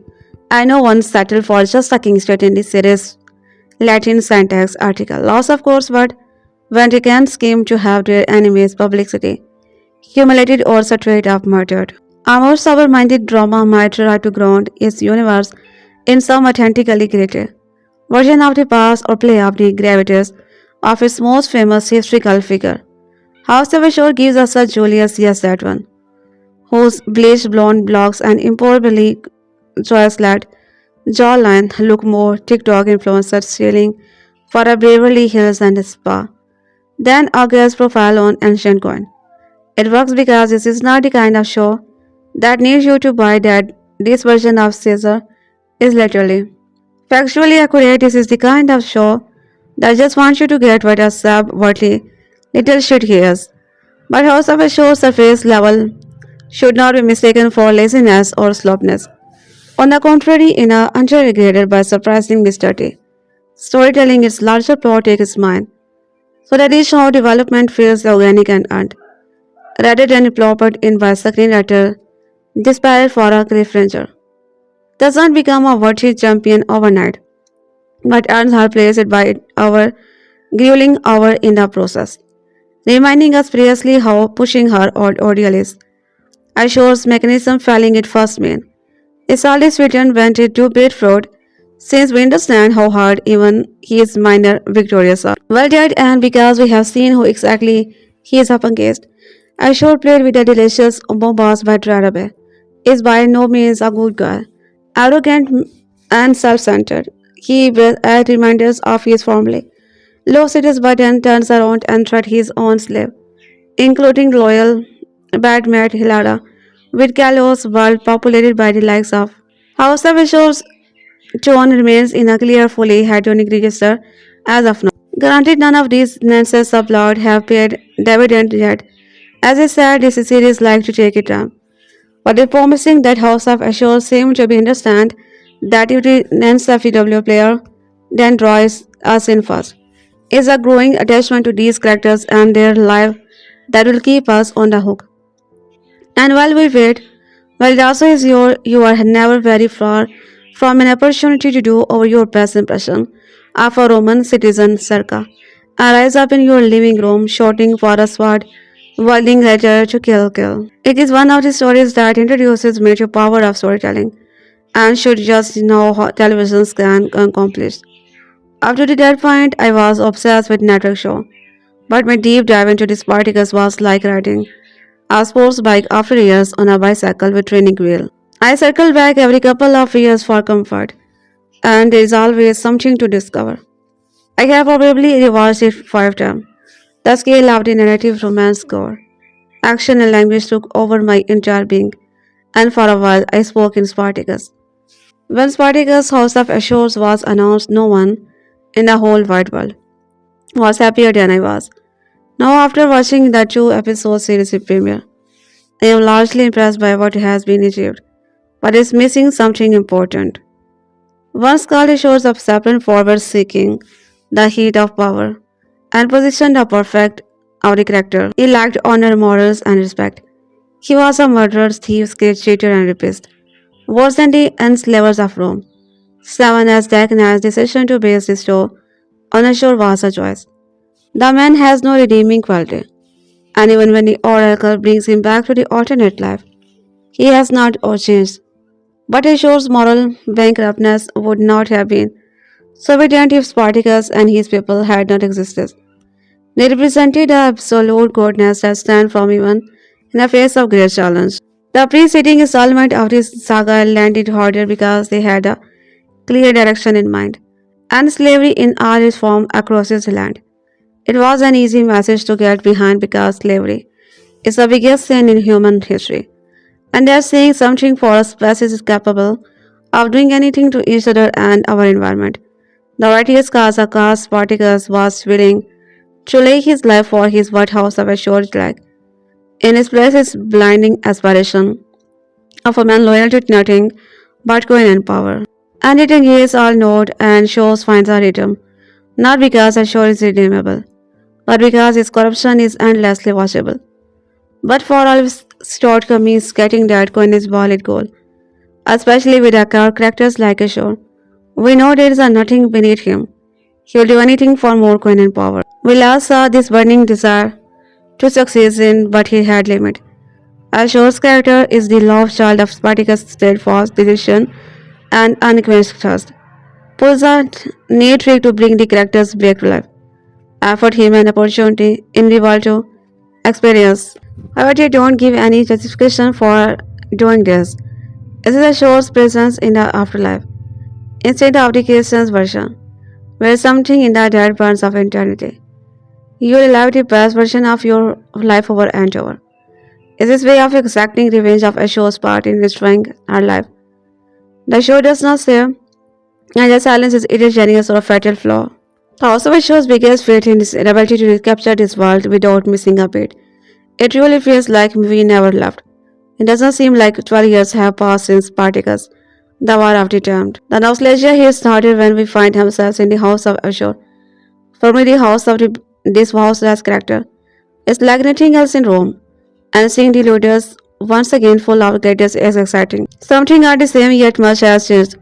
I know one settle for just sucking straight in the series Latin syntax article. Loss of course, but when they can scheme to have their enemies' publicity humiliated or straight up murdered. A more sober-minded drama might try to ground its universe in some authentically created version of the past or play up the gravitas of its most famous historical figure. However, Shore gives us a Julius yes that one, whose bleached blonde locks and improbably joyous-lad jawline look more TikTok influencer stealing for a Beverly Hills and a spa than a girl's profile on ancient coin. It works because this is not the kind of show that needs you to buy that this version of Caesar is literally factually accurate. This is the kind of show that just wants you to get what a sub-worthy little shit he is. But House of a show surface level should not be mistaken for laziness or slowness. On the contrary, in a underrated by surprising mystery, storytelling its larger plot takes its mind, so that each show development feels organic and earned, rather than plotted in by screenwriter desperate for a cliffhanger. Does not become a worthy champion overnight, but earns her place by our grueling hour in the process, reminding us precisely how pushing her ordeal is. Assure's mechanism failing it first mean. It's always written went it to beat fraud, since we understand how hard even his minor victorious are. Well dead and because we have seen who exactly he is up against. Ashur played with the delicious bombas by Tarabay is by no means a good guy. Arrogant and self-centered, he will add reminders of his family. Loses his button, turns around and threats his own slave, including loyal bad mate Hilara, with Kalos world populated by the likes of House of Ashur's tone remains in a clear, fully hedonic register as of now. Granted, none of these nuances of blood have paid dividend yet. As I said, this series like to take it time. But the promising that House of Ashur seem to be understand that if the NCFW player then draws us in first, is a growing attachment to these characters and their life that will keep us on the hook. And while we wait, well, it also is you are never very far from an opportunity to do over your best impression of a Roman citizen circa. And rise up in your living room, shouting for a sword, wielding letter to kill. It is one of the stories that introduces me to power of storytelling and should just know how televisions can accomplish. Up to that point, I was obsessed with network show, but my deep dive into this Spartacus was like riding a sports bike after years on a bicycle with training wheel. I circle back every couple of years for comfort, and there is always something to discover. I have probably rewatched it 5 times. The scale of the narrative romance score, action and language took over my entire being, and for a while I spoke in Spartacus. When Spartacus House of Ashurs was announced, no one in the whole wide world was happier than I was. Now, after watching the 2 episode series premiere, I am largely impressed by what has been achieved, but is missing something important. One scholar shows up separate forward seeking the heat of power and positioned a perfect out character. He lacked honor, morals, and respect. He was a murderer, thief, cheater, and rapist. Worse than the enslavers of Rome. Seven as DeKnight's decision to base his show on Ashur was a choice. The man has no redeeming quality, and even when the oracle brings him back to the alternate life, he has not changed. But Ashur's moral bankruptness would not have been so evident if Spartacus and his people had not existed. They represented the absolute goodness that stands firm even in the face of great challenge. The preceding installment of this saga landed harder because they had a clear direction in mind, and slavery in all its form across the land. It was an easy message to get behind because slavery is the biggest sin in human history, and they are saying something for a species is capable of doing anything to each other and our environment. The righteous cause Spartacus was willing to lay his life for his white house of a short leg. In his place is blinding aspiration of a man loyal to nothing but coin and power. And it engages all node and shows finds a rhythm, not because Ashur is redeemable, but because his corruption is endlessly watchable. But for all his shortcomings, getting that coin is valid goal, especially with our characters like Ashur. We know there is nothing beneath him. He will do anything for more coin and power. We last saw this burning desire to succeed in, but he had limit. Ashur's character is the love child of Spartacus' steadfast decision and unquenched thirst. Pulls a neat trick to bring the characters back to life. Afford him an opportunity in Rivaldo experience. However, they don't give any justification for doing this. This is a show's presence in the afterlife, instead of the Christian's version, where something in the dead burns of eternity. You relive the best version of your life over and over. Is this way of exacting revenge of Ashur's part in destroying our life? The show does not say, and the silence is either genius or a fatal flaw. The House of Ashur's biggest fate in his ability to recapture this world without missing a beat. It really feels like we never left. It doesn't seem like 12 years have passed since Spartacus, the war of the damned. The nostalgia here started when we find ourselves in the House of Ashur. For me, the house of this houseless character is like nothing else in Rome, and seeing the ludus once again full of gladiators is exciting. Something are the same yet much has changed.